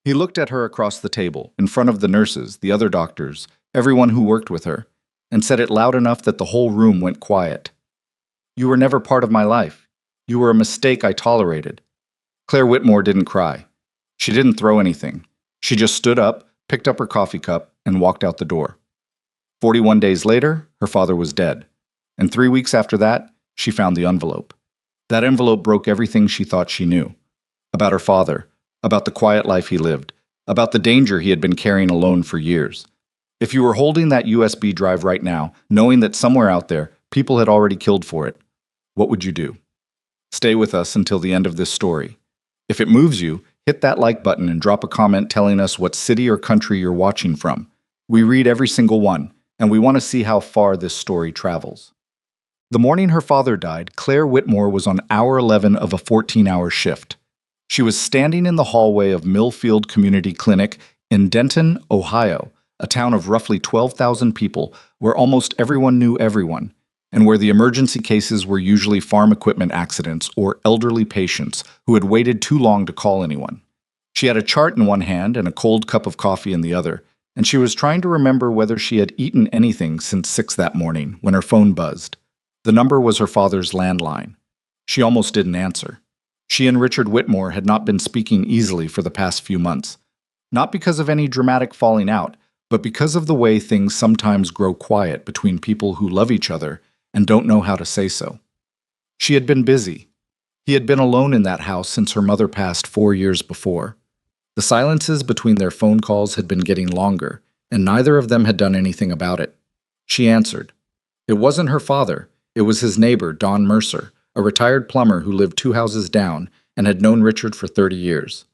He looked at her across the table, in front of the nurses, the other doctors, everyone who worked with her, and said it loud enough that the whole room went quiet. "You were never part of my life. You were a mistake I tolerated." Claire Whitmore didn't cry. She didn't throw anything. She just stood up, picked up her coffee cup, and walked out the door. 41 days later, her father was dead. And 3 weeks after that, she found the envelope. That envelope broke everything she thought she knew. About her father, about the quiet life he lived, about the danger he had been carrying alone for years. If you were holding that USB drive right now, knowing that somewhere out there, people had already killed for it, what would you do? Stay with us until the end of this story. If it moves you, hit that like button and drop a comment telling us what city or country you're watching from. We read every single one, and we want to see how far this story travels. The morning her father died, Claire Whitmore was on hour 11 of a 14-hour shift. She was standing in the hallway of Millfield Community Clinic in Denton, Ohio, a town of roughly 12,000 people where almost everyone knew everyone, and where the emergency cases were usually farm equipment accidents or elderly patients who had waited too long to call anyone. She had a chart in one hand and a cold cup of coffee in the other, and she was trying to remember whether she had eaten anything since 6 that morning when her phone buzzed. The number was her father's landline. She almost didn't answer. She and Richard Whitmore had not been speaking easily for the past few months. Not because of any dramatic falling out, but because of the way things sometimes grow quiet between people who love each other and don't know how to say so. She had been busy. He had been alone in that house since her mother passed 4 years before. The silences between their phone calls had been getting longer, and neither of them had done anything about it. She answered. It wasn't her father. It was his neighbor, Don Mercer, a retired plumber who lived 2 houses down and had known Richard for 30 years.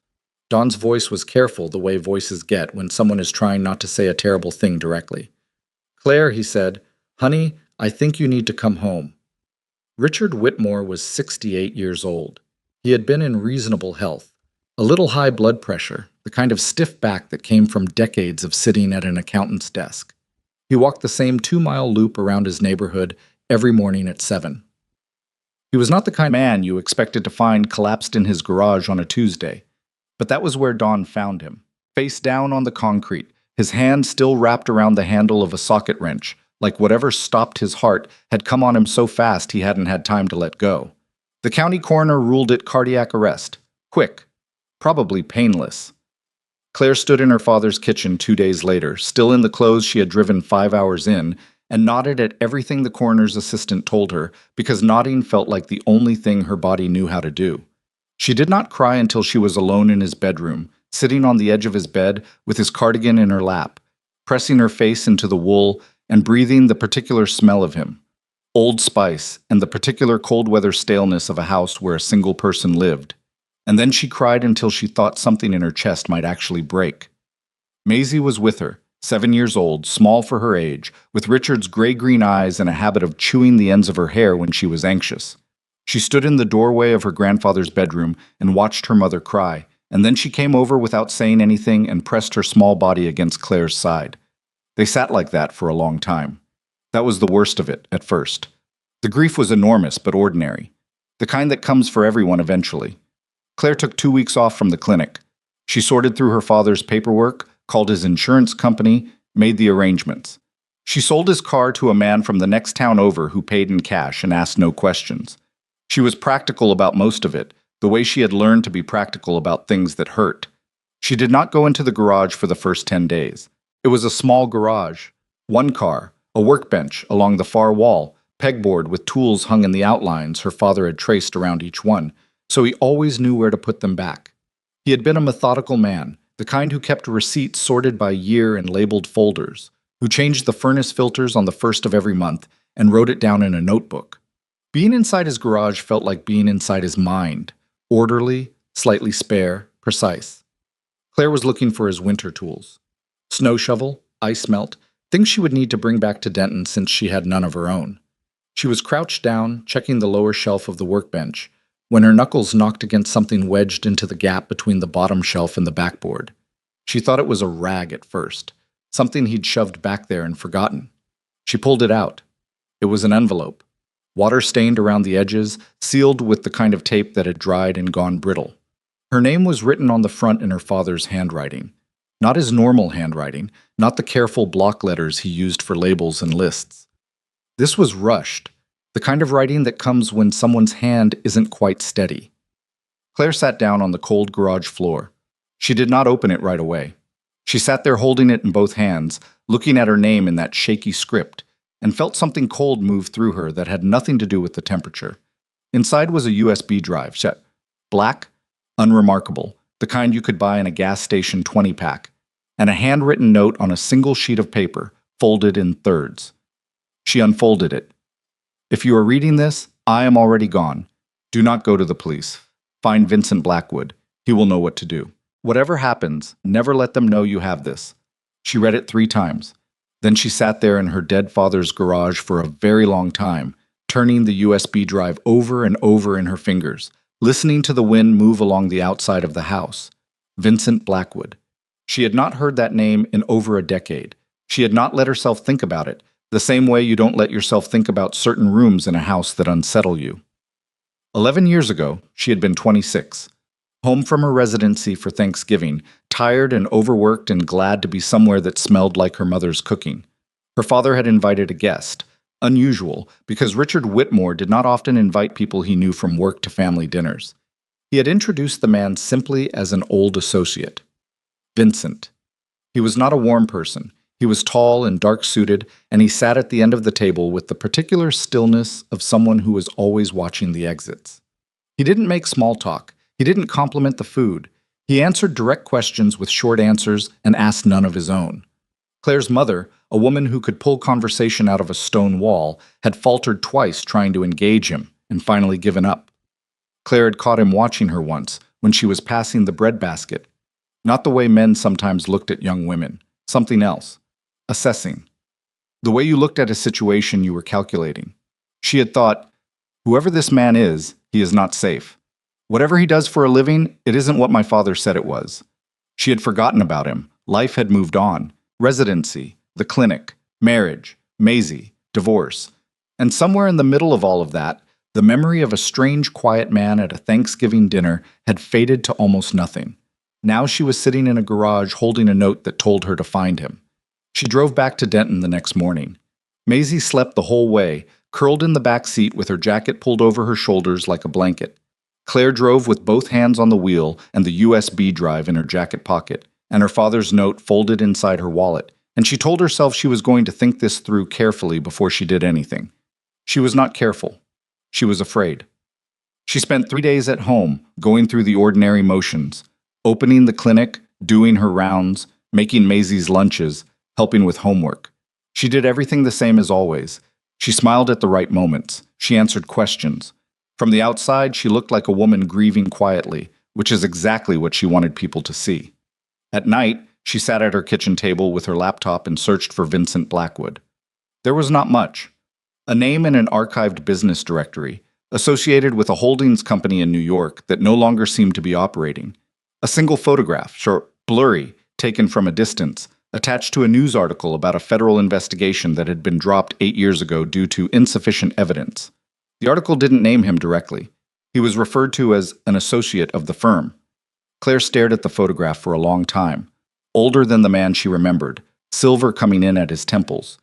Don's voice was careful the way voices get when someone is trying not to say a terrible thing directly. Claire, he said, "Honey, I think you need to come home." Richard Whitmore was 68 years old. He had been in reasonable health, a little high blood pressure, the kind of stiff back that came from decades of sitting at an accountant's desk. He walked the same 2-mile loop around his neighborhood every morning at 7. He was not the kind of man you expected to find collapsed in his garage on a Tuesday, but that was where Dawn found him, face down on the concrete, his hand still wrapped around the handle of a socket wrench, like whatever stopped his heart had come on him so fast he hadn't had time to let go. The county coroner ruled it cardiac arrest, quick, probably painless. Claire stood in her father's kitchen 2 days later, still in the clothes she had driven 5 hours in, and nodded at everything the coroner's assistant told her, because nodding felt like the only thing her body knew how to do. She did not cry until she was alone in his bedroom, sitting on the edge of his bed with his cardigan in her lap, pressing her face into the wool and breathing the particular smell of him, Old Spice, and the particular cold weather staleness of a house where a single person lived. And then she cried until she thought something in her chest might actually break. Maisie was with her, 7 years old, small for her age, with Richard's gray-green eyes and a habit of chewing the ends of her hair when she was anxious. She stood in the doorway of her grandfather's bedroom and watched her mother cry, and then she came over without saying anything and pressed her small body against Claire's side. They sat like that for a long time. That was the worst of it, at first. The grief was enormous but ordinary, the kind that comes for everyone eventually. Claire took 2 weeks off from the clinic. She sorted through her father's paperwork, called his insurance company, made the arrangements. She sold his car to a man from the next town over who paid in cash and asked no questions. She was practical about most of it, the way she had learned to be practical about things that hurt. She did not go into the garage for the first 10 days. It was a small garage, 1 car, a workbench along the far wall, pegboard with tools hung in the outlines her father had traced around each one, so he always knew where to put them back. He had been a methodical man, the kind who kept receipts sorted by year in labeled folders, who changed the furnace filters on the 1st of every month and wrote it down in a notebook. Being inside his garage felt like being inside his mind, orderly, slightly spare, precise. Claire was looking for his winter tools. Snow shovel, ice melt, things she would need to bring back to Denton since she had none of her own. She was crouched down, checking the lower shelf of the workbench, when her knuckles knocked against something wedged into the gap between the bottom shelf and the backboard. She thought it was a rag at first, something he'd shoved back there and forgotten. She pulled it out. It was an envelope, water-stained around the edges, sealed with the kind of tape that had dried and gone brittle. Her name was written on the front in her father's handwriting. Not his normal handwriting, not the careful block letters he used for labels and lists. This was rushed, the kind of writing that comes when someone's hand isn't quite steady. Claire sat down on the cold garage floor. She did not open it right away. She sat there holding it in both hands, looking at her name in that shaky script, and felt something cold move through her that had nothing to do with the temperature. Inside was a USB drive, black, unremarkable, the kind you could buy in a gas station 20-pack, and a handwritten note on a single sheet of paper, folded in thirds. She unfolded it. If you are reading this, I am already gone. Do not go to the police. Find Vincent Blackwood. He will know what to do. Whatever happens, never let them know you have this. She read it 3 times. Then she sat there in her dead father's garage for a very long time, turning the USB drive over and over in her fingers, listening to the wind move along the outside of the house. Vincent Blackwood. She had not heard that name in over a decade. She had not let herself think about it, the same way you don't let yourself think about certain rooms in a house that unsettle you. 11 years ago, she had been 26. Home from her residency for Thanksgiving, tired and overworked and glad to be somewhere that smelled like her mother's cooking. Her father had invited a guest, unusual because Richard Whitmore did not often invite people he knew from work to family dinners. He had introduced the man simply as an old associate. Vincent. He was not a warm person. He was tall and dark-suited, and he sat at the end of the table with the particular stillness of someone who was always watching the exits. He didn't make small talk. He didn't compliment the food. He answered direct questions with short answers and asked none of his own. Claire's mother, a woman who could pull conversation out of a stone wall, had faltered twice trying to engage him and finally given up. Claire had caught him watching her once when she was passing the breadbasket. Not the way men sometimes looked at young women. Something else. Assessing. The way you looked at a situation you were calculating. She had thought, whoever this man is, he is not safe. Whatever he does for a living, it isn't what my father said it was. She had forgotten about him. Life had moved on. Residency, the clinic, marriage, Maisie, divorce. And somewhere in the middle of all of that, the memory of a strange, quiet man at a Thanksgiving dinner had faded to almost nothing. Now she was sitting in a garage holding a note that told her to find him. She drove back to Denton the next morning. Maisie slept the whole way, curled in the back seat with her jacket pulled over her shoulders like a blanket. Claire drove with both hands on the wheel and the USB drive in her jacket pocket, and her father's note folded inside her wallet, and she told herself she was going to think this through carefully before she did anything. She was not careful. She was afraid. She spent 3 days at home, going through the ordinary motions, opening the clinic, doing her rounds, making Maisie's lunches, helping with homework. She did everything the same as always. She smiled at the right moments. She answered questions. From the outside, she looked like a woman grieving quietly, which is exactly what she wanted people to see. At night, she sat at her kitchen table with her laptop and searched for Vincent Blackwood. There was not much. A name in an archived business directory, associated with a holdings company in New York that no longer seemed to be operating. A single photograph, blurry, taken from a distance, attached to a news article about a federal investigation that had been dropped 8 years ago due to insufficient evidence. The article didn't name him directly. He was referred to as an associate of the firm. Claire stared at the photograph for a long time. Older than the man she remembered, silver coming in at his temples.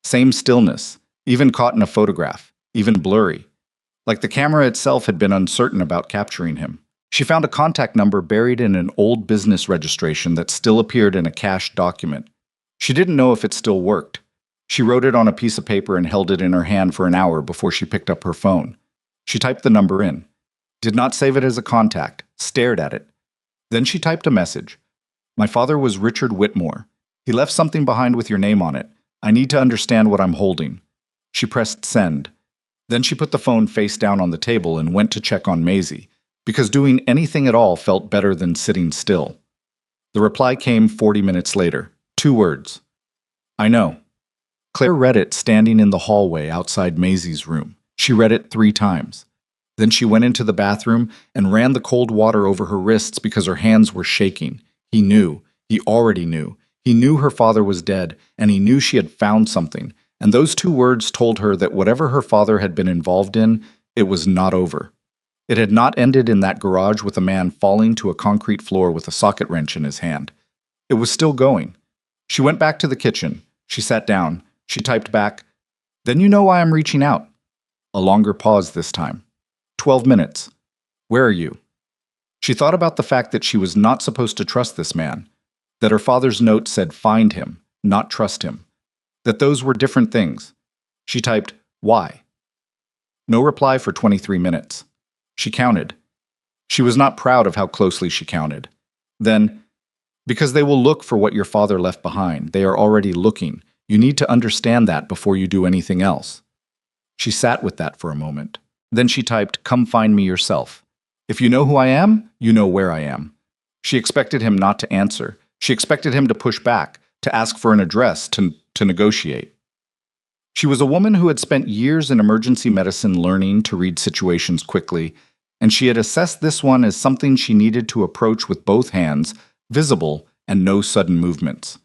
Same stillness, even caught in a photograph, even blurry. Like the camera itself had been uncertain about capturing him. She found a contact number buried in an old business registration that still appeared in a cached document. She didn't know if it still worked. She wrote it on a piece of paper and held it in her hand for an hour before she picked up her phone. She typed the number in. Did not save it as a contact, stared at it. Then she typed a message. My father was Richard Whitmore. He left something behind with your name on it. I need to understand what I'm holding. She pressed send. Then she put the phone face down on the table and went to check on Maisie, because doing anything at all felt better than sitting still. The reply came 40 minutes later. 2 words. I know. Claire read it standing in the hallway outside Maisie's room. She read it 3 times. Then she went into the bathroom and ran the cold water over her wrists because her hands were shaking. He knew. He already knew. He knew her father was dead, and he knew she had found something. And those 2 words told her that whatever her father had been involved in, it was not over. It had not ended in that garage with a man falling to a concrete floor with a socket wrench in his hand. It was still going. She went back to the kitchen. She sat down. She typed back, "Then you know why I'm reaching out." A longer pause this time. 12 minutes. "Where are you?" She thought about the fact that she was not supposed to trust this man, that her father's note said find him, not trust him, that those were different things. She typed, "Why?" No reply for 23 minutes. She counted. She was not proud of how closely she counted. Then, "Because they will look for what your father left behind. They are already looking. You need to understand that before you do anything else." She sat with that for a moment. Then she typed, "Come find me yourself. If you know who I am, you know where I am." She expected him not to answer. She expected him to push back, to ask for an address, to negotiate. She was a woman who had spent years in emergency medicine learning to read situations quickly, and she had assessed this one as something she needed to approach with both hands, visible and no sudden movements.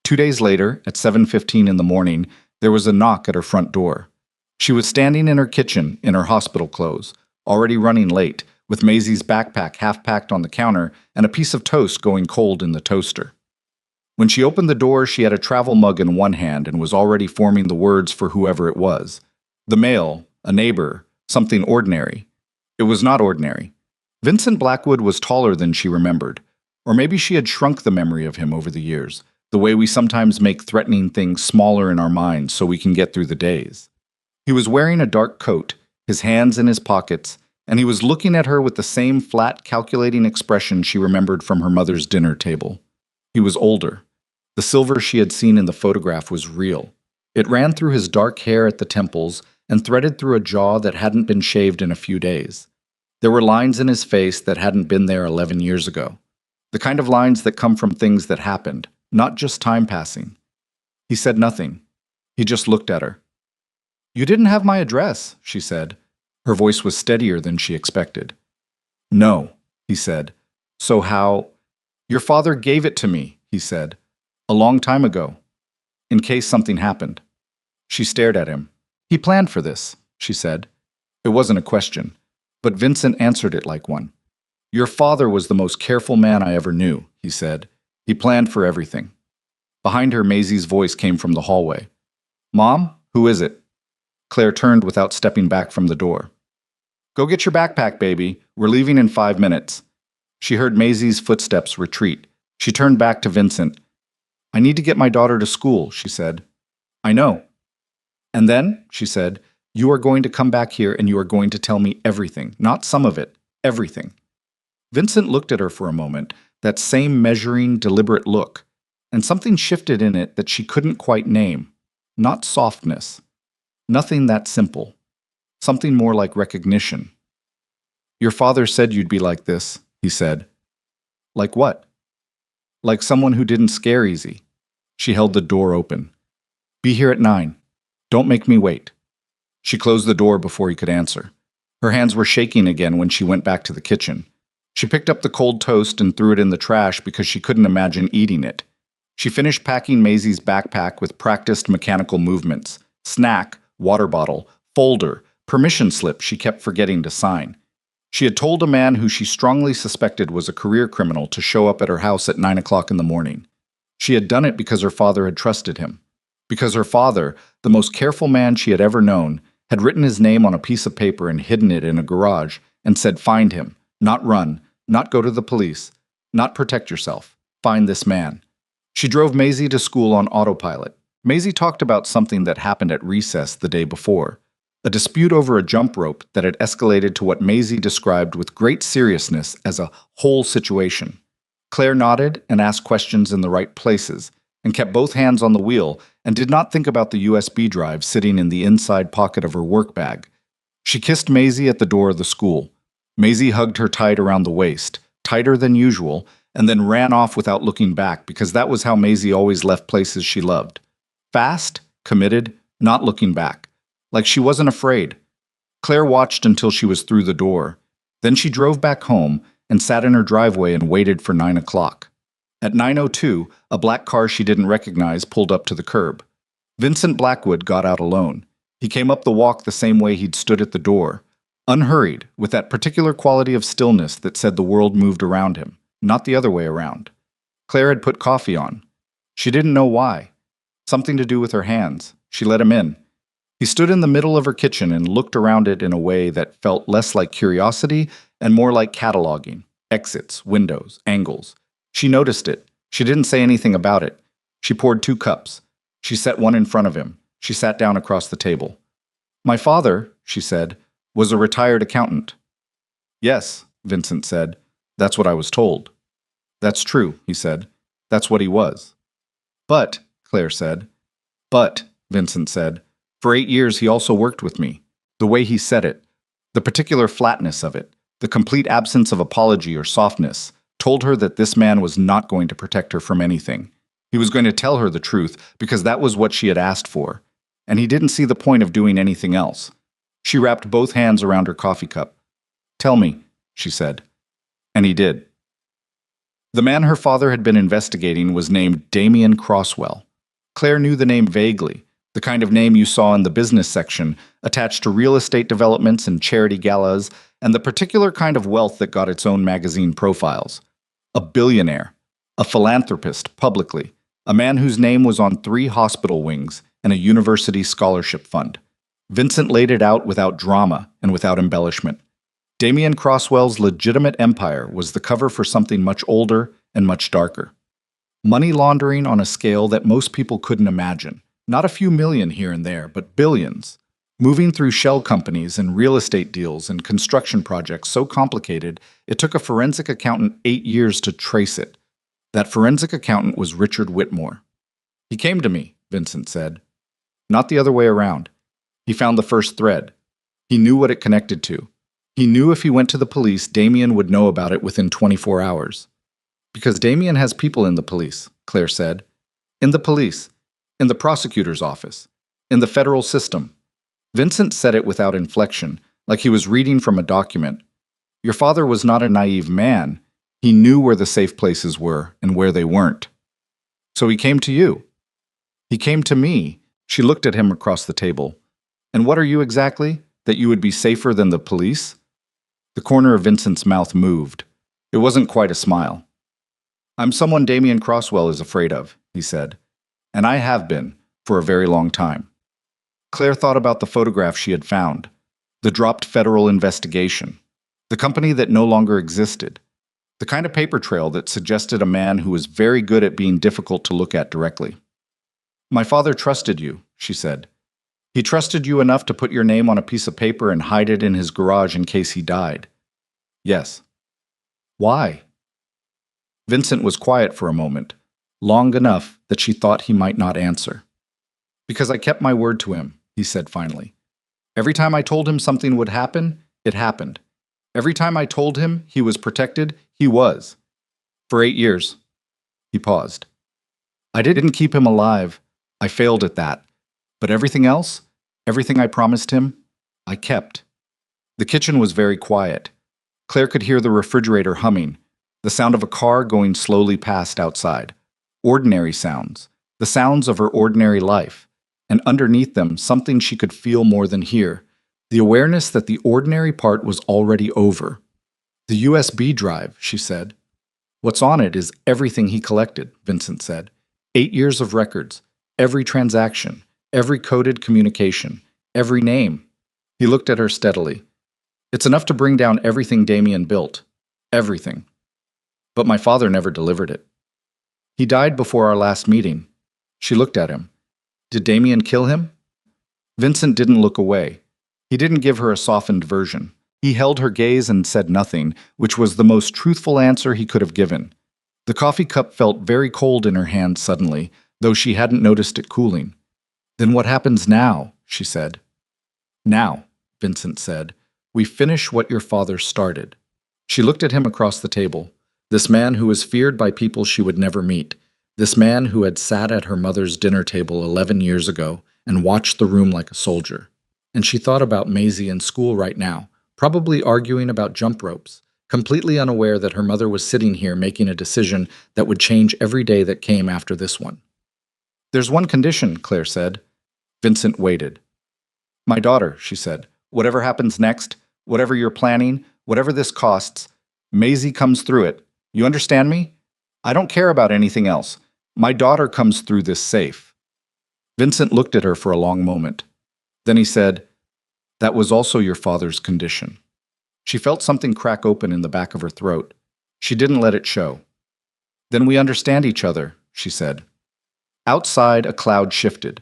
2 days later, at 7:15 in the morning, there was a knock at her front door. She was standing in her kitchen in her hospital clothes, already running late, with Maisie's backpack half-packed on the counter and a piece of toast going cold in the toaster. When she opened the door, she had a travel mug in one hand and was already forming the words for whoever it was. The mail, a neighbor, something ordinary. It was not ordinary. Vincent Blackwood was taller than she remembered, or maybe she had shrunk the memory of him over the years, the way we sometimes make threatening things smaller in our minds so we can get through the days. He was wearing a dark coat, his hands in his pockets, and he was looking at her with the same flat, calculating expression she remembered from her mother's dinner table. He was older. The silver she had seen in the photograph was real. It ran through his dark hair at the temples and threaded through a jaw that hadn't been shaved in a few days. There were lines in his face that hadn't been there 11 years ago. The kind of lines that come from things that happened, not just time passing. He said nothing. He just looked at her. "You didn't have my address," she said. Her voice was steadier than she expected. "No," he said. "So how—" "Your father gave it to me," he said. "A long time ago. In case something happened." She stared at him. "He planned for this," she said. It wasn't a question, but Vincent answered it like one. "Your father was the most careful man I ever knew," he said. "He planned for everything." Behind her, Maisie's voice came from the hallway. "Mom, who is it?" Claire turned without stepping back from the door. "Go get your backpack, baby. We're leaving in 5 minutes." She heard Maisie's footsteps retreat. She turned back to Vincent. "I need to get my daughter to school," she said. "I know." "And then," she said, "you are going to come back here and you are going to tell me everything, not some of it, everything." Vincent looked at her for a moment, that same measuring, deliberate look, and something shifted in it that she couldn't quite name. Not softness. Nothing that simple. Something more like recognition. "Your father said you'd be like this," he said. "Like what?" "Like someone who didn't scare easy." She held the door open. "Be here at 9. Don't make me wait." She closed the door before he could answer. Her hands were shaking again when she went back to the kitchen. She picked up the cold toast and threw it in the trash because she couldn't imagine eating it. She finished packing Maisie's backpack with practiced mechanical movements. Snack, water bottle, folder, permission slip she kept forgetting to sign. She had told a man who she strongly suspected was a career criminal to show up at her house at 9 o'clock in the morning. She had done it because her father had trusted him. Because her father, the most careful man she had ever known, had written his name on a piece of paper and hidden it in a garage and said find him, not run, not go to the police, not protect yourself. Find this man. She drove Maisie to school on autopilot. Maisie talked about something that happened at recess the day before. A dispute over a jump rope that had escalated to what Maisie described with great seriousness as a whole situation. Claire nodded and asked questions in the right places, and kept both hands on the wheel and did not think about the USB drive sitting in the inside pocket of her work bag. She kissed Maisie at the door of the school. Maisie hugged her tight around the waist, tighter than usual, and then ran off without looking back because that was how Maisie always left places she loved. Fast, committed, not looking back. Like she wasn't afraid. Claire watched until she was through the door. Then she drove back home and sat in her driveway and waited for 9 o'clock. At 9:02, a black car she didn't recognize pulled up to the curb. Vincent Blackwood got out alone. He came up the walk the same way he'd stood at the door. Unhurried, with that particular quality of stillness that said the world moved around him, not the other way around. Claire had put coffee on. She didn't know why. Something to do with her hands. She let him in. He stood in the middle of her kitchen and looked around it in a way that felt less like curiosity and more like cataloging. Exits, windows, angles. She noticed it. She didn't say anything about it. She poured 2 cups. She set one in front of him. She sat down across the table. "My father," she said, "was a retired accountant." "Yes," Vincent said. "That's what I was told." "That's true," he said. "That's what he was." "But," Claire said. "But," Vincent said, "for 8 years he also worked with me." The way he said it, the particular flatness of it, the complete absence of apology or softness, told her that this man was not going to protect her from anything. He was going to tell her the truth because that was what she had asked for, and he didn't see the point of doing anything else. She wrapped both hands around her coffee cup. "Tell me," she said. And he did. The man her father had been investigating was named Damien Crosswell. Claire knew the name vaguely, the kind of name you saw in the business section, attached to real estate developments and charity galas, and the particular kind of wealth that got its own magazine profiles. A billionaire, a philanthropist publicly, a man whose name was on 3 hospital wings and a university scholarship fund. Vincent laid it out without drama and without embellishment. Damien Crosswell's legitimate empire was the cover for something much older and much darker. Money laundering on a scale that most people couldn't imagine. Not a few million here and there, but billions. Moving through shell companies and real estate deals and construction projects so complicated, it took a forensic accountant 8 years to trace it. That forensic accountant was Richard Whitmore. "He came to me," Vincent said. Not the other way around. He found the first thread. He knew what it connected to. He knew if he went to the police, Damien would know about it within 24 hours. "Because Damien has people in the police," Claire said. "In the police. In the prosecutor's office. In the federal system." Vincent said it without inflection, like he was reading from a document. "Your father was not a naive man. He knew where the safe places were and where they weren't. So he came to you." "He came to me." She looked at him across the table. "And what are you exactly? That you would be safer than the police?" The corner of Vincent's mouth moved. It wasn't quite a smile. "I'm someone Damien Crosswell is afraid of," he said. "And I have been, for a very long time." Claire thought about the photograph she had found, the dropped federal investigation, the company that no longer existed, the kind of paper trail that suggested a man who was very good at being difficult to look at directly. "My father trusted you," she said. "He trusted you enough to put your name on a piece of paper and hide it in his garage in case he died." "Yes." "Why?" Vincent was quiet for a moment, long enough that she thought he might not answer. "Because I kept my word to him," he said finally. "Every time I told him something would happen, it happened. Every time I told him he was protected, he was. For 8 years." He paused. "I didn't keep him alive. I failed at that. But everything else, everything I promised him, I kept." The kitchen was very quiet. Claire could hear the refrigerator humming, the sound of a car going slowly past outside. Ordinary sounds, the sounds of her ordinary life. And underneath them, something she could feel more than hear, the awareness that the ordinary part was already over. "The USB drive," she said. "What's on it is everything he collected," Vincent said. 8 years of records, every transaction, every coded communication, every name." He looked at her steadily. "It's enough to bring down everything Damien built. Everything. But my father never delivered it. He died before our last meeting." She looked at him. "Did Damien kill him?" Vincent didn't look away. He didn't give her a softened version. He held her gaze and said nothing, which was the most truthful answer he could have given. The coffee cup felt very cold in her hand suddenly, though she hadn't noticed it cooling. "Then what happens now?" she said. "Now," Vincent said, "we finish what your father started." She looked at him across the table. This man who was feared by people she would never meet. This man who had sat at her mother's dinner table 11 years ago and watched the room like a soldier. And she thought about Maisie in school right now, probably arguing about jump ropes, completely unaware that her mother was sitting here making a decision that would change every day that came after this one. "There's one condition," Claire said. Vincent waited. "My daughter," she said. "Whatever happens next, Whatever you're planning, whatever this costs, Maisie comes through it. You understand me? I don't care about anything else. My daughter comes through this safe." Vincent looked at her for a long moment. Then he said, "That was also your father's condition." She felt something crack open in the back of her throat. She didn't let it show. "Then we understand each other," she said. Outside, a cloud shifted.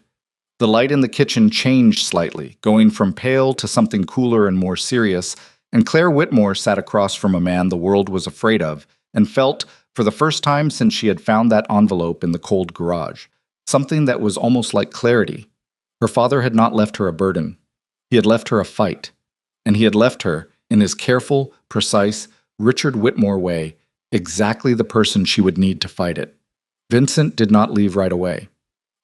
The light in the kitchen changed slightly, going from pale to something cooler and more serious, and Claire Whitmore sat across from a man the world was afraid of and felt, for the first time since she had found that envelope in the cold garage, something that was almost like clarity. Her father had not left her a burden. He had left her a fight. And he had left her, in his careful, precise, Richard Whitmore way, exactly the person she would need to fight it. Vincent did not leave right away.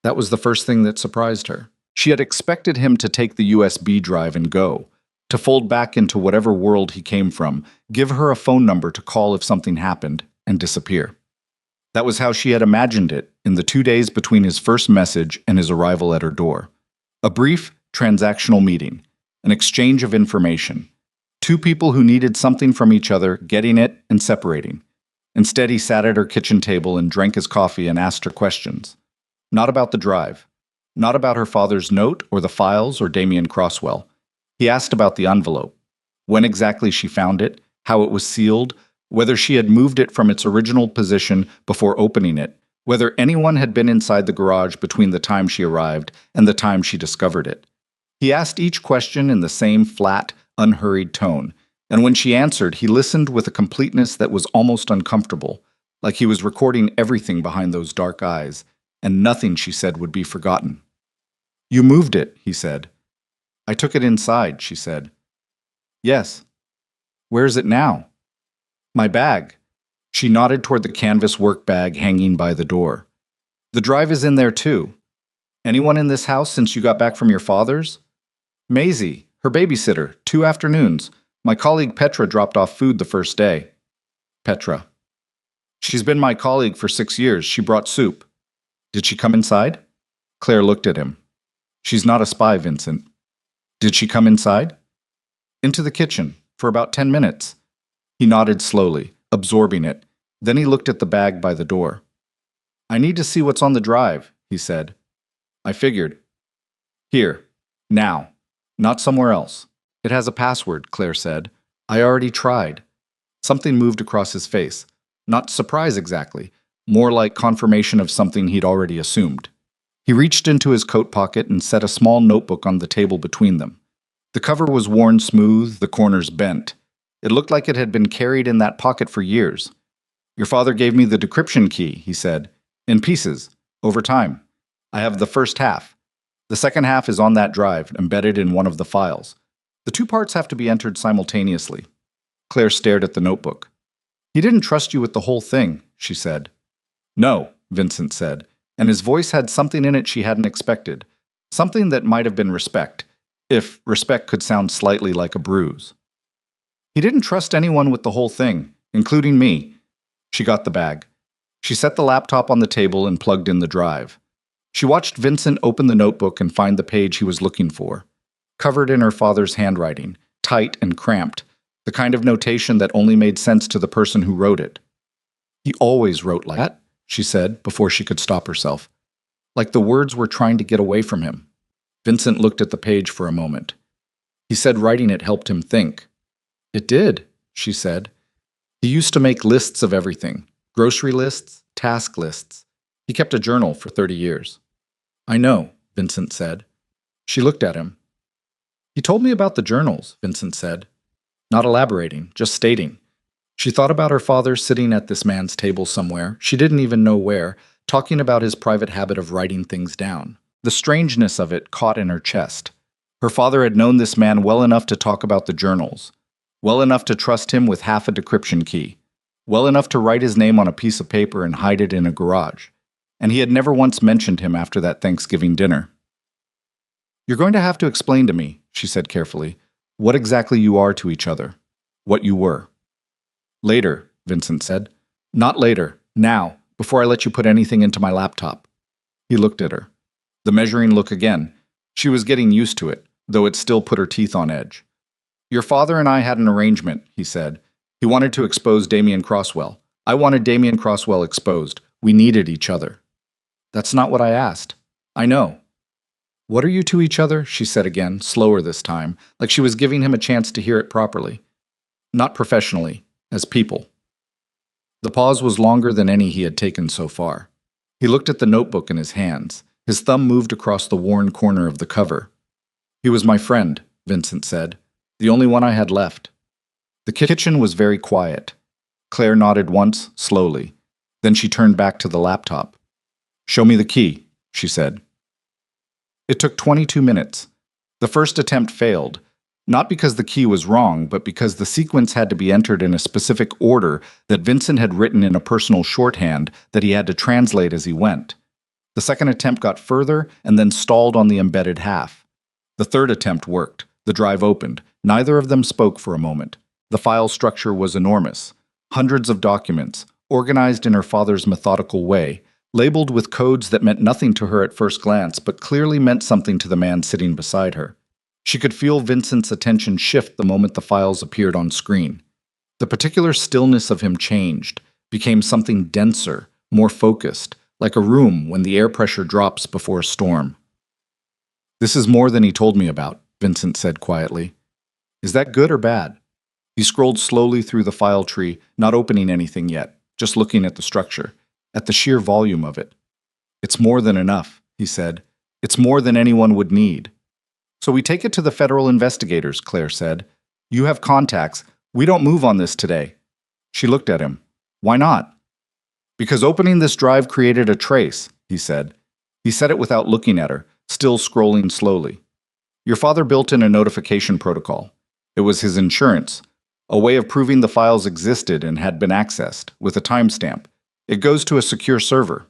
That was the first thing that surprised her. She had expected him to take the USB drive and go, to fold back into whatever world he came from, give her a phone number to call if something happened, and disappear. That was how she had imagined it in the 2 days between his first message and his arrival at her door. A brief, transactional meeting, an exchange of information. Two people who needed something from each other, getting it and separating. Instead, he sat at her kitchen table and drank his coffee and asked her questions. Not about the drive. Not about her father's note or the files or Damien Crosswell. He asked about the envelope. When exactly she found it, how it was sealed, whether she had moved it from its original position before opening it, whether anyone had been inside the garage between the time she arrived and the time she discovered it. He asked each question in the same flat, unhurried tone, and when she answered, he listened with a completeness that was almost uncomfortable, like he was recording everything behind those dark eyes, and nothing she said would be forgotten. "You moved it," he said. "I took it inside," she said. "Yes." "Where is it now?" "My bag." She nodded toward the canvas work bag hanging by the door. "The drive is in there too. Anyone in this house since you got back from your father's?" "Maisie, her babysitter, 2 afternoons. My colleague Petra dropped off food the first day." "Petra." "She's been my colleague for 6 years. She brought soup." "Did she come inside?" Claire looked at him. "She's not a spy, Vincent." "Did she come inside?" "Into the kitchen, for about 10 minutes. He nodded slowly, absorbing it. Then he looked at the bag by the door. "I need to see what's on the drive," he said. "I figured." "Here. Now. Not somewhere else. It has a password," Claire said. "I already tried." Something moved across his face. Not surprise exactly, more like confirmation of something he'd already assumed. He reached into his coat pocket and set a small notebook on the table between them. The cover was worn smooth, the corners bent. It looked like it had been carried in that pocket for years. "Your father gave me the decryption key," he said, "in pieces, over time. I have the first half. The second half is on that drive, embedded in one of the files. The 2 parts have to be entered simultaneously." Claire stared at the notebook. "He didn't trust you with the whole thing," she said. "No," Vincent said, and his voice had something in it she hadn't expected, something that might have been respect, if respect could sound slightly like a bruise. "He didn't trust anyone with the whole thing, including me." She got the bag. She set the laptop on the table and plugged in the drive. She watched Vincent open the notebook and find the page he was looking for. Covered in her father's handwriting, tight and cramped, the kind of notation that only made sense to the person who wrote it. "He always wrote like that," she said before she could stop herself. Like the words were trying to get away from him. Vincent looked at the page for a moment. He said writing it helped him think. "It did," she said. "He used to make lists of everything. Grocery lists, task lists. He kept a journal for 30 years. "I know," Vincent said. She looked at him. "He told me about the journals," Vincent said. Not elaborating, just stating. She thought about her father sitting at this man's table somewhere, she didn't even know where, talking about his private habit of writing things down. The strangeness of it caught in her chest. Her father had known this man well enough to talk about the journals, well enough to trust him with half a decryption key, well enough to write his name on a piece of paper and hide it in a garage. And he had never once mentioned him after that Thanksgiving dinner. "You're going to have to explain to me," she said carefully, "what exactly you are to each other, what you were." "Later," Vincent said. "Not later, now, before I let you put anything into my laptop." He looked at her. The measuring look again. She was getting used to it, though it still put her teeth on edge. Your father and I had an arrangement, he said. He wanted to expose Damien Crosswell. I wanted Damien Crosswell exposed. We needed each other. That's not what I asked. I know. What are you to each other? She said again, slower this time, like she was giving him a chance to hear it properly. Not professionally, as people. The pause was longer than any he had taken so far. He looked at the notebook in his hands. His thumb moved across the worn corner of the cover. He was my friend, Vincent said. The only one I had left. The kitchen was very quiet. Claire nodded once, slowly. Then she turned back to the laptop. Show me the key, she said. It took 22 minutes. The first attempt failed, not because the key was wrong, but because the sequence had to be entered in a specific order that Vincent had written in a personal shorthand that he had to translate as he went. The second attempt got further and then stalled on the embedded half. The third attempt worked. The drive opened. Neither of them spoke for a moment. The file structure was enormous. Hundreds of documents, organized in her father's methodical way, labeled with codes that meant nothing to her at first glance, but clearly meant something to the man sitting beside her. She could feel Vincent's attention shift the moment the files appeared on screen. The particular stillness of him changed, became something denser, more focused, like a room when the air pressure drops before a storm. This is more than he told me about, Vincent said quietly. Is that good or bad? He scrolled slowly through the file tree, not opening anything yet, just looking at the structure, at the sheer volume of it. It's more than enough, he said. It's more than anyone would need. So we take it to the federal investigators, Claire said. You have contacts. We don't move on this today. She looked at him. Why not? Because opening this drive created a trace, he said. He said it without looking at her, still scrolling slowly. Your father built in a notification protocol. It was his insurance, a way of proving the files existed and had been accessed, with a timestamp. It goes to a secure server.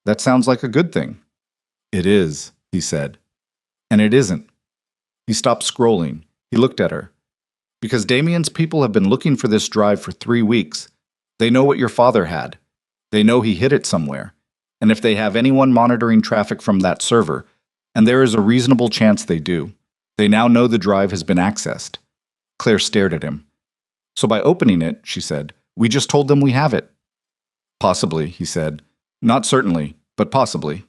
That sounds like a good thing. It is, he said. And it isn't. He stopped scrolling. He looked at her. Because Damien's people have been looking for this drive for 3 weeks. They know what your father had. They know he hid it somewhere. And if they have anyone monitoring traffic from that server, and there is a reasonable chance they do, they now know the drive has been accessed. Claire stared at him. So by opening it, she said, we just told them we have it. Possibly, he said. Not certainly, but possibly.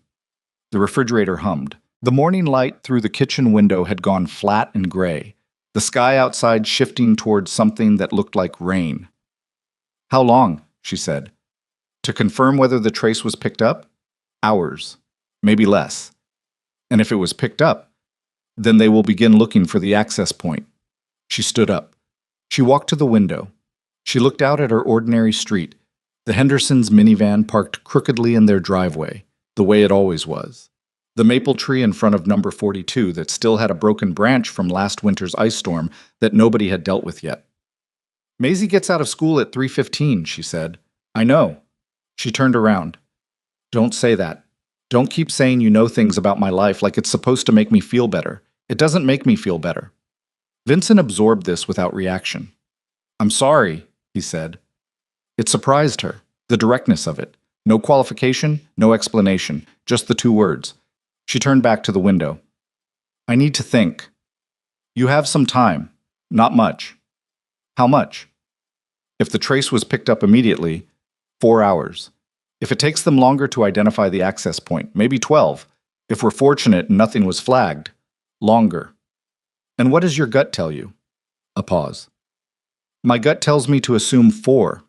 The refrigerator hummed. The morning light through the kitchen window had gone flat and gray, the sky outside shifting towards something that looked like rain. How long? She said. To confirm whether the trace was picked up? Hours, maybe less. And if it was picked up, then they will begin looking for the access point. She stood up. She walked to the window. She looked out at her ordinary street, the Hendersons' minivan parked crookedly in their driveway, the way it always was. The maple tree in front of number 42 that still had a broken branch from last winter's ice storm that nobody had dealt with yet. Maisie gets out of school at 3:15, she said. I know. She turned around. Don't say that. Don't keep saying you know things about my life like it's supposed to make me feel better. It doesn't make me feel better. Vincent absorbed this without reaction. I'm sorry, he said. It surprised her, the directness of it. No qualification, no explanation, just the 2 words. She turned back to the window. I need to think. You have some time. Not much. How much? If the trace was picked up immediately, 4 hours. If it takes them longer to identify the access point, maybe 12. If we're fortunate and nothing was flagged, longer. And what does your gut tell you? A pause. My gut tells me to assume 4.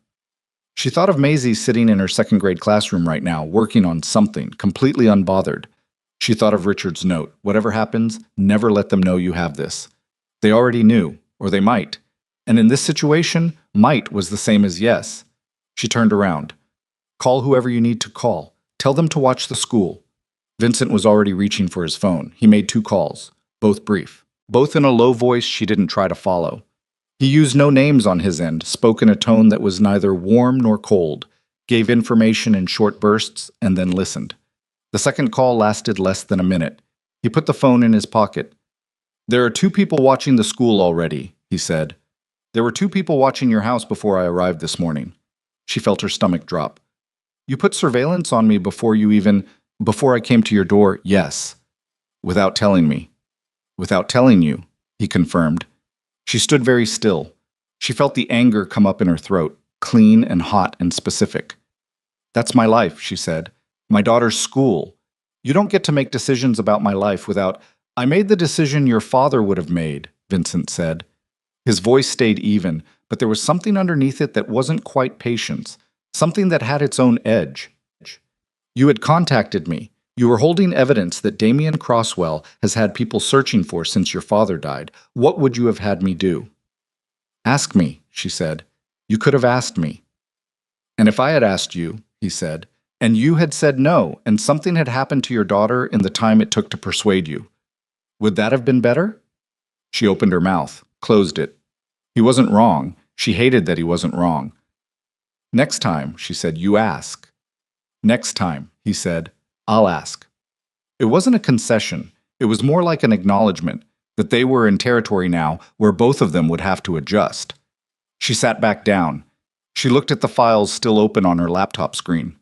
She thought of Maisie sitting in her 2nd grade classroom right now, working on something, completely unbothered. She thought of Richard's note. Whatever happens, never let them know you have this. They already knew, or they might. And in this situation, might was the same as yes. She turned around. Call whoever you need to call. Tell them to watch the school. Vincent was already reaching for his phone. He made 2 calls, both brief. Both in a low voice she didn't try to follow. He used no names on his end, spoke in a tone that was neither warm nor cold, gave information in short bursts, and then listened. The second call lasted less than a minute. He put the phone in his pocket. There are 2 people watching the school already, he said. There were 2 people watching your house before I arrived this morning. She felt her stomach drop. You put surveillance on me before I came to your door, yes. Without telling me. Without telling you, he confirmed. She stood very still. She felt the anger come up in her throat, clean and hot and specific. That's my life, she said. My daughter's school. You don't get to make decisions about my life without... I made the decision your father would have made, Vincent said. His voice stayed even, but there was something underneath it that wasn't quite patience, something that had its own edge. You had contacted me. You were holding evidence that Damien Crosswell has had people searching for since your father died. What would you have had me do? Ask me, she said. You could have asked me. And if I had asked you, he said, and you had said no, and something had happened to your daughter in the time it took to persuade you, would that have been better? She opened her mouth, closed it. He wasn't wrong. She hated that he wasn't wrong. Next time, she said, you ask. Next time, he said, I'll ask. It wasn't a concession. It was more like an acknowledgement that they were in territory now where both of them would have to adjust. She sat back down. She looked at the files still open on her laptop screen.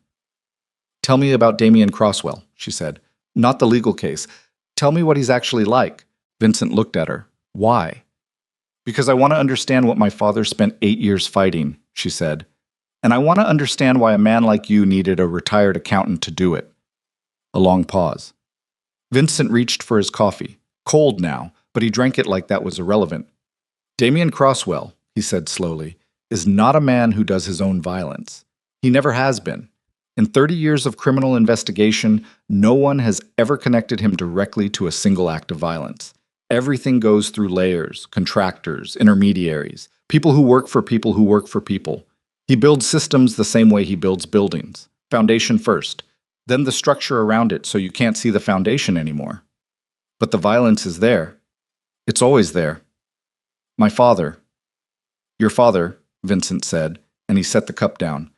Tell me about Damien Crosswell, she said. Not the legal case. Tell me what he's actually like. Vincent looked at her. Why? Because I want to understand what my father spent 8 years fighting, she said. And I want to understand why a man like you needed a retired accountant to do it. A long pause. Vincent reached for his coffee. Cold now, but he drank it like that was irrelevant. Damien Crosswell, he said slowly, is not a man who does his own violence. He never has been. In 30 years of criminal investigation, no one has ever connected him directly to a single act of violence. Everything goes through layers, contractors, intermediaries, people who work for people who work for people. He builds systems the same way he builds buildings. Foundation first, then the structure around it so you can't see the foundation anymore. But the violence is there. It's always there. My father, your father, Vincent said, and he set the cup down,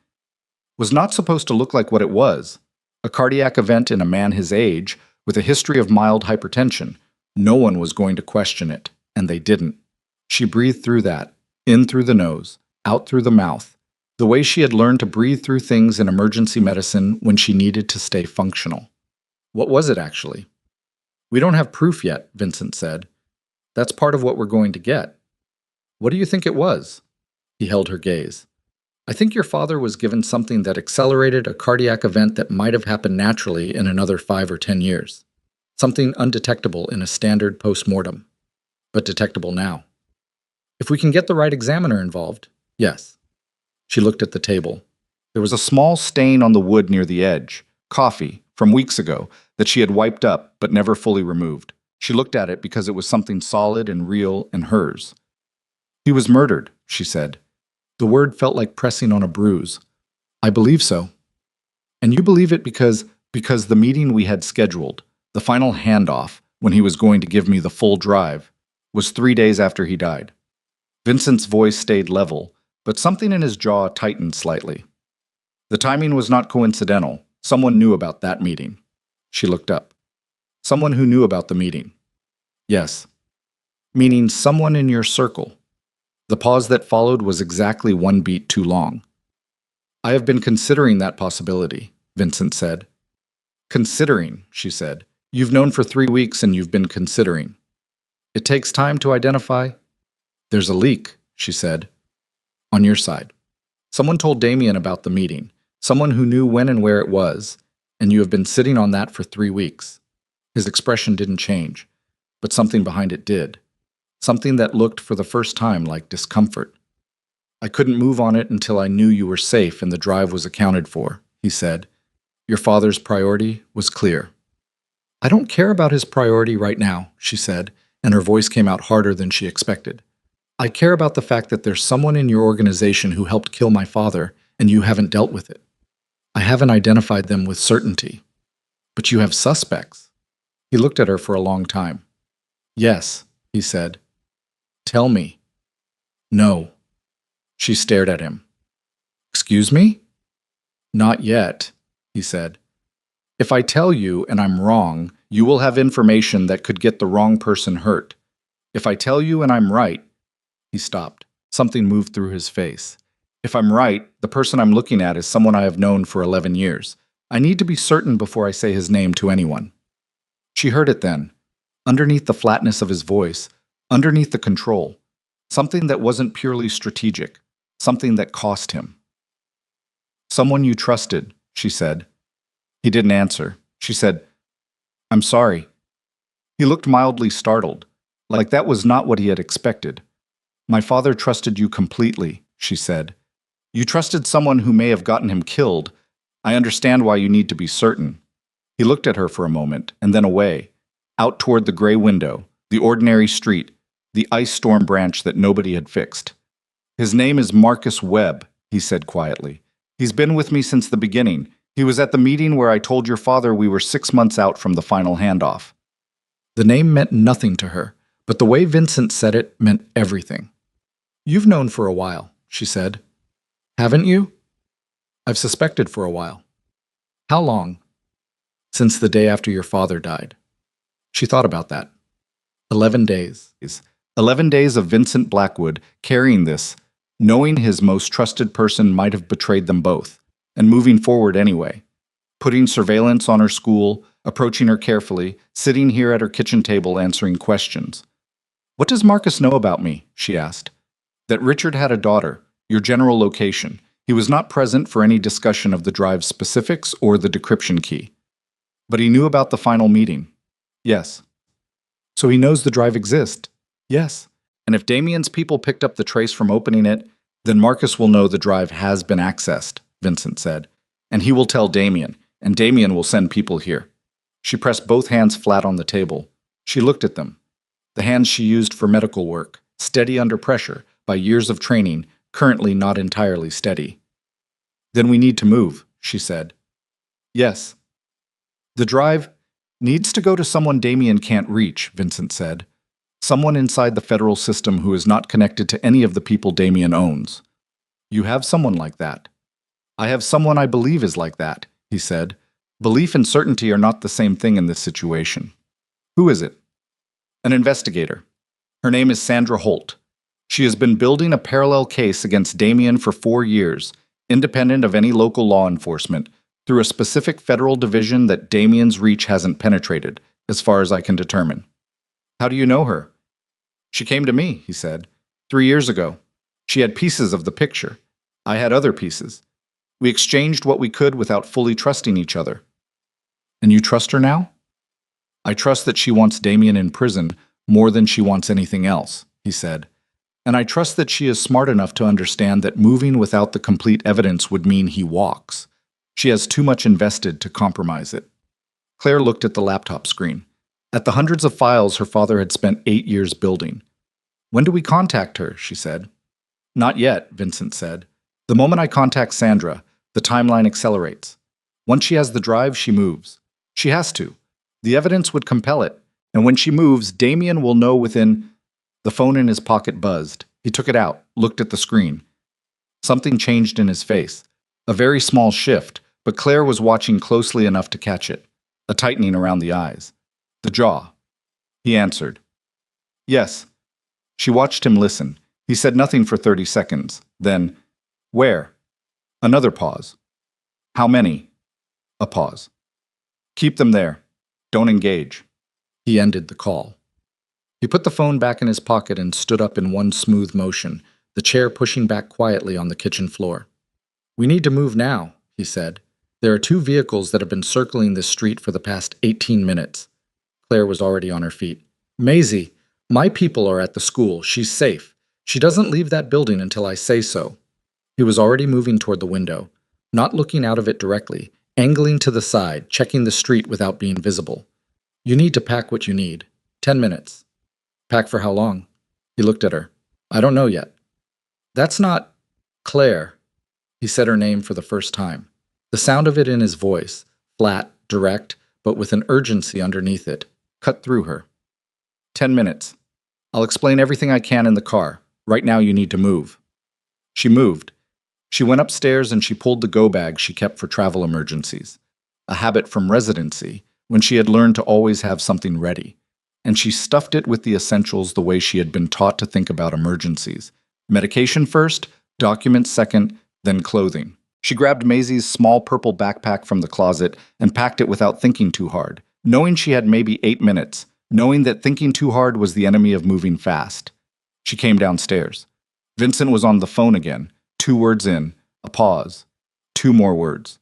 was not supposed to look like what it was. A cardiac event in a man his age, with a history of mild hypertension. No one was going to question it, and they didn't. She breathed through that, in through the nose, out through the mouth, the way she had learned to breathe through things in emergency medicine when she needed to stay functional. What was it, actually? We don't have proof yet, Vincent said. That's part of what we're going to get. What do you think it was? He held her gaze. I think your father was given something that accelerated a cardiac event that might have happened naturally in another 5 or 10 years. Something undetectable in a standard post-mortem, but detectable now. If we can get the right examiner involved, yes. She looked at the table. There was a small stain on the wood near the edge, coffee, from weeks ago, that she had wiped up but never fully removed. She looked at it because it was something solid and real and hers. He was murdered, she said. The word felt like pressing on a bruise. I believe so. And you believe it because the meeting we had scheduled, the final handoff, when he was going to give me the full drive, was 3 days after he died. Vincent's voice stayed level, but something in his jaw tightened slightly. The timing was not coincidental. Someone knew about that meeting. She looked up. Someone who knew about the meeting. Yes. Meaning someone in your circle. The pause that followed was exactly 1 beat too long. I have been considering that possibility, Vincent said. Considering, she said. You've known for 3 weeks and you've been considering. It takes time to identify. There's a leak, she said. On your side. Someone told Damien about the meeting. Someone who knew when and where it was. And you have been sitting on that for 3 weeks. His expression didn't change, but something behind it did. Something that looked for the first time like discomfort. I couldn't move on it until I knew you were safe and the drive was accounted for, he said. Your father's priority was clear. I don't care about his priority right now, she said, and her voice came out harder than she expected. I care about the fact that there's someone in your organization who helped kill my father, and you haven't dealt with it. I haven't identified them with certainty. But you have suspects. He looked at her for a long time. Yes, he said. Tell me. No. She stared at him. Excuse me? Not yet, he said. If I tell you and I'm wrong, you will have information that could get the wrong person hurt. If I tell you and I'm right, he stopped. Something moved through his face. If I'm right, the person I'm looking at is someone I have known for 11 years. I need to be certain before I say his name to anyone. She heard it then, underneath the flatness of his voice, underneath the control. Something that wasn't purely strategic, something that cost him. Someone you trusted, she said. He didn't answer. She said, I'm sorry. He looked mildly startled, like that was not what he had expected. My father trusted you completely, she said. You trusted someone who may have gotten him killed. I understand why you need to be certain. He looked at her for a moment, and then away, out toward the gray window, the ordinary street, the ice storm branch that nobody had fixed. His name is Marcus Webb, he said quietly. He's been with me since the beginning. He was at the meeting where I told your father we were 6 months out from the final handoff. The name meant nothing to her, but the way Vincent said it meant everything. You've known for a while, she said. Haven't you? I've suspected for a while. How long? Since the day after your father died. She thought about that. 11 days. 11 days of Vincent Blackwood carrying this, knowing his most trusted person might have betrayed them both, and moving forward anyway. Putting surveillance on her school, approaching her carefully, sitting here at her kitchen table answering questions. What does Marcus know about me? She asked. That Richard had a daughter, your general location. He was not present for any discussion of the drive's specifics or the decryption key. But he knew about the final meeting. Yes. So he knows the drive exists. Yes. And if Damien's people picked up the trace from opening it, then Marcus will know the drive has been accessed, Vincent said. And he will tell Damien, and Damien will send people here. She pressed both hands flat on the table. She looked at them. The hands she used for medical work, steady under pressure, by years of training, currently not entirely steady. Then we need to move, she said. Yes. The drive needs to go to someone Damien can't reach, Vincent said. Someone inside the federal system who is not connected to any of the people Damien owns. You have someone like that. I have someone I believe is like that, he said. Belief and certainty are not the same thing in this situation. Who is it? An investigator. Her name is Sandra Holt. She has been building a parallel case against Damien for 4 years, independent of any local law enforcement, through a specific federal division that Damien's reach hasn't penetrated, as far as I can determine. How do you know her? She came to me, he said, 3 years ago. She had pieces of the picture. I had other pieces. We exchanged what we could without fully trusting each other. And you trust her now? I trust that she wants Damien in prison more than she wants anything else, he said. And I trust that she is smart enough to understand that moving without the complete evidence would mean he walks. She has too much invested to compromise it. Claire looked at the laptop screen. At the hundreds of files her father had spent 8 years building. When do we contact her? She said. Not yet, Vincent said. The moment I contact Sandra, the timeline accelerates. Once she has the drive, she moves. She has to. The evidence would compel it. And when she moves, Damien will know within... The phone in his pocket buzzed. He took it out, looked at the screen. Something changed in his face. A very small shift, but Claire was watching closely enough to catch it. A tightening around the eyes. The jaw. He answered. Yes. She watched him listen. He said nothing for 30 seconds. Then, where? Another pause. How many? A pause. Keep them there. Don't engage. He ended the call. He put the phone back in his pocket and stood up in one smooth motion, the chair pushing back quietly on the kitchen floor. We need to move now, he said. There are 2 vehicles that have been circling this street for the past 18 minutes. Claire was already on her feet. Maisie, my people are at the school. She's safe. She doesn't leave that building until I say so. He was already moving toward the window, not looking out of it directly, angling to the side, checking the street without being visible. You need to pack what you need. 10 minutes. Pack for how long? He looked at her. I don't know yet. That's not... Claire. He said her name for the first time. The sound of it in his voice, flat, direct, but with an urgency underneath it, cut through her. 10 minutes. I'll explain everything I can in the car. Right now you need to move. She moved. She went upstairs and she pulled the go bag she kept for travel emergencies. A habit from residency, when she had learned to always have something ready. And she stuffed it with the essentials the way she had been taught to think about emergencies. Medication first, documents second, then clothing. She grabbed Maisie's small purple backpack from the closet and packed it without thinking too hard, knowing she had maybe 8 minutes, knowing that thinking too hard was the enemy of moving fast. She came downstairs. Vincent was on the phone again, 2 words in, a pause. 2 more words.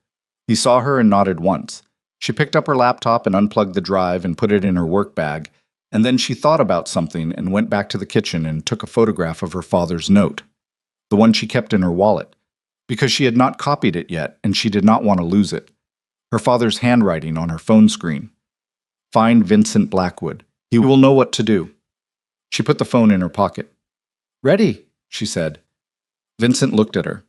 He saw her and nodded once. She picked up her laptop and unplugged the drive and put it in her work bag, and then she thought about something and went back to the kitchen and took a photograph of her father's note, the one she kept in her wallet, because she had not copied it yet and she did not want to lose it. Her father's handwriting on her phone screen. Find Vincent Blackwood. He will know what to do. She put the phone in her pocket. Ready, she said. Vincent looked at her.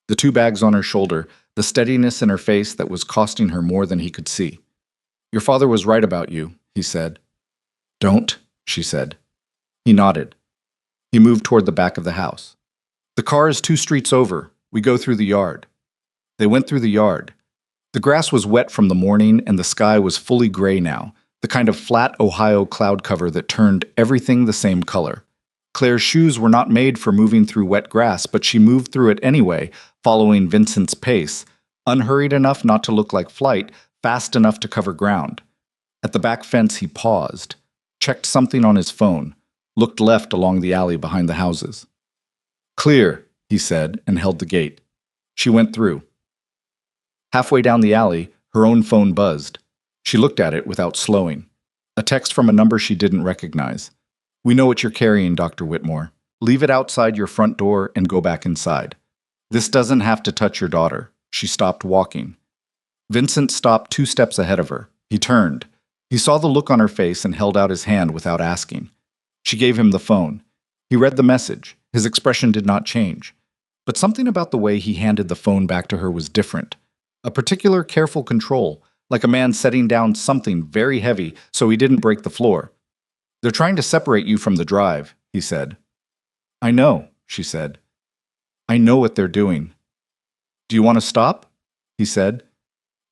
The 2 bags on her shoulder, the steadiness in her face that was costing her more than he could see. Your father was right about you, he said. Don't, she said. He nodded. He moved toward the back of the house. The car is 2 streets over. We go through the yard. They went through the yard. The grass was wet from the morning and the sky was fully gray now, the kind of flat Ohio cloud cover that turned everything the same color. Claire's shoes were not made for moving through wet grass, but she moved through it anyway, following Vincent's pace, unhurried enough not to look like flight, fast enough to cover ground. At the back fence he paused, checked something on his phone, looked left along the alley behind the houses. Clear, he said, and held the gate. She went through. Halfway down the alley, her own phone buzzed. She looked at it without slowing. A text from a number she didn't recognize. We know what you're carrying, Dr. Whitmore. Leave it outside your front door and go back inside. This doesn't have to touch your daughter. She stopped walking. Vincent stopped 2 steps ahead of her. He turned. He saw the look on her face and held out his hand without asking. She gave him the phone. He read the message. His expression did not change. But something about the way he handed the phone back to her was different. A particular careful control, like a man setting down something very heavy so he didn't break the floor. They're trying to separate you from the drive, he said. I know, she said. I know what they're doing. Do you want to stop? He said.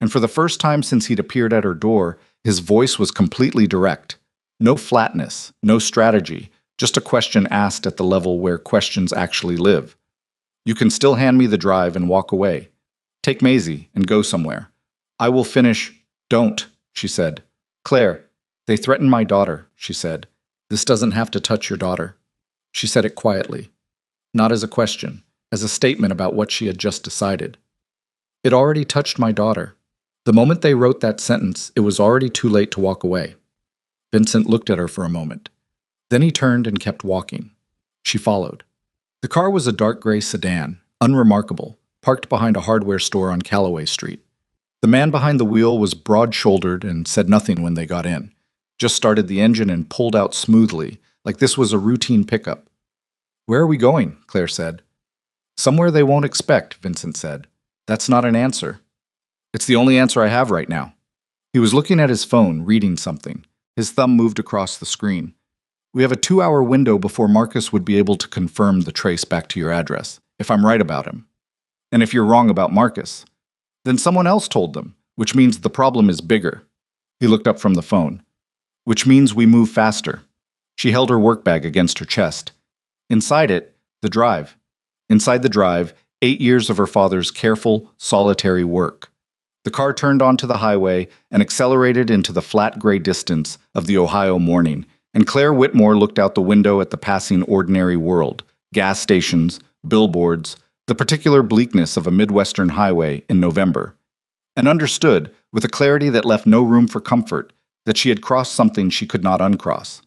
And for the first time since he'd appeared at her door, his voice was completely direct. No flatness, no strategy, just a question asked at the level where questions actually live. You can still hand me the drive and walk away. Take Maisie and go somewhere. I will finish. Don't, she said. Claire, they threatened my daughter, she said. This doesn't have to touch your daughter. She said it quietly, not as a question, as a statement about what she had just decided. It already touched my daughter. The moment they wrote that sentence, it was already too late to walk away. Vincent looked at her for a moment. Then he turned and kept walking. She followed. The car was a dark gray sedan, unremarkable, parked behind a hardware store on Callaway Street. The man behind the wheel was broad-shouldered and said nothing when they got in. Just started the engine and pulled out smoothly, like this was a routine pickup. Where are we going? Claire said. Somewhere they won't expect, Vincent said. That's not an answer. It's the only answer I have right now. He was looking at his phone, reading something. His thumb moved across the screen. We have a 2-hour window before Marcus would be able to confirm the trace back to your address, if I'm right about him. And if you're wrong about Marcus, then someone else told them, which means the problem is bigger. He looked up from the phone. Which means we move faster. She held her work bag against her chest. Inside it, the drive. Inside the drive, 8 years of her father's careful, solitary work. The car turned onto the highway and accelerated into the flat gray distance of the Ohio morning, and Claire Whitmore looked out the window at the passing ordinary world, gas stations, billboards, the particular bleakness of a Midwestern highway in November, and understood, with a clarity that left no room for comfort, that she had crossed something she could not uncross.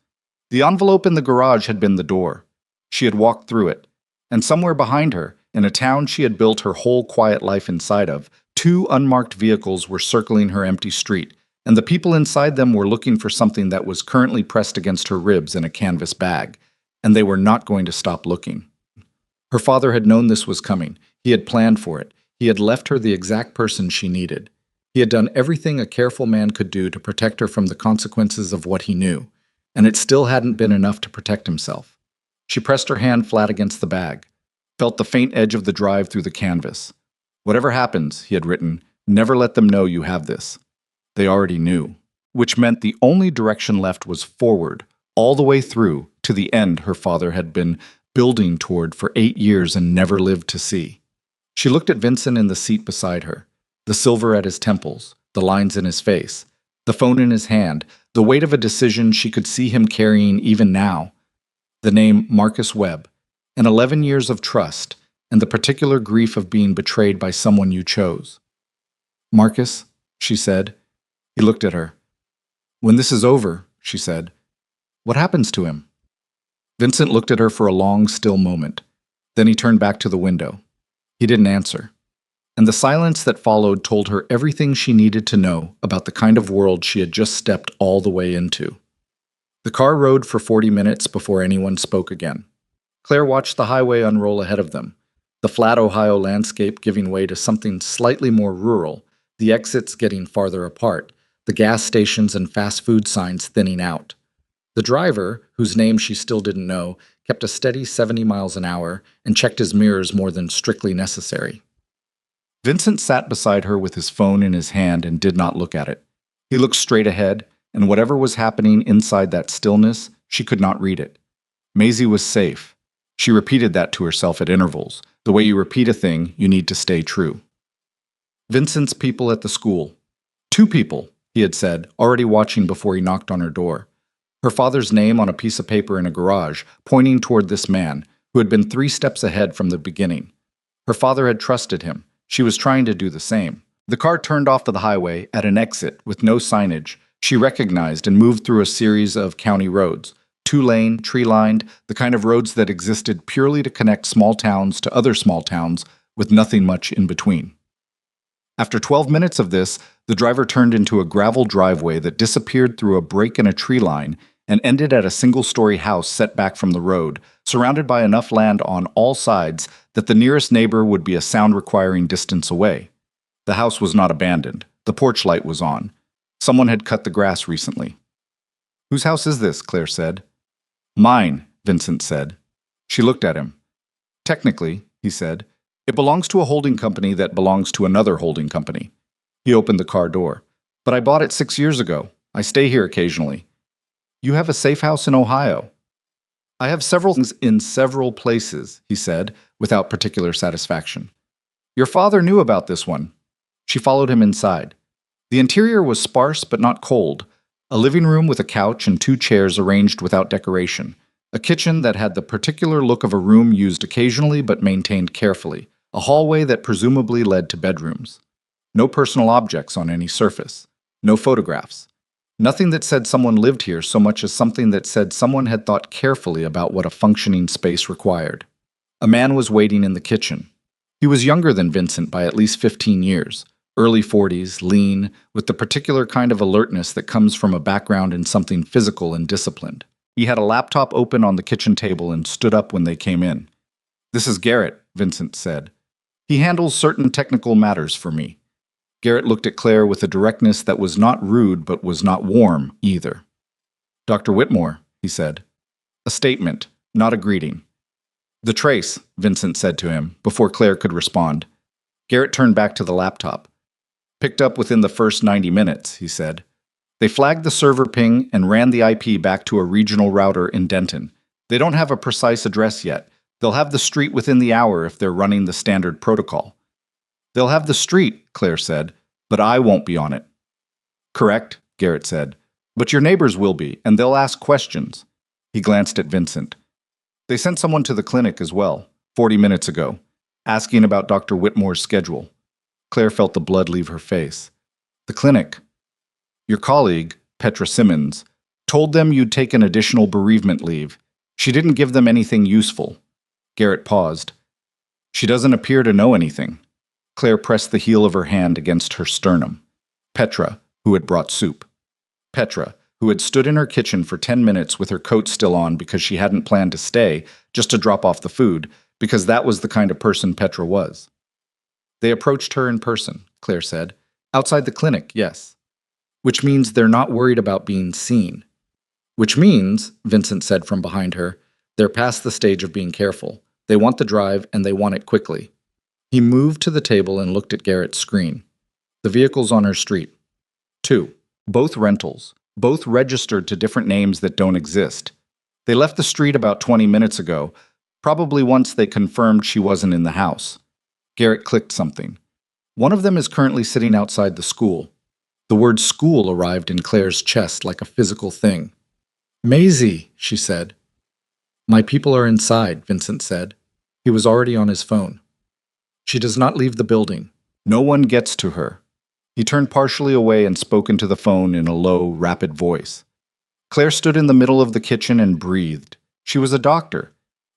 The envelope in the garage had been the door. She had walked through it, and somewhere behind her, in a town she had built her whole quiet life inside of, 2 unmarked vehicles were circling her empty street, and the people inside them were looking for something that was currently pressed against her ribs in a canvas bag, and they were not going to stop looking. Her father had known this was coming. He had planned for it. He had left her the exact person she needed. He had done everything a careful man could do to protect her from the consequences of what he knew, and it still hadn't been enough to protect himself. She pressed her hand flat against the bag, felt the faint edge of the drive through the canvas. Whatever happens, he had written, never let them know you have this. They already knew, which meant the only direction left was forward, all the way through to the end her father had been building toward for 8 years and never lived to see. She looked at Vincent in the seat beside her, the silver at his temples, the lines in his face, the phone in his hand, the weight of a decision she could see him carrying even now. the name Marcus Webb, and 11 years of trust, and the particular grief of being betrayed by someone you chose. Marcus, she said. He looked at her. When this is over, she said, what happens to him? Vincent looked at her for a long, still moment. Then he turned back to the window. He didn't answer. And the silence that followed told her everything she needed to know about the kind of world she had just stepped all the way into. The car rode for 40 minutes before anyone spoke again. Claire watched the highway unroll ahead of them, the flat Ohio landscape giving way to something slightly more rural, the exits getting farther apart, the gas stations and fast food signs thinning out. The driver, whose name she still didn't know, kept a steady 70 miles an hour and checked his mirrors more than strictly necessary. Vincent sat beside her with his phone in his hand and did not look at it. He looked straight ahead, and whatever was happening inside that stillness, she could not read it. Maisie was safe. She repeated that to herself at intervals. The way you repeat a thing, you need to stay true. Vincent's people at the school. 2 people, he had said, already watching before he knocked on her door. Her father's name on a piece of paper in a garage, pointing toward this man, who had been 3 steps ahead from the beginning. Her father had trusted him. She was trying to do the same. The car turned off to the highway at an exit with no signage. She recognized and moved through a series of county roads, 2-lane, tree-lined, the kind of roads that existed purely to connect small towns to other small towns with nothing much in between. After 12 minutes of this, the driver turned into a gravel driveway that disappeared through a break in a tree line and ended at a single-story house set back from the road, surrounded by enough land on all sides that the nearest neighbor would be a sound-requiring distance away. The house was not abandoned. The porch light was on. Someone had cut the grass recently. Whose house is this? Claire said. Mine, Vincent said. She looked at him. Technically, he said, it belongs to a holding company that belongs to another holding company. He opened the car door. But I bought it 6 years ago. I stay here occasionally. You have a safe house in Ohio. I have several things in several places, he said, without particular satisfaction. Your father knew about this one. She followed him inside. The interior was sparse but not cold. A living room with a couch and 2 chairs arranged without decoration. A kitchen that had the particular look of a room used occasionally but maintained carefully. A hallway that presumably led to bedrooms. No personal objects on any surface. No photographs. Nothing that said someone lived here so much as something that said someone had thought carefully about what a functioning space required. A man was waiting in the kitchen. He was younger than Vincent by at least 15 years. Early 40s, lean, with the particular kind of alertness that comes from a background in something physical and disciplined. He had a laptop open on the kitchen table and stood up when they came in. This is Garrett, Vincent said. He handles certain technical matters for me. Garrett looked at Claire with a directness that was not rude but was not warm either. Dr. Whitmore, he said. A statement, not a greeting. The trace, Vincent said to him, before Claire could respond. Garrett turned back to the laptop. Picked up within the first 90 minutes, he said. They flagged the server ping and ran the IP back to a regional router in Denton. They don't have a precise address yet. They'll have the street within the hour if they're running the standard protocol. They'll have the street, Claire said, but I won't be on it. Correct, Garrett said. But your neighbors will be, and they'll ask questions. He glanced at Vincent. They sent someone to the clinic as well, 40 minutes ago, asking about Dr. Whitmore's schedule. Claire felt the blood leave her face. The clinic. Your colleague, Petra Simmons, told them you'd taken additional bereavement leave. She didn't give them anything useful. Garrett paused. She doesn't appear to know anything. Claire pressed the heel of her hand against her sternum. Petra, who had brought soup. Petra, who had stood in her kitchen for 10 minutes with her coat still on because she hadn't planned to stay, just to drop off the food, because that was the kind of person Petra was. They approached her in person, Claire said. Outside the clinic, yes. Which means they're not worried about being seen. Which means, Vincent said from behind her, they're past the stage of being careful. They want the drive, and they want it quickly. He moved to the table and looked at Garrett's screen. The vehicle's on her street. 2. Both rentals. Both registered to different names that don't exist. They left the street about 20 minutes ago, probably once they confirmed she wasn't in the house. Garrett clicked something. One of them is currently sitting outside the school. The word school arrived in Claire's chest like a physical thing. Maisie, she said. My people are inside, Vincent said. He was already on his phone. She does not leave the building. No one gets to her. He turned partially away and spoke into the phone in a low, rapid voice. Claire stood in the middle of the kitchen and breathed. She was a doctor.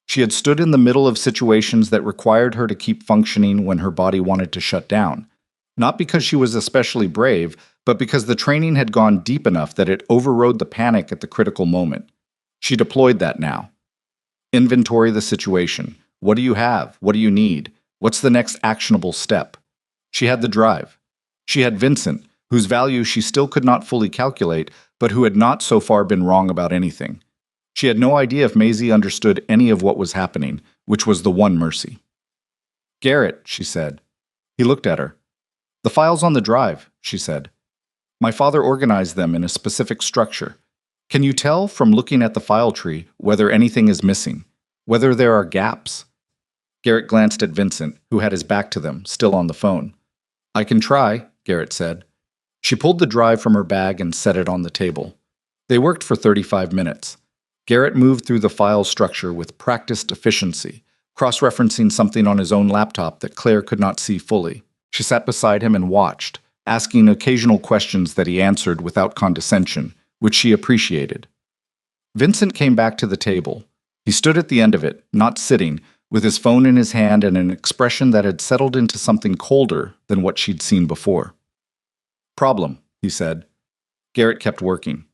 She had stood in the middle of situations that required her to keep functioning when her body wanted to shut down. Not because she was especially brave, but because the training had gone deep enough that it overrode the panic at the critical moment. She deployed that now. Inventory the situation. What do you have? What do you need? What's the next actionable step? She had the drive. She had Vincent, whose value she still could not fully calculate, but who had not so far been wrong about anything. She had no idea if Maisie understood any of what was happening, which was the one mercy. Garrett, she said. He looked at her. The files on the drive, she said. My father organized them in a specific structure. Can you tell from looking at the file tree whether anything is missing, whether there are gaps? Garrett glanced at Vincent, who had his back to them, still on the phone. I can try, Garrett said. She pulled the drive from her bag and set it on the table. They worked for 35 minutes. Garrett moved through the file structure with practiced efficiency, cross-referencing something on his own laptop that Claire could not see fully. She sat beside him and watched, asking occasional questions that he answered without condescension, which she appreciated. Vincent came back to the table. He stood at the end of it, not sitting, with his phone in his hand and an expression that had settled into something colder than what she'd seen before. Problem, he said. Garrett kept working.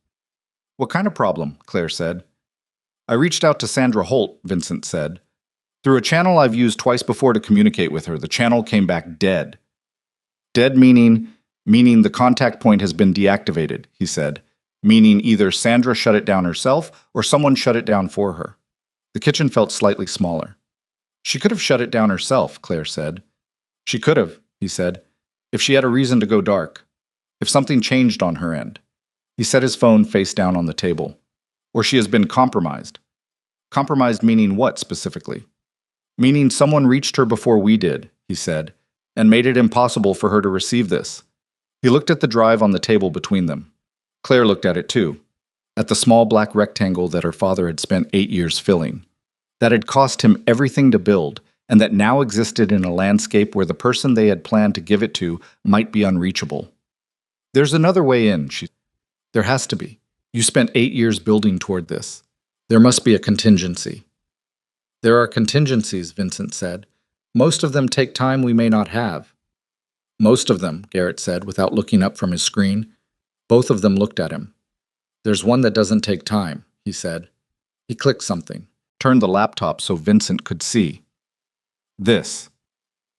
What kind of problem? Claire said. I reached out to Sandra Holt, Vincent said. Through a channel I've used twice before to communicate with her, the channel came back dead. Dead meaning the contact point has been deactivated, he said, meaning either Sandra shut it down herself or someone shut it down for her. The kitchen felt slightly smaller. She could have shut it down herself, Claire said. She could have, he said, if she had a reason to go dark, if something changed on her end. He set his phone face down on the table. Or she has been compromised. Compromised meaning what specifically? Meaning someone reached her before we did, he said, and made it impossible for her to receive this. He looked at the drive on the table between them. Claire looked at it too, at the small black rectangle that her father had spent 8 years filling. That had cost him everything to build, and that now existed in a landscape where the person they had planned to give it to might be unreachable. There's another way in, she said. There has to be. You spent 8 years building toward this. There must be a contingency. There are contingencies, Vincent said. Most of them take time we may not have. Most of them, Garrett said, without looking up from his screen. Both of them looked at him. There's one that doesn't take time, he said. He clicked something, turned the laptop so Vincent could see. This.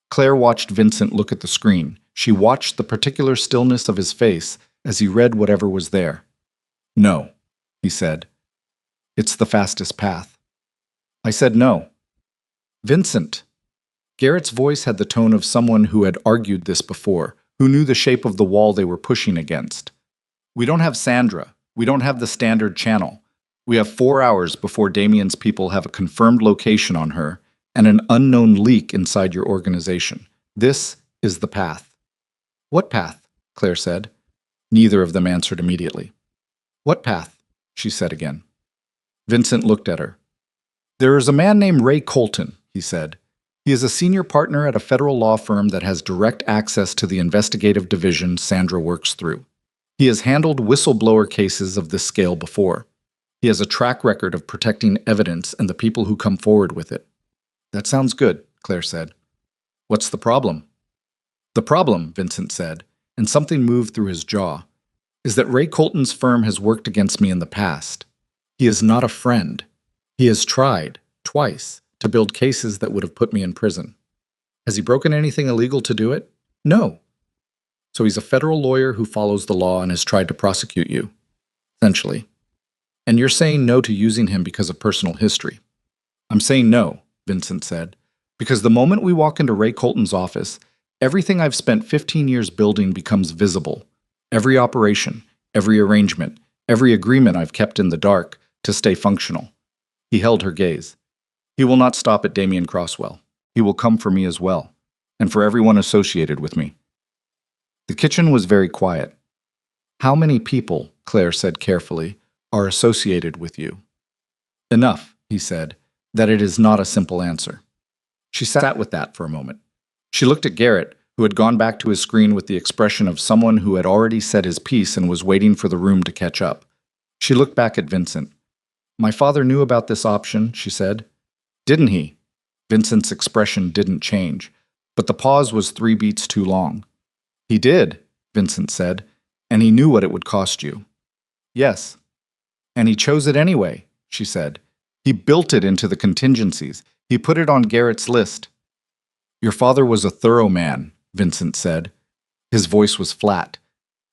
Claire watched Vincent look at the screen. She watched the particular stillness of his face as he read whatever was there. No, he said. It's the fastest path. I said no. Vincent. Garrett's voice had the tone of someone who had argued this before, who knew the shape of the wall they were pushing against. We don't have Sandra. We don't have the standard channel. We have 4 hours before Damien's people have a confirmed location on her and an unknown leak inside your organization. This is the path. What path? Claire said. Neither of them answered immediately. What path? She said again. Vincent looked at her. There is a man named Ray Colton, he said. He is a senior partner at a federal law firm that has direct access to the investigative division Sandra works through. He has handled whistleblower cases of this scale before. He has a track record of protecting evidence and the people who come forward with it. That sounds good, Claire said. What's the problem? The problem, Vincent said, and something moved through his jaw, is that Ray Colton's firm has worked against me in the past. He is not a friend. He has tried, twice, to build cases that would have put me in prison. Has he broken anything illegal to do it? No. So he's a federal lawyer who follows the law and has tried to prosecute you, essentially. And you're saying no to using him because of personal history. I'm saying no, Vincent said, because the moment we walk into Ray Colton's office, everything I've spent 15 years building becomes visible. Every operation, every arrangement, every agreement I've kept in the dark to stay functional. He held her gaze. He will not stop at Damien Crosswell. He will come for me as well, and for everyone associated with me. The kitchen was very quiet. How many people, Claire said carefully, are associated with you? Enough, he said, that it is not a simple answer. She sat with that for a moment. She looked at Garrett, who had gone back to his screen with the expression of someone who had already said his piece and was waiting for the room to catch up. She looked back at Vincent. My father knew about this option, she said. Didn't he? Vincent's expression didn't change, but the pause was 3 beats too long. He did, Vincent said, and he knew what it would cost you. Yes. And he chose it anyway, she said. He built it into the contingencies. He put it on Garrett's list. Your father was a thorough man, Vincent said. His voice was flat,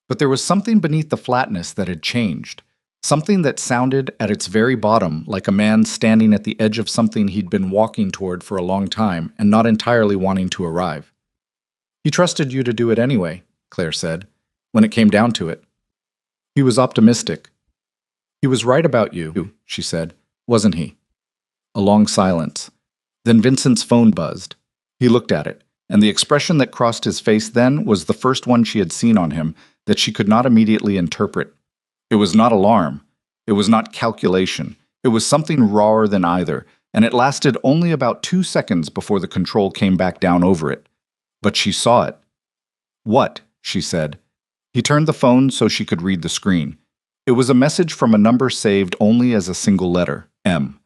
but there was something beneath the flatness that had changed. Something that sounded at its very bottom like a man standing at the edge of something he'd been walking toward for a long time and not entirely wanting to arrive. He trusted you to do it anyway, Claire said, when it came down to it. He was optimistic. He was right about you, she said, wasn't he? A long silence. Then Vincent's phone buzzed. He looked at it, and the expression that crossed his face then was the first one she had seen on him that she could not immediately interpret. It was not alarm. It was not calculation. It was something rawer than either, and it lasted only about 2 seconds before the control came back down over it. But she saw it. What? She said. He turned the phone so she could read the screen. It was a message from a number saved only as a single letter, M.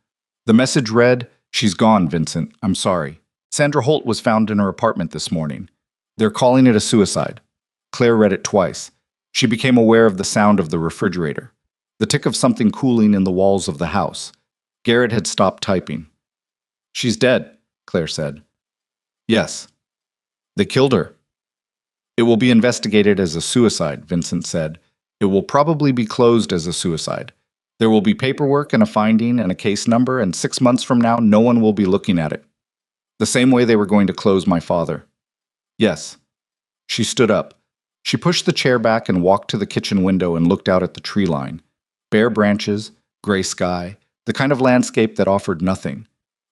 The message read, She's gone, Vincent. I'm sorry. Sandra Holt was found in her apartment this morning. They're calling it a suicide. Claire read it twice. She became aware of the sound of the refrigerator, the tick of something cooling in the walls of the house. Garrett had stopped typing. She's dead, Claire said. Yes. They killed her. It will be investigated as a suicide, Vincent said. It will probably be closed as a suicide. There will be paperwork and a finding and a case number, and 6 months from now, no one will be looking at it. The same way they were going to close my father. Yes. She stood up. She pushed the chair back and walked to the kitchen window and looked out at the tree line. Bare branches, gray sky, the kind of landscape that offered nothing.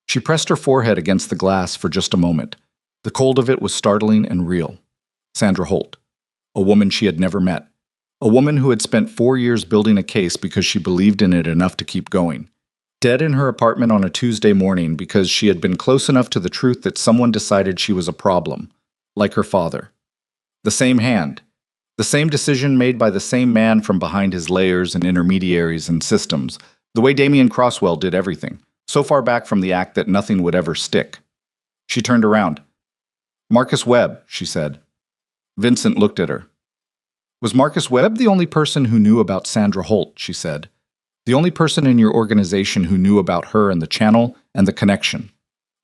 She pressed her forehead against the glass for just a moment. The cold of it was startling and real. Sandra Holt. A woman she had never met. A woman who had spent 4 years building a case because she believed in it enough to keep going. Dead in her apartment on a Tuesday morning because she had been close enough to the truth that someone decided she was a problem, like her father. The same hand. The same decision made by the same man from behind his layers and intermediaries and systems, the way Damien Crosswell did everything, so far back from the act that nothing would ever stick. She turned around. Marcus Webb, she said. Vincent looked at her. Was Marcus Webb the only person who knew about Sandra Holt, she said. The only person in your organization who knew about her and the channel and the connection.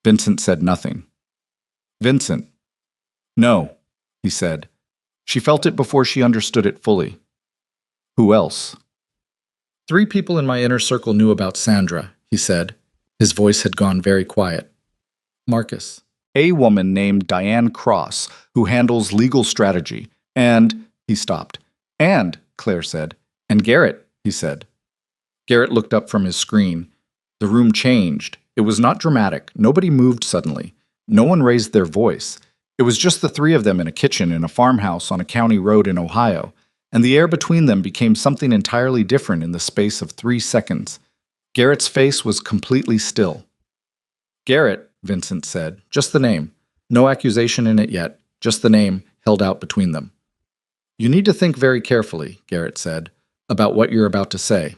Vincent said nothing. Vincent. No, he said. She felt it before she understood it fully. Who else? 3 people in my inner circle knew about Sandra, he said. His voice had gone very quiet. Marcus. A woman named Diane Cross, who handles legal strategy, and... He stopped. And, Claire said. And Garrett, he said. Garrett looked up from his screen. The room changed. It was not dramatic. Nobody moved suddenly. No one raised their voice. It was just the 3 of them in a kitchen in a farmhouse on a county road in Ohio, and the air between them became something entirely different in the space of 3 seconds. Garrett's face was completely still. Garrett, Vincent said. Just the name. No accusation in it yet. Just the name held out between them. You need to think very carefully, Garrett said, about what you're about to say.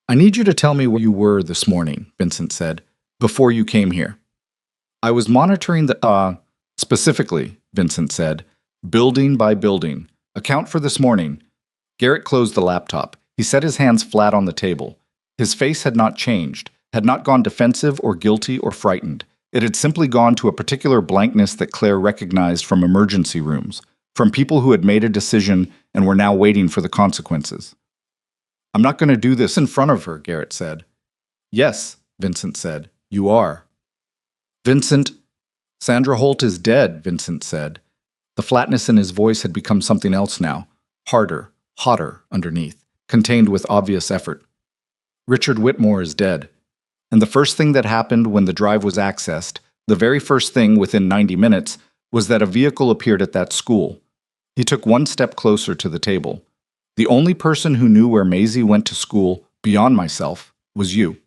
I need you to tell me where you were this morning, Vincent said, before you came here. I was monitoring the, specifically, Vincent said, building by building. Account for this morning. Garrett closed the laptop. He set his hands flat on the table. His face had not changed, had not gone defensive or guilty or frightened. It had simply gone to a particular blankness that Claire recognized from emergency rooms, from people who had made a decision and were now waiting for the consequences. I'm not going to do this in front of her, Garrett said. Yes, Vincent said. You are. Vincent, Sandra Holt is dead, Vincent said. The flatness in his voice had become something else now, harder, hotter underneath, contained with obvious effort. Richard Whitmore is dead. And the first thing that happened when the drive was accessed, the very first thing within 90 minutes, was that a vehicle appeared at that school. He took 1 step closer to the table. The only person who knew where Maisie went to school, beyond myself, was you.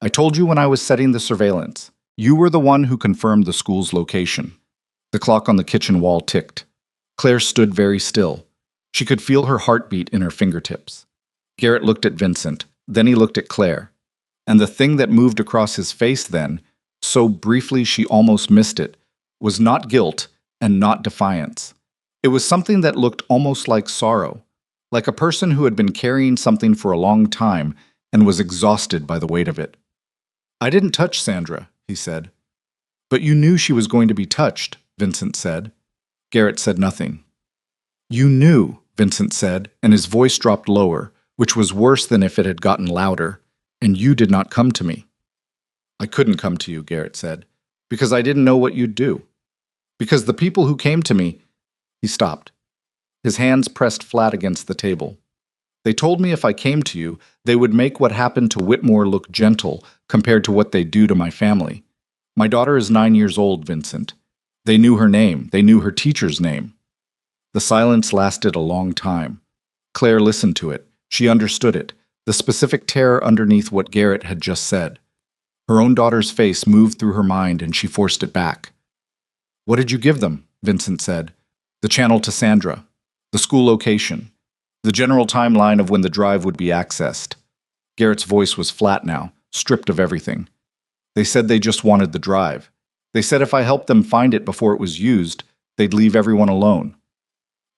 I told you when I was setting the surveillance. You were the one who confirmed the school's location. The clock on the kitchen wall ticked. Claire stood very still. She could feel her heartbeat in her fingertips. Garrett looked at Vincent, then he looked at Claire. And the thing that moved across his face then, so briefly she almost missed it, was not guilt and not defiance. It was something that looked almost like sorrow, like a person who had been carrying something for a long time and was exhausted by the weight of it. I didn't touch Sandra, he said. But you knew she was going to be touched, Vincent said. Garrett said nothing. You knew, Vincent said, and his voice dropped lower, which was worse than if it had gotten louder, and you did not come to me. I couldn't come to you, Garrett said, because I didn't know what you'd do. Because the people who came to me... He stopped. His hands pressed flat against the table. They told me if I came to you, they would make what happened to Whitmore look gentle compared to what they do to my family. My daughter is 9 years old, Vincent. They knew her name. They knew her teacher's name. The silence lasted a long time. Claire listened to it. She understood it, the specific terror underneath what Garrett had just said. Her own daughter's face moved through her mind and she forced it back. What did you give them? Vincent said. The channel to Sandra, the school location, the general timeline of when the drive would be accessed. Garrett's voice was flat now, stripped of everything. They said they just wanted the drive. They said if I helped them find it before it was used, they'd leave everyone alone.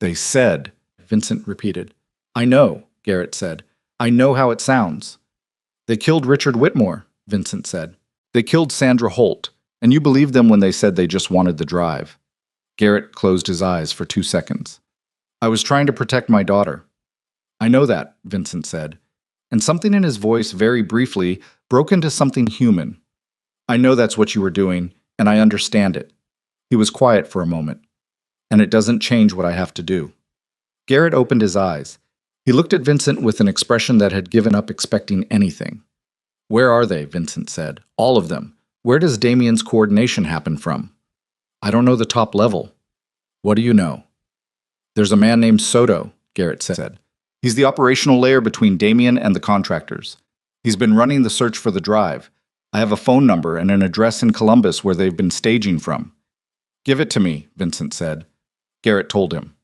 They said, Vincent repeated. I know, Garrett said. I know how it sounds. They killed Richard Whitmore, Vincent said. They killed Sandra Holt, and you believed them when they said they just wanted the drive. Garrett closed his eyes for 2 seconds. I was trying to protect my daughter. I know that, Vincent said, and something in his voice very briefly broke into something human. I know that's what you were doing, and I understand it. He was quiet for a moment. And it doesn't change what I have to do. Garrett opened his eyes. He looked at Vincent with an expression that had given up expecting anything. Where are they? Vincent said. All of them. Where does Damien's coordination happen from? I don't know the top level. What do you know? There's a man named Soto, Garrett said. He's the operational layer between Damien and the contractors. He's been running the search for the drive. I have a phone number and an address in Columbus where they've been staging from. Give it to me, Vincent said. Garrett told him.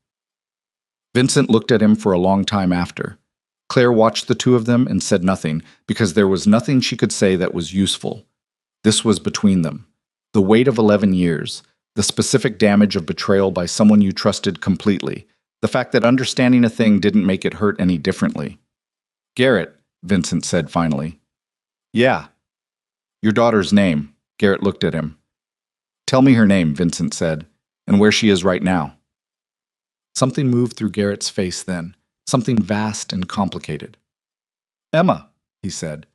Vincent looked at him for a long time after. Claire watched the two of them and said nothing, because there was nothing she could say that was useful. This was between them. The weight of 11 years, the specific damage of betrayal by someone you trusted completely, the fact that understanding a thing didn't make it hurt any differently. Garrett, Vincent said finally. Yeah. Your daughter's name. Garrett looked at him. Tell me her name, Vincent said, and where she is right now. Something moved through Garrett's face then, something vast and complicated. Emma, he said.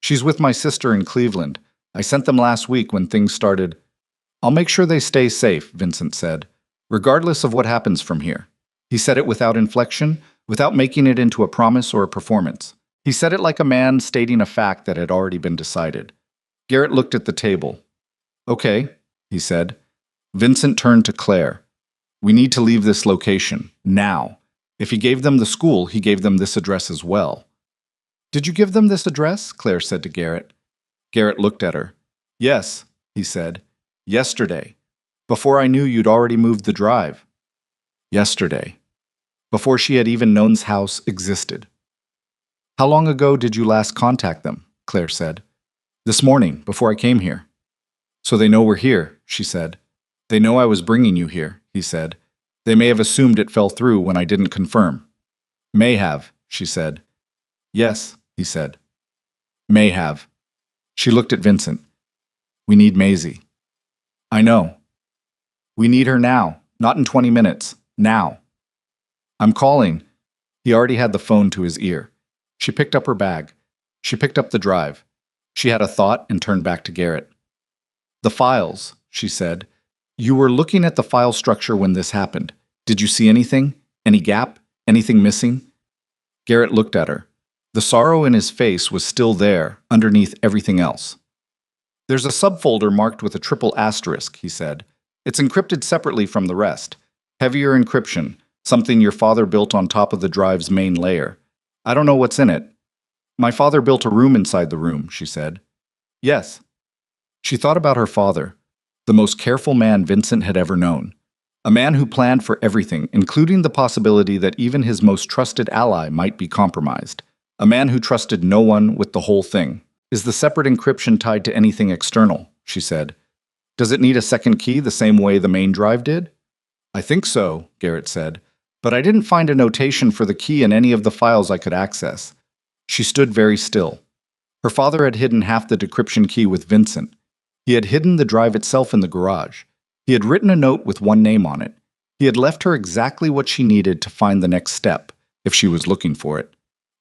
She's with my sister in Cleveland. I sent them last week when things started. I'll make sure they stay safe, Vincent said, regardless of what happens from here. He said it without inflection, without making it into a promise or a performance. He said it like a man stating a fact that had already been decided. Garrett looked at the table. Okay, he said. Vincent turned to Claire. We need to leave this location, now. If he gave them the school, he gave them this address as well. Did you give them this address? Claire said to Garrett. Garrett looked at her. Yes, he said. Yesterday. Before I knew you'd already moved the drive. Yesterday. Before she had even known this house existed. How long ago did you last contact them? Claire said. This morning, before I came here. So they know we're here, she said. They know I was bringing you here, he said. They may have assumed it fell through when I didn't confirm. May have, she said. Yes, he said. May have. She looked at Vincent. We need Maisie. I know. We need her now, not in 20 minutes. Now. I'm calling. He already had the phone to his ear. She picked up her bag. She picked up the drive. She had a thought and turned back to Garrett. The files, she said. You were looking at the file structure when this happened. Did you see anything? Any gap? Anything missing? Garrett looked at her. The sorrow in his face was still there, underneath everything else. There's a subfolder marked with a triple asterisk, he said. It's encrypted separately from the rest. Heavier encryption, something your father built on top of the drive's main layer. I don't know what's in it. My father built a room inside the room, she said. Yes. She thought about her father, the most careful man Vincent had ever known. A man who planned for everything, including the possibility that even his most trusted ally might be compromised. A man who trusted no one with the whole thing. Is the separate encryption tied to anything external? She said. Does it need a second key the same way the main drive did? I think so, Garrett said, but I didn't find a notation for the key in any of the files I could access. She stood very still. Her father had hidden half the decryption key with Vincent. He had hidden the drive itself in the garage. He had written a note with one name on it. He had left her exactly what she needed to find the next step, if she was looking for it.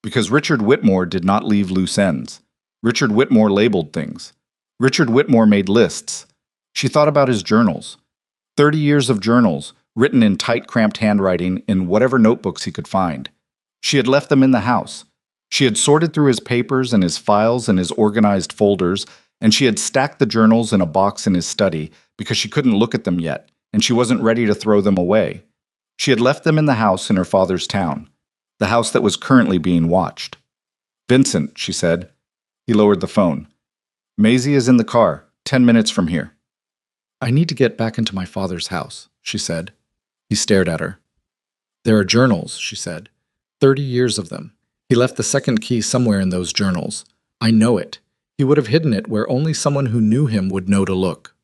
Because Richard Whitmore did not leave loose ends. Richard Whitmore labeled things. Richard Whitmore made lists. She thought about his journals. 30 years of journals, written in tight, cramped handwriting in whatever notebooks he could find. She had left them in the house. She had sorted through his papers and his files and his organized folders, and she had stacked the journals in a box in his study because she couldn't look at them yet, and she wasn't ready to throw them away. She had left them in the house in her father's town, the house that was currently being watched. Vincent, she said. He lowered the phone. Maisie is in the car, 10 minutes from here. I need to get back into my father's house, she said. He stared at her. There are journals, she said. 30 years of them. He left the second key somewhere in those journals. I know it. He would have hidden it where only someone who knew him would know to look.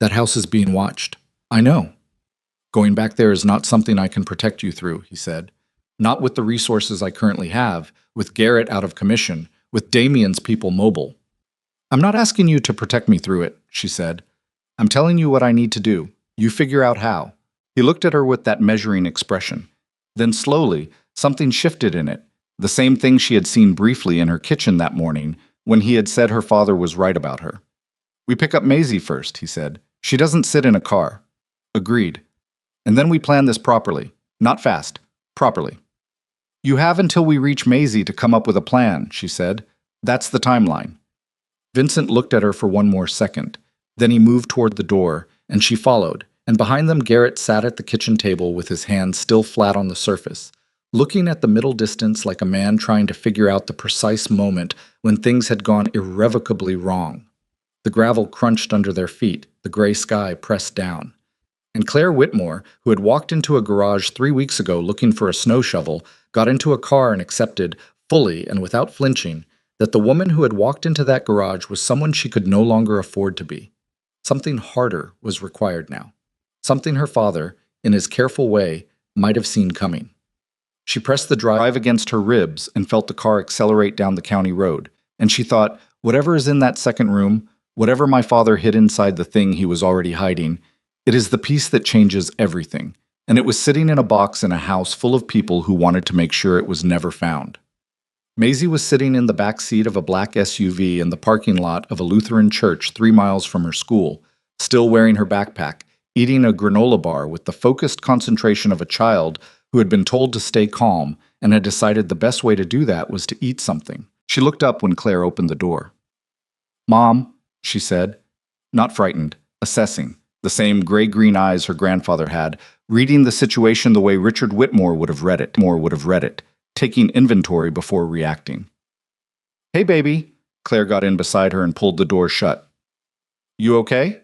That house is being watched. I know. Going back there is not something I can protect you through, he said. Not with the resources I currently have, with Garrett out of commission, with Damien's people mobile. I'm not asking you to protect me through it, she said. I'm telling you what I need to do. You figure out how. He looked at her with that measuring expression. Then slowly, something shifted in it. The same thing she had seen briefly in her kitchen that morning when he had said her father was right about her. We pick up Maisie first, he said. She doesn't sit in a car. Agreed. And then we plan this properly. Not fast. Properly. You have until we reach Maisie to come up with a plan, she said. That's the timeline. Vincent looked at her for one more second. Then he moved toward the door, and she followed, and behind them Garrett sat at the kitchen table with his hands still flat on the surface, looking at the middle distance like a man trying to figure out the precise moment when things had gone irrevocably wrong. The gravel crunched under their feet, the gray sky pressed down. And Claire Whitmore, who had walked into a garage 3 weeks ago looking for a snow shovel, got into a car and accepted, fully and without flinching, that the woman who had walked into that garage was someone she could no longer afford to be. Something harder was required now. Something her father, in his careful way, might have seen coming. She pressed the drive against her ribs and felt the car accelerate down the county road, and she thought, whatever is in that second room, whatever my father hid inside the thing he was already hiding, it is the piece that changes everything, and it was sitting in a box in a house full of people who wanted to make sure it was never found. Maisie was sitting in the back seat of a black SUV in the parking lot of a Lutheran church 3 miles from her school, still wearing her backpack, eating a granola bar with the focused concentration of a child who had been told to stay calm and had decided the best way to do that was to eat something. She looked up when Claire opened the door. Mom, she said, not frightened, assessing, the same gray-green eyes her grandfather had, reading the situation the way Richard Whitmore would have read it, taking inventory before reacting. Hey, baby. Claire got in beside her and pulled the door shut. You okay?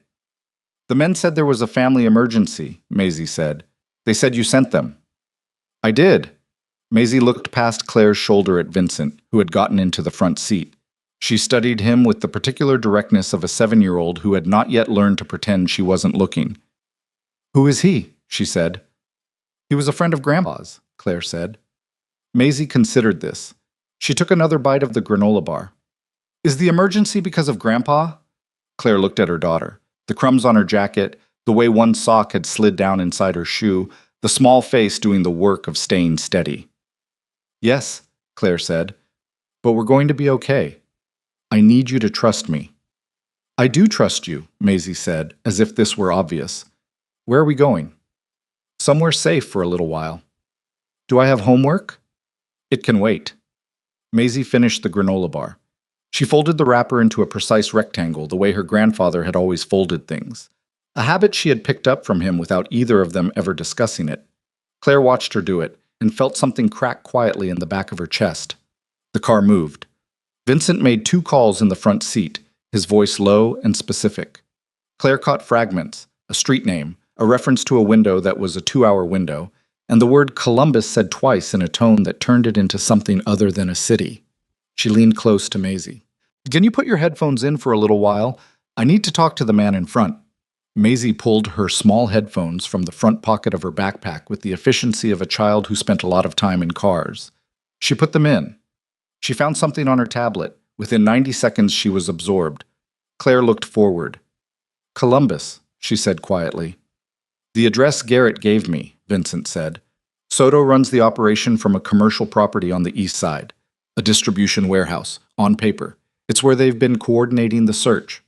The men said there was a family emergency, Maisie said. They said you sent them. I did. Maisie looked past Claire's shoulder at Vincent, who had gotten into the front seat. She studied him with the particular directness of a 7-year-old who had not yet learned to pretend she wasn't looking. Who is he? She said. He was a friend of Grandpa's, Claire said. Maisie considered this. She took another bite of the granola bar. Is the emergency because of Grandpa? Claire looked at her daughter. The crumbs on her jacket, the way one sock had slid down inside her shoe, the small face doing the work of staying steady. Yes, Claire said, but we're going to be okay. I need you to trust me. I do trust you, Maisie said, as if this were obvious. Where are we going? Somewhere safe for a little while. Do I have homework? It can wait. Maisie finished the granola bar. She folded the wrapper into a precise rectangle the way her grandfather had always folded things, a habit she had picked up from him without either of them ever discussing it. Claire watched her do it and felt something crack quietly in the back of her chest. The car moved. Vincent made 2 calls in the front seat, his voice low and specific. Claire caught fragments, a street name, a reference to a window that was a 2-hour window, and the word Columbus said twice in a tone that turned it into something other than a city. She leaned close to Maisie. "Can you put your headphones in for a little while? I need to talk to the man in front." Maisie pulled her small headphones from the front pocket of her backpack with the efficiency of a child who spent a lot of time in cars. She put them in. She found something on her tablet. Within 90 seconds, she was absorbed. Claire looked forward. "Columbus," she said quietly. "The address Garrett gave me," Vincent said. "Soto runs the operation from a commercial property on the east side. A distribution warehouse, on paper. It's where they've been coordinating the search."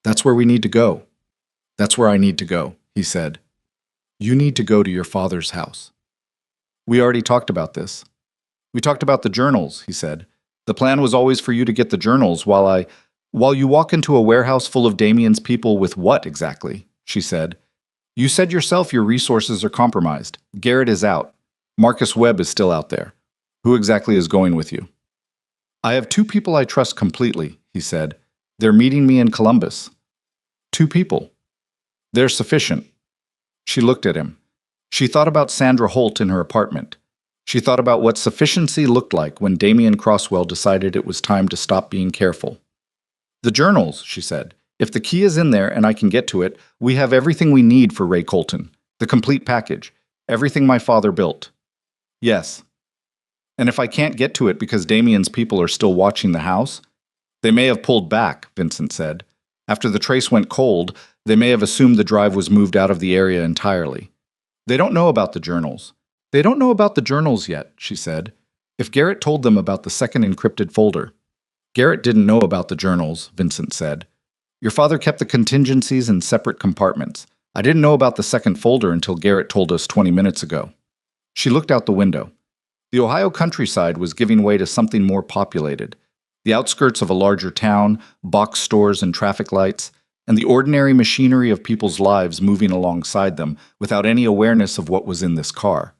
"That's where we need to go." "That's where I need to go," he said. "You need to go to your father's house." "We already talked about this." "We talked about the journals," he said. "The plan was always for you to get the journals while you walk into a warehouse full of Damien's people with what exactly?" she said. "You said yourself your resources are compromised. Garrett is out. Marcus Webb is still out there. Who exactly is going with you?" "I have 2 people I trust completely," he said. "They're meeting me in Columbus." "2 people. They're sufficient." She looked at him. She thought about Sandra Holt in her apartment. She thought about what sufficiency looked like when Damien Crosswell decided it was time to stop being careful. "The journals," she said. "If the key is in there and I can get to it, we have everything we need for Ray Colton. The complete package. Everything my father built." "Yes." "And if I can't get to it because Damien's people are still watching the house?" "They may have pulled back," Vincent said. "After the trace went cold, they may have assumed the drive was moved out of the area entirely. They don't know about the journals." "They don't know about the journals yet," she said. "If Garrett told them about the second encrypted folder." "Garrett didn't know about the journals," Vincent said. "Your father kept the contingencies in separate compartments. I didn't know about the second folder until Garrett told us 20 minutes ago." She looked out the window. The Ohio countryside was giving way to something more populated. The outskirts of a larger town, box stores and traffic lights, and the ordinary machinery of people's lives moving alongside them without any awareness of what was in this car.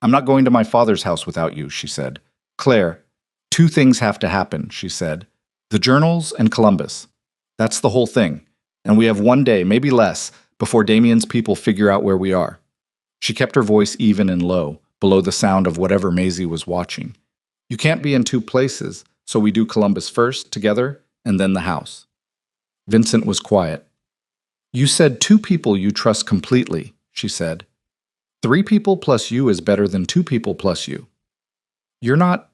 "I'm not going to my father's house without you," she said. "Claire, 2 things have to happen," she said. "The journals and Columbus. That's the whole thing. And we have 1 day, maybe less, before Damien's people figure out where we are." She kept her voice even and low, below the sound of whatever Maisie was watching. "You can't be in 2 places, so we do Columbus first, together, and then the house." Vincent was quiet. "You said 2 people you trust completely," she said. 3 people plus you is better than 2 people plus you." "You're not—"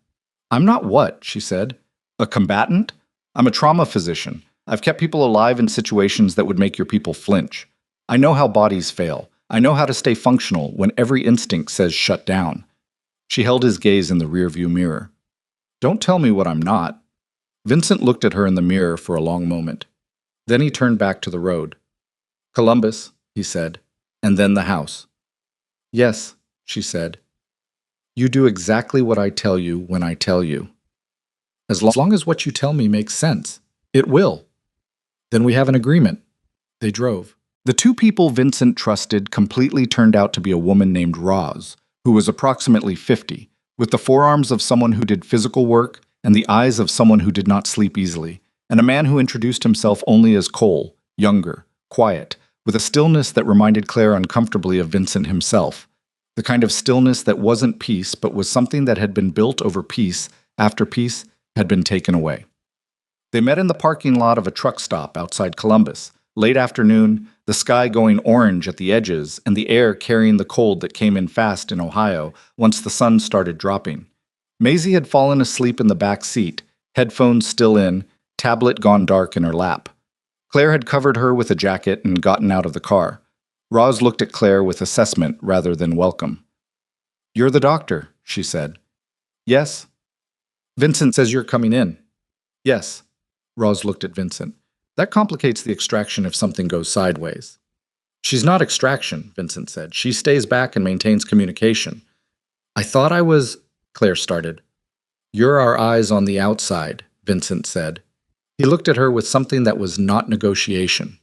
"I'm not what?" she said. "A combatant? I'm a trauma physician. I've kept people alive in situations that would make your people flinch. I know how bodies fail. I know how to stay functional when every instinct says shut down." She held his gaze in the rearview mirror. "Don't tell me what I'm not." Vincent looked at her in the mirror for a long moment. Then he turned back to the road. "Columbus," he said, "and then the house." "Yes," she said. "You do exactly what I tell you when I tell you. As long as what you tell me makes sense. It will. Then we have an agreement." They drove. The 2 people Vincent trusted completely turned out to be a woman named Roz, who was approximately 50, with the forearms of someone who did physical work and the eyes of someone who did not sleep easily, and a man who introduced himself only as Cole, younger, quiet, with a stillness that reminded Claire uncomfortably of Vincent himself, the kind of stillness that wasn't peace but was something that had been built over peace after peace had been taken away. They met in the parking lot of a truck stop outside Columbus, late afternoon, the sky going orange at the edges and the air carrying the cold that came in fast in Ohio once the sun started dropping. Maisie had fallen asleep in the back seat, headphones still in, tablet gone dark in her lap. Claire had covered her with a jacket and gotten out of the car. Roz looked at Claire with assessment rather than welcome. "You're the doctor," she said. "Yes." "Vincent says you're coming in." "Yes." Roz looked at Vincent. "That complicates the extraction if something goes sideways." "She's not extraction," Vincent said. "She stays back and maintains communication." "I thought I was—" Claire started. "You're our eyes on the outside," Vincent said. He looked at her with something that was not negotiation.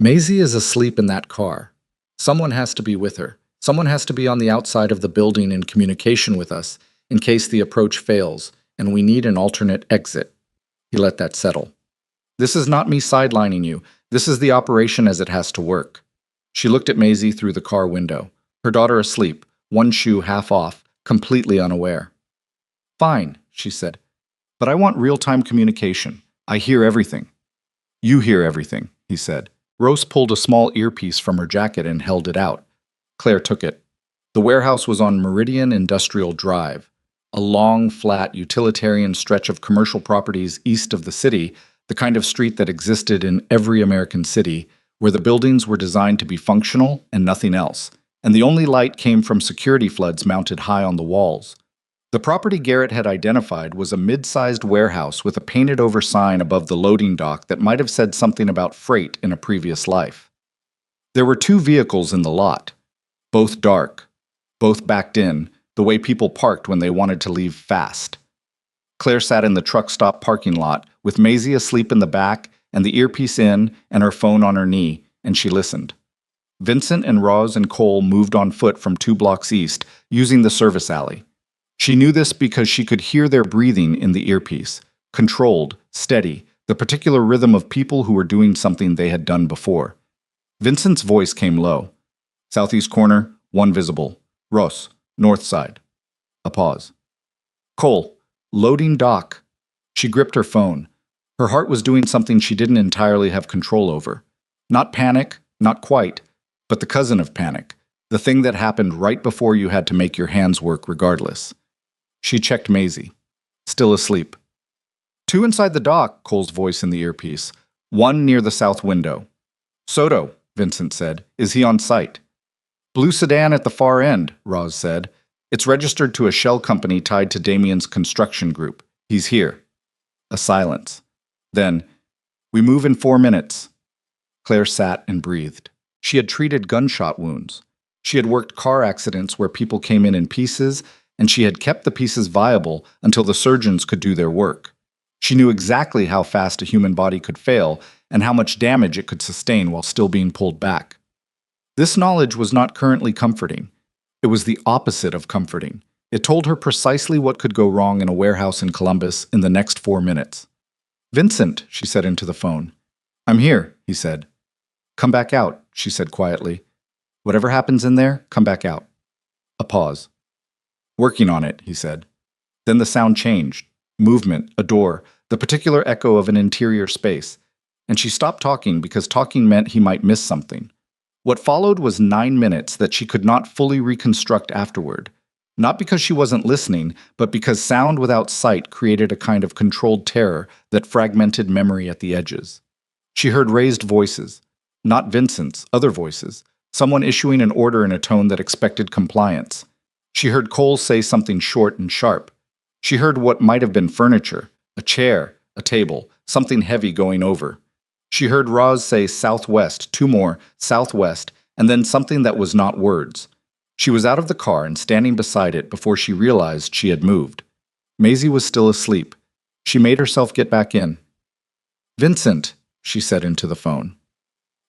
"Maisie is asleep in that car. Someone has to be with her. Someone has to be on the outside of the building in communication with us in case the approach fails, and we need an alternate exit." He let that settle. This is not me sidelining you. This is the operation as it has to work. She looked at Maisie through the car window, her daughter asleep, one shoe half off, completely unaware. Fine, she said, but I want real-time communication. I hear everything. You hear everything, he said. Rose pulled a small earpiece from her jacket and held it out. Claire took it. The warehouse was on Meridian Industrial Drive, a long, flat, utilitarian stretch of commercial properties east of the city, the kind of street that existed in every American city, where the buildings were designed to be functional and nothing else, and the only light came from security floods mounted high on the walls. The property Garrett had identified was a mid-sized warehouse with a painted-over sign above the loading dock that might have said something about freight in a previous life. There were 2 vehicles in the lot, both dark, both backed in, the way people parked when they wanted to leave fast. Claire sat in the truck stop parking lot, with Maisie asleep in the back and the earpiece in and her phone on her knee, and she listened. Vincent and Roz and Cole moved on foot from 2 blocks east, using the service alley. She knew this because she could hear their breathing in the earpiece, controlled, steady, the particular rhythm of people who were doing something they had done before. Vincent's voice came low. Southeast corner, 1 visible. Ross, north side. A pause. Cole, loading dock. She gripped her phone. Her heart was doing something she didn't entirely have control over. Not panic, not quite, but the cousin of panic, the thing that happened right before you had to make your hands work regardless. She checked Maisie. Still asleep. 2 inside the dock, Cole's voice in the earpiece. 1 near the south window. Soto, Vincent said. Is he on site? Blue sedan at the far end, Roz said. It's registered to a shell company tied to Damien's construction group. He's here. A silence. Then, we move in 4 minutes. Claire sat and breathed. She had treated gunshot wounds. She had worked car accidents where people came in pieces, and she had kept the pieces viable until the surgeons could do their work. She knew exactly how fast a human body could fail and how much damage it could sustain while still being pulled back. This knowledge was not currently comforting. It was the opposite of comforting. It told her precisely what could go wrong in a warehouse in Columbus in the next 4 minutes. Vincent, she said into the phone. I'm here, he said. Come back out, she said quietly. Whatever happens in there, come back out. A pause. Working on it, he said. Then the sound changed. Movement, a door, the particular echo of an interior space. And she stopped talking because talking meant he might miss something. What followed was 9 minutes that she could not fully reconstruct afterward. Not because she wasn't listening, but because sound without sight created a kind of controlled terror that fragmented memory at the edges. She heard raised voices. Not Vincent's, other voices. Someone issuing an order in a tone that expected compliance. She heard Cole say something short and sharp. She heard what might have been furniture, a chair, a table, something heavy going over. She heard Roz say southwest, 2 more, southwest, and then something that was not words. She was out of the car and standing beside it before she realized she had moved. Maisie was still asleep. She made herself get back in. Vincent, she said into the phone.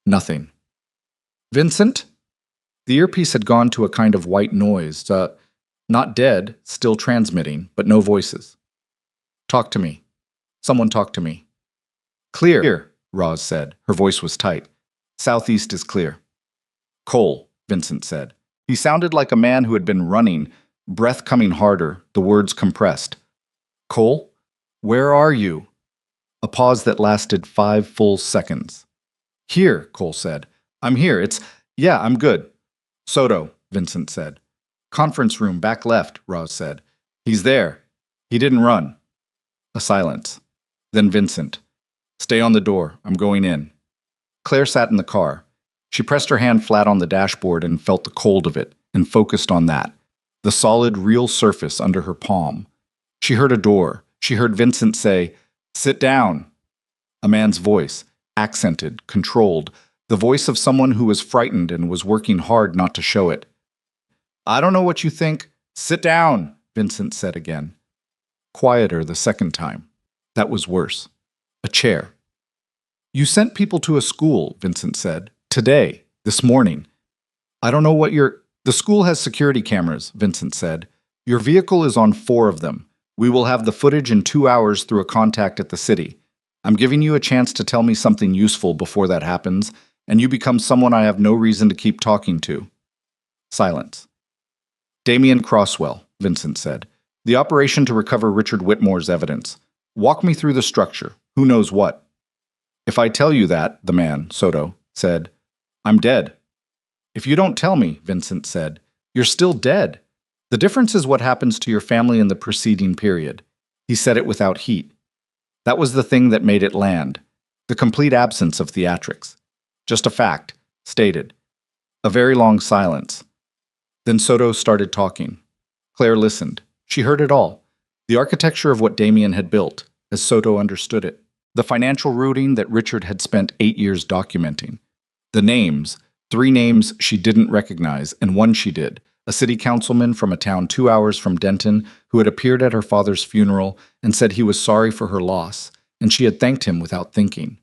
Nothing. Vincent? The earpiece had gone to a kind of white noise, not dead, still transmitting, but no voices. Talk to me. Someone talk to me. Clear, Roz said. Her voice was tight. Southeast is clear. Cole, Vincent said. He sounded like a man who had been running, breath coming harder, the words compressed. Cole, where are you? A pause that lasted 5 full seconds. Here, Cole said. I'm here. Yeah, I'm good. Soto, Vincent said. Conference room, back left, Roz said. He's there. He didn't run. A silence. Then Vincent. Stay on the door. I'm going in. Claire sat in the car. She pressed her hand flat on the dashboard and felt the cold of it, and focused on that, the solid, real surface under her palm. She heard a door. She heard Vincent say, Sit down. A man's voice, accented, controlled, the voice of someone who was frightened and was working hard not to show it. I don't know what you think. Sit down, Vincent said again. Quieter the second time. That was worse. A chair. You sent people to a school, Vincent said. Today, this morning. I don't know what The school has security cameras, Vincent said. Your vehicle is on 4 of them. We will have the footage in 2 hours through a contact at the city. I'm giving you a chance to tell me something useful before that happens, and you become someone I have no reason to keep talking to. Silence. Damien Crosswell, Vincent said. The operation to recover Richard Whitmore's evidence. Walk me through the structure. Who knows what? If I tell you that, the man, Soto, said, I'm dead. If you don't tell me, Vincent said, you're still dead. The difference is what happens to your family in the preceding period. He said it without heat. That was the thing that made it land. The complete absence of theatrics. Just a fact, stated. A very long silence. Then Soto started talking. Claire listened. She heard it all. The architecture of what Damien had built, as Soto understood it. The financial routing that Richard had spent 8 years documenting. The names, 3 names she didn't recognize, and one she did. A city councilman from a town 2 hours from Denton who had appeared at her father's funeral and said he was sorry for her loss, and she had thanked him without thinking.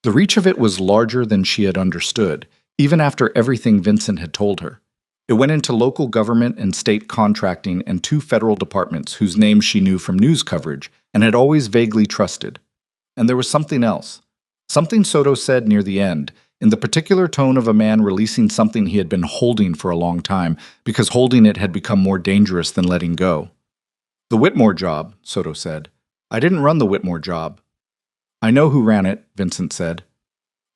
The reach of it was larger than she had understood, even after everything Vincent had told her. It went into local government and state contracting and 2 federal departments whose names she knew from news coverage and had always vaguely trusted. And there was something else. Something Soto said near the end, in the particular tone of a man releasing something he had been holding for a long time, because holding it had become more dangerous than letting go. The Whitmore job, Soto said. I didn't run the Whitmore job. I know who ran it, Vincent said.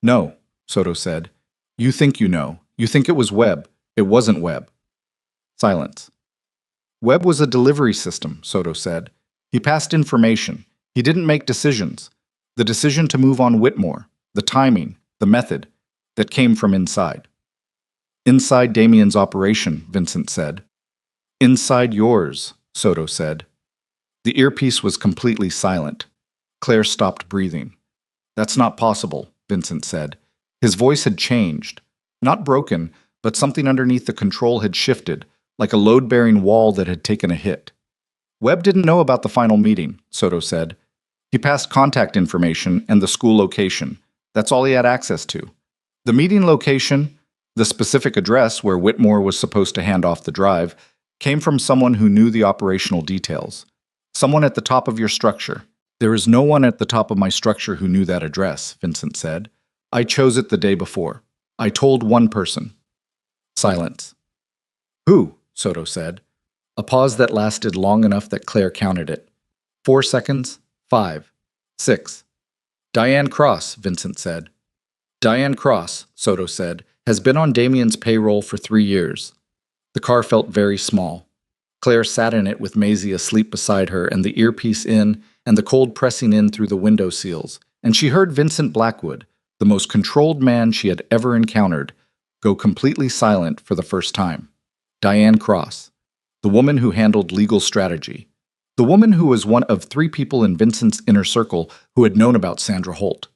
No, Soto said. You think you know. You think it was Webb. It wasn't Webb. Silence. Webb was a delivery system, Soto said. He passed information. He didn't make decisions. The decision to move on Whitmore, the timing, the method, that came from inside. Inside Damien's operation, Vincent said. Inside yours, Soto said. The earpiece was completely silent. Claire stopped breathing. That's not possible, Vincent said. His voice had changed. Not broken, but something underneath the control had shifted, like a load-bearing wall that had taken a hit. Webb didn't know about the final meeting, Soto said. He passed contact information and the school location. That's all he had access to. The meeting location, the specific address where Whitmore was supposed to hand off the drive, came from someone who knew the operational details. Someone at the top of your structure. There is no one at the top of my structure who knew that address, Vincent said. I chose it the day before. I told one person. Silence. Who? Soto said. A pause that lasted long enough that Claire counted it. 4 seconds, 5, 6. Diane Cross, Vincent said. Diane Cross, Soto said, has been on Damien's payroll for 3 years. The car felt very small. Claire sat in it with Maisie asleep beside her and the earpiece in and the cold pressing in through the window seals, and she heard Vincent Blackwood, the most controlled man she had ever encountered, go completely silent for the first time. Diane Cross, the woman who handled legal strategy, the woman who was one of 3 people in Vincent's inner circle who had known about Sandra Holt.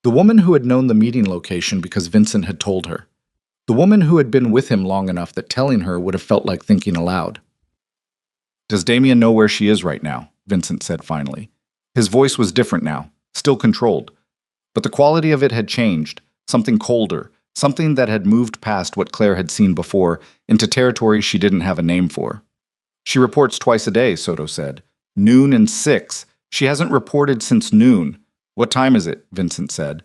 The woman who had known the meeting location because Vincent had told her. The woman who had been with him long enough that telling her would have felt like thinking aloud. Does Damien know where she is right now? Vincent said finally. His voice was different now, still controlled. But the quality of it had changed, something colder, something that had moved past what Claire had seen before into territory she didn't have a name for. She reports twice a day, Soto said. Noon and 6. She hasn't reported since noon. What time is it? Vincent said.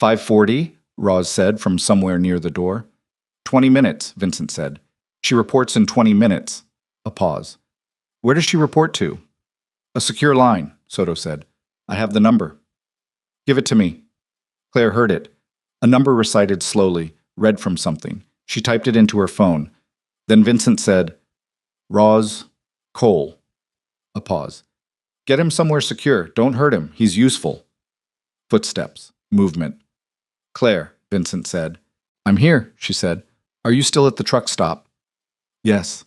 5:40, Roz said from somewhere near the door. 20 minutes, Vincent said. She reports in 20 minutes. A pause. Where does she report to? A secure line, Soto said. I have the number. Give it to me. Claire heard it. A number recited slowly, read from something. She typed it into her phone. Then Vincent said, Roz Cole. A pause. Get him somewhere secure. Don't hurt him. He's useful. Footsteps. Movement. Claire, Vincent said. I'm here, she said. Are you still at the truck stop? Yes.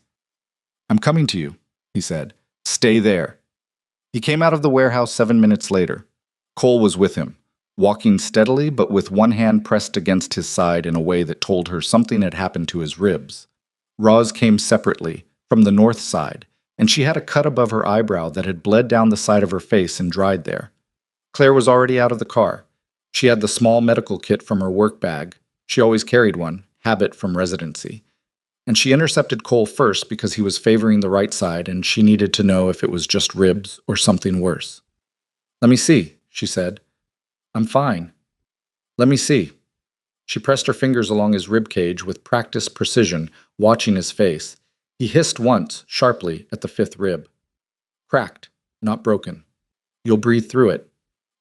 I'm coming to you, he said. Stay there. He came out of the warehouse 7 minutes later. Cole was with him, walking steadily but with one hand pressed against his side in a way that told her something had happened to his ribs. Roz came separately, from the north side, and she had a cut above her eyebrow that had bled down the side of her face and dried there. Claire was already out of the car. She had the small medical kit from her work bag. She always carried one, habit from residency. And she intercepted Cole first because he was favoring the right side and she needed to know if it was just ribs or something worse. Let me see, she said. I'm fine. Let me see. She pressed her fingers along his rib cage with practiced precision, watching his face. He hissed once, sharply, at the fifth rib. Cracked, not broken. You'll breathe through it.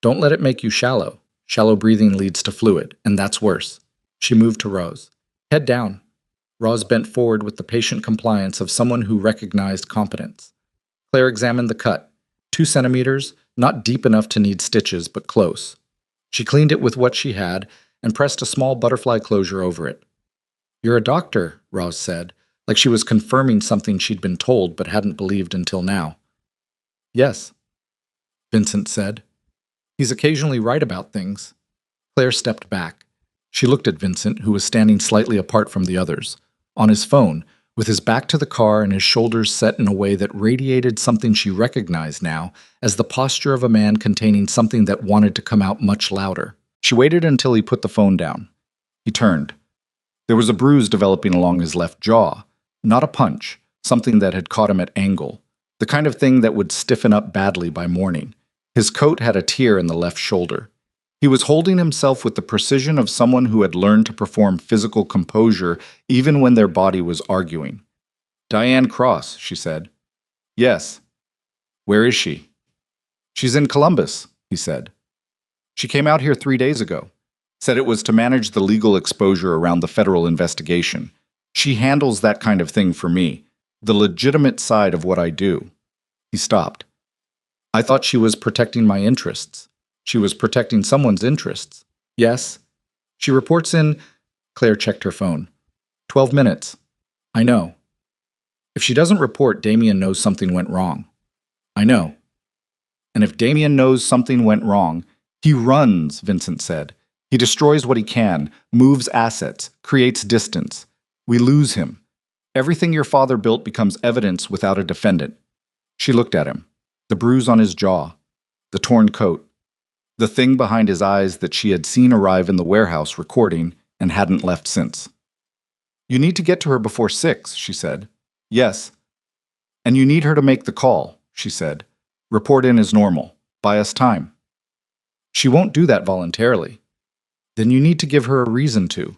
Don't let it make you shallow. Shallow breathing leads to fluid, and that's worse. She moved to Rose. Head down. Roz bent forward with the patient compliance of someone who recognized competence. Claire examined the cut. 2 centimeters, not deep enough to need stitches, but close. She cleaned it with what she had and pressed a small butterfly closure over it. You're a doctor, Roz said, like she was confirming something she'd been told but hadn't believed until now. Yes, Vincent said. He's occasionally right about things. Claire stepped back. She looked at Vincent, who was standing slightly apart from the others, on his phone, with his back to the car and his shoulders set in a way that radiated something she recognized now as the posture of a man containing something that wanted to come out much louder. She waited until he put the phone down. He turned. There was a bruise developing along his left jaw, not a punch, something that had caught him at angle, the kind of thing that would stiffen up badly by morning. His coat had a tear in the left shoulder. He was holding himself with the precision of someone who had learned to perform physical composure even when their body was arguing. Diane Cross, she said. Yes. Where is she? She's in Columbus, he said. She came out here 3 days ago. Said it was to manage the legal exposure around the federal investigation. She handles that kind of thing for me, the legitimate side of what I do. He stopped. I thought she was protecting my interests. She was protecting someone's interests. Yes. She reports in... Claire checked her phone. 12 minutes. I know. If she doesn't report, Damien knows something went wrong. I know. And if Damien knows something went wrong, he runs, Vincent said. He destroys what he can, moves assets, creates distance. We lose him. Everything your father built becomes evidence without a defendant. She looked at him. The bruise on his jaw. The torn coat. The thing behind his eyes that she had seen arrive in the warehouse recording and hadn't left since. You need to get to her before 6, she said. Yes. And you need her to make the call, she said. Report in as normal. Buy us time. She won't do that voluntarily. Then you need to give her a reason to.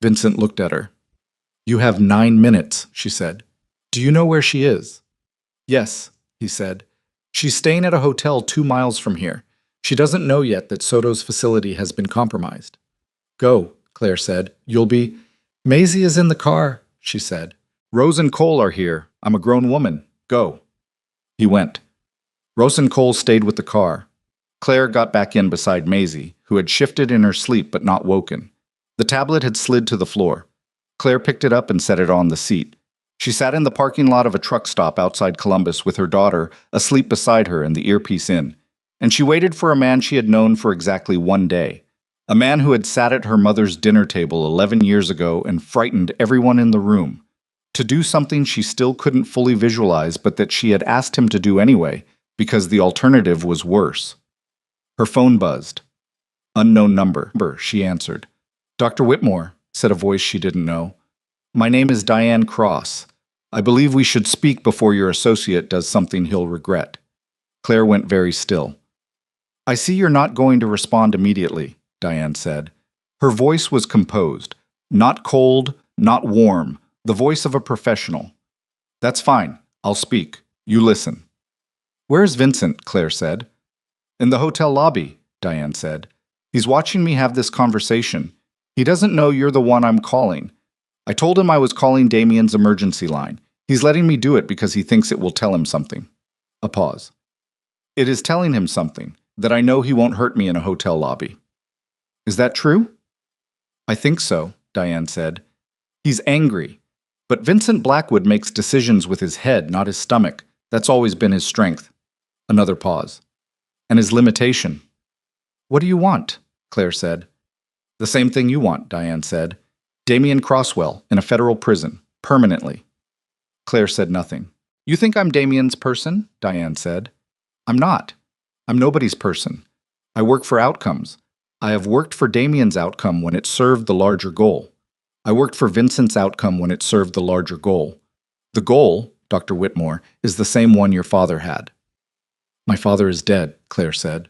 Vincent looked at her. You have 9 minutes, she said. Do you know where she is? Yes, he said. She's staying at a hotel 2 miles from here. She doesn't know yet that Soto's facility has been compromised. Go, Claire said. You'll be... Maisie is in the car, she said. Rose and Cole are here. I'm a grown woman. Go. He went. Rose and Cole stayed with the car. Claire got back in beside Maisie, who had shifted in her sleep but not woken. The tablet had slid to the floor. Claire picked it up and set it on the seat. She sat in the parking lot of a truck stop outside Columbus with her daughter asleep beside her and the earpiece in. And she waited for a man she had known for exactly 1 day. A man who had sat at her mother's dinner table 11 years ago and frightened everyone in the room. To do something she still couldn't fully visualize, but that she had asked him to do anyway, because the alternative was worse. Her phone buzzed. Unknown number, she answered. Dr. Whitmore, said a voice she didn't know. My name is Diane Cross. I believe we should speak before your associate does something he'll regret. Claire went very still. I see you're not going to respond immediately, Diane said. Her voice was composed, not cold, not warm, the voice of a professional. That's fine. I'll speak. You listen. Where's Vincent? Claire said. In the hotel lobby, Diane said. He's watching me have this conversation. He doesn't know you're the one I'm calling. I told him I was calling Damien's emergency line. He's letting me do it because he thinks it will tell him something. A pause. It is telling him something, that I know he won't hurt me in a hotel lobby. Is that true? I think so, Diane said. He's angry. But Vincent Blackwood makes decisions with his head, not his stomach. That's always been his strength. Another pause. And his limitation. What do you want? Claire said. The same thing you want, Diane said. Damien Crosswell in a federal prison, permanently. Claire said nothing. You think I'm Damien's person? Diane said. I'm not. I'm nobody's person. I work for outcomes. I have worked for Damien's outcome when it served the larger goal. I worked for Vincent's outcome when it served the larger goal. The goal, Dr. Whitmore, is the same one your father had. My father is dead, Claire said.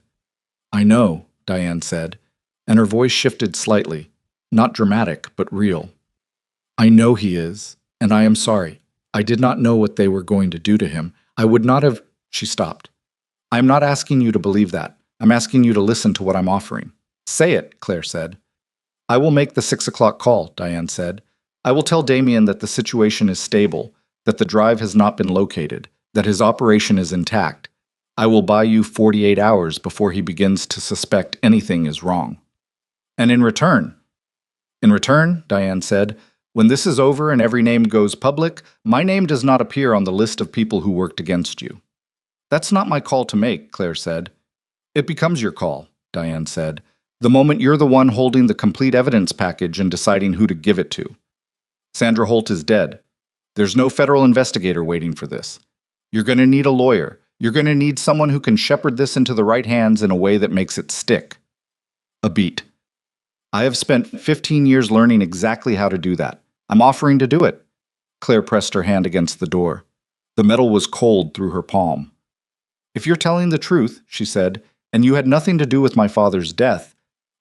I know, Diane said, and her voice shifted slightly, not dramatic, but real. I know he is, and I am sorry. I did not know what they were going to do to him. I would not have. She stopped. I am not asking you to believe that. I'm asking you to listen to what I'm offering. Say it, Claire said. I will make the 6 o'clock call, Diane said. I will tell Damien that the situation is stable, that the drive has not been located, that his operation is intact. I will buy you 48 hours before he begins to suspect anything is wrong. And in return, Diane said, when this is over and every name goes public, my name does not appear on the list of people who worked against you. That's not my call to make, Claire said. It becomes your call, Diane said, the moment you're the one holding the complete evidence package and deciding who to give it to. Sandra Holt is dead. There's no federal investigator waiting for this. You're going to need a lawyer. You're going to need someone who can shepherd this into the right hands in a way that makes it stick. A beat. I have spent 15 years learning exactly how to do that. I'm offering to do it. Claire pressed her hand against the door. The metal was cold through her palm. If you're telling the truth, she said, and you had nothing to do with my father's death,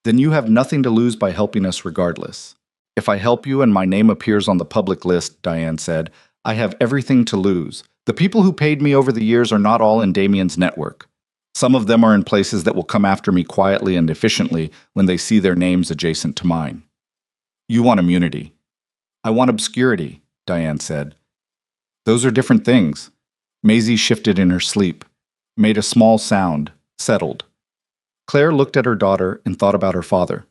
then you have nothing to lose by helping us regardless. If I help you and my name appears on the public list, Diane said, I have everything to lose. The people who paid me over the years are not all in Damien's network. Some of them are in places that will come after me quietly and efficiently when they see their names adjacent to mine. You want immunity. I want obscurity, Diane said. Those are different things. Maisie shifted in her sleep, made a small sound, settled. Claire looked at her daughter and thought about her father.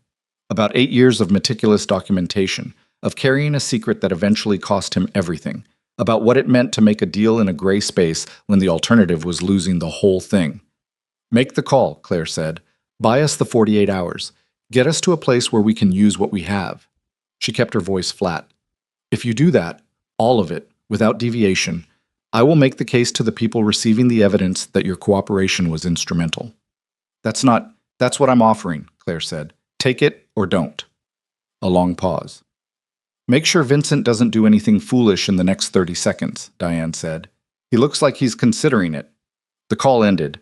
About 8 years of meticulous documentation, of carrying a secret that eventually cost him everything, about what it meant to make a deal in a gray space when the alternative was losing the whole thing. Make the call, Claire said. Buy us the 48 hours. Get us to a place where we can use what we have. She kept her voice flat. If you do that, all of it, without deviation, I will make the case to the people receiving the evidence that your cooperation was instrumental. That's what I'm offering, Claire said. Take it or don't. A long pause. Make sure Vincent doesn't do anything foolish in the next 30 seconds, Diane said. He looks like he's considering it. The call ended.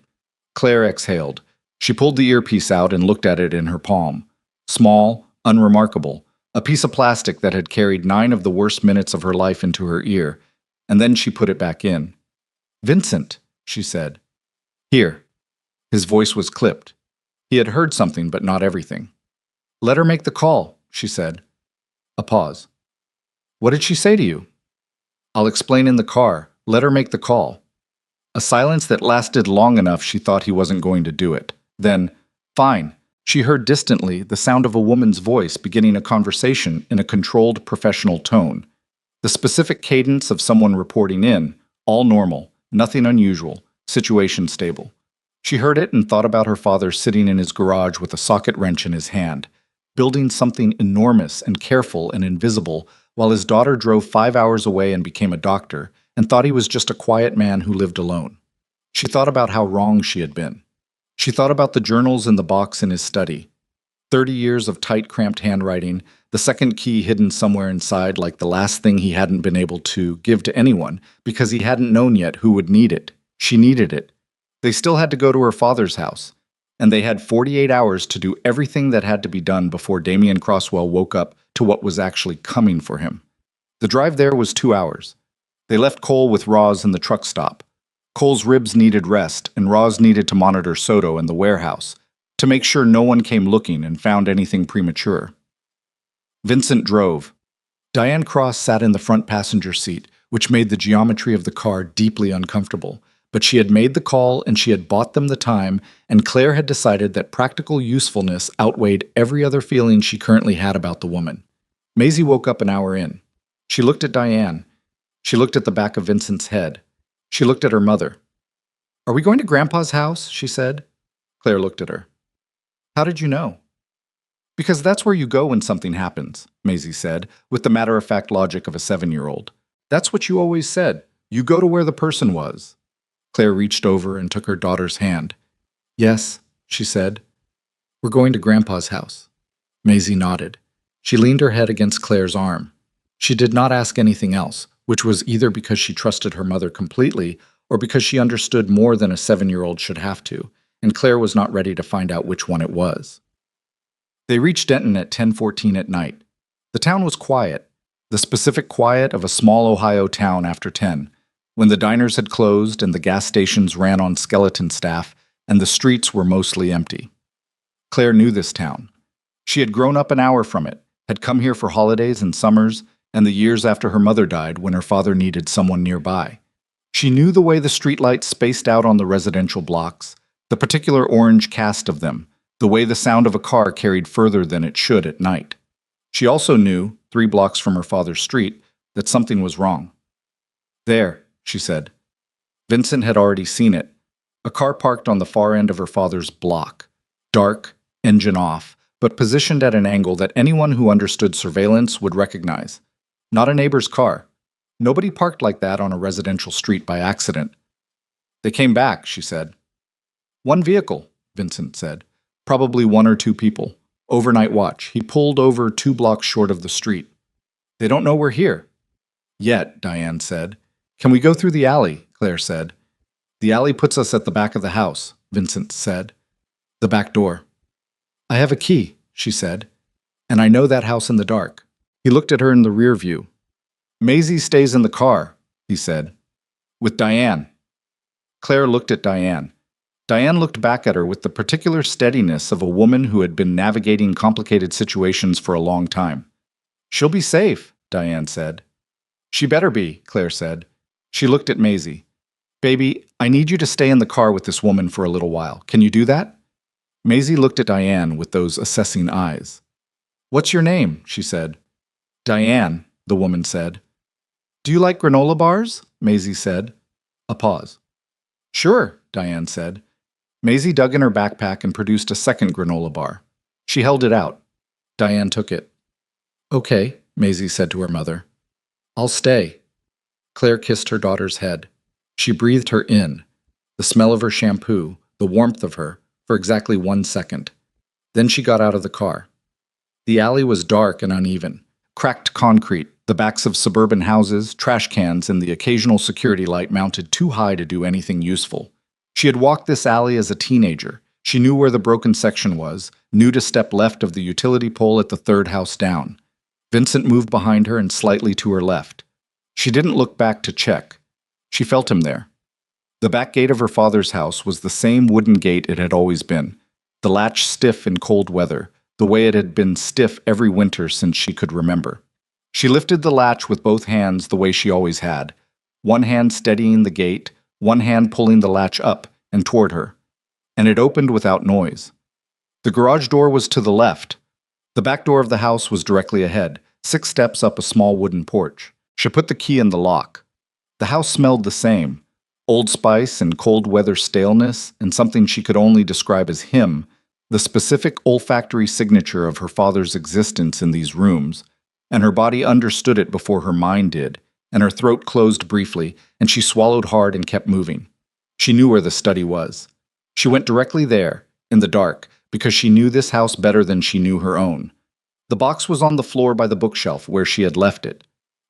Claire exhaled. She pulled the earpiece out and looked at it in her palm. Small, unremarkable, a piece of plastic that had carried 9 of the worst minutes of her life into her ear, and then she put it back in. Vincent, she said. Here. His voice was clipped. He had heard something, but not everything. Let her make the call, she said. A pause. What did she say to you? I'll explain in the car. Let her make the call. A silence that lasted long enough she thought he wasn't going to do it. Then, fine. She heard distantly the sound of a woman's voice beginning a conversation in a controlled professional tone. The specific cadence of someone reporting in, all normal, nothing unusual, situation stable. She heard it and thought about her father sitting in his garage with a socket wrench in his hand, building something enormous and careful and invisible, while his daughter drove 5 hours away and became a doctor, and thought he was just a quiet man who lived alone. She thought about how wrong she had been. She thought about the journals in the box in his study. 30 years of tight, cramped handwriting, the second key hidden somewhere inside like the last thing he hadn't been able to give to anyone because he hadn't known yet who would need it. She needed it. They still had to go to her father's house, and they had 48 hours to do everything that had to be done before Damien Crosswell woke up to what was actually coming for him. The drive there was 2 hours. They left Cole with Roz in the truck stop. Cole's ribs needed rest, and Roz needed to monitor Soto in the warehouse to make sure no one came looking and found anything premature. Vincent drove. Diane Cross sat in the front passenger seat, which made the geometry of the car deeply uncomfortable. But she had made the call and she had bought them the time, and Claire had decided that practical usefulness outweighed every other feeling she currently had about the woman. Maisie woke up an hour in. She looked at Diane. She looked at the back of Vincent's head. She looked at her mother. Are we going to Grandpa's house? She said. Claire looked at her. How did you know? Because that's where you go when something happens, Maisie said, with the matter-of-fact logic of a 7-year-old. That's what you always said. You go to where the person was. Claire reached over and took her daughter's hand. Yes, she said. We're going to Grandpa's house. Maisie nodded. She leaned her head against Claire's arm. She did not ask anything else, which was either because she trusted her mother completely or because she understood more than a 7-year-old should have to, and Claire was not ready to find out which one it was. They reached Denton at 10:14 at night. The town was quiet, the specific quiet of a small Ohio town after 10, when the diners had closed and the gas stations ran on skeleton staff and the streets were mostly empty. Claire knew this town. She had grown up an hour from it, had come here for holidays and summers, and the years after her mother died when her father needed someone nearby. She knew the way the streetlights spaced out on the residential blocks, the particular orange cast of them, the way the sound of a car carried further than it should at night. She also knew, 3 blocks from her father's street, that something was wrong. "There," she said. Vincent had already seen it. A car parked on the far end of her father's block. Dark, engine off, but positioned at an angle that anyone who understood surveillance would recognize. Not a neighbor's car. Nobody parked like that on a residential street by accident. "They came back," she said. "One vehicle," Vincent said. "Probably 1 or 2 people. Overnight watch." He pulled over 2 blocks short of the street. "They don't know we're here." "Yet," Diane said. "Can we go through the alley?" Claire said. "The alley puts us at the back of the house," Vincent said. "The back door." "I have a key," she said. "And I know that house in the dark." He looked at her in the rear view. "Maisie stays in the car," he said. "With Diane." Claire looked at Diane. Diane looked back at her with the particular steadiness of a woman who had been navigating complicated situations for a long time. "She'll be safe," Diane said. "She better be," Claire said. She looked at Maisie. "Baby, I need you to stay in the car with this woman for a little while. Can you do that?" Maisie looked at Diane with those assessing eyes. "What's your name?" she said. "Diane," the woman said. "Do you like granola bars?" Maisie said. A pause. "Sure," Diane said. Maisie dug in her backpack and produced a second granola bar. She held it out. Diane took it. "Okay," Maisie said to her mother. "I'll stay." Claire kissed her daughter's head. She breathed her in, the smell of her shampoo, the warmth of her, for exactly 1 second. Then she got out of the car. The alley was dark and uneven. Cracked concrete, the backs of suburban houses, trash cans, and the occasional security light mounted too high to do anything useful. She had walked this alley as a teenager. She knew where the broken section was, knew to step left of the utility pole at the 3rd house down. Vincent moved behind her and slightly to her left. She didn't look back to check. She felt him there. The back gate of her father's house was the same wooden gate it had always been, the latch stiff in cold weather, the way it had been stiff every winter since she could remember. She lifted the latch with both hands the way she always had, one hand steadying the gate, one hand pulling the latch up and toward her, and it opened without noise. The garage door was to the left. The back door of the house was directly ahead, 6 steps up a small wooden porch. She put the key in the lock. The house smelled the same, Old Spice and cold weather staleness, and something she could only describe as him, the specific olfactory signature of her father's existence in these rooms, and her body understood it before her mind did, and her throat closed briefly, and she swallowed hard and kept moving. She knew where the study was. She went directly there, in the dark, because she knew this house better than she knew her own. The box was on the floor by the bookshelf where she had left it.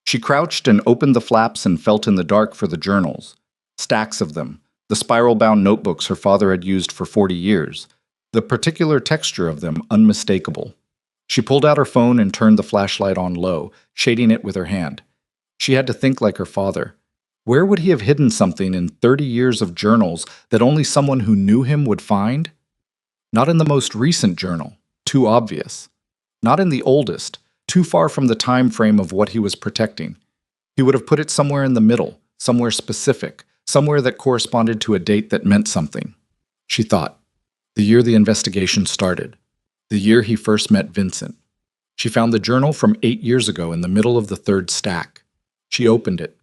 She crouched and opened the flaps and felt in the dark for the journals. Stacks of them, the spiral-bound notebooks her father had used for 40 years, the particular texture of them unmistakable. She pulled out her phone and turned the flashlight on low, shading it with her hand. She had to think like her father. Where would he have hidden something in 30 years of journals that only someone who knew him would find? Not in the most recent journal, too obvious. Not in the oldest, too far from the time frame of what he was protecting. He would have put it somewhere in the middle, somewhere specific, somewhere that corresponded to a date that meant something. She thought. The year the investigation started. The year he first met Vincent. She found the journal from 8 years ago in the middle of the 3rd stack. She opened it.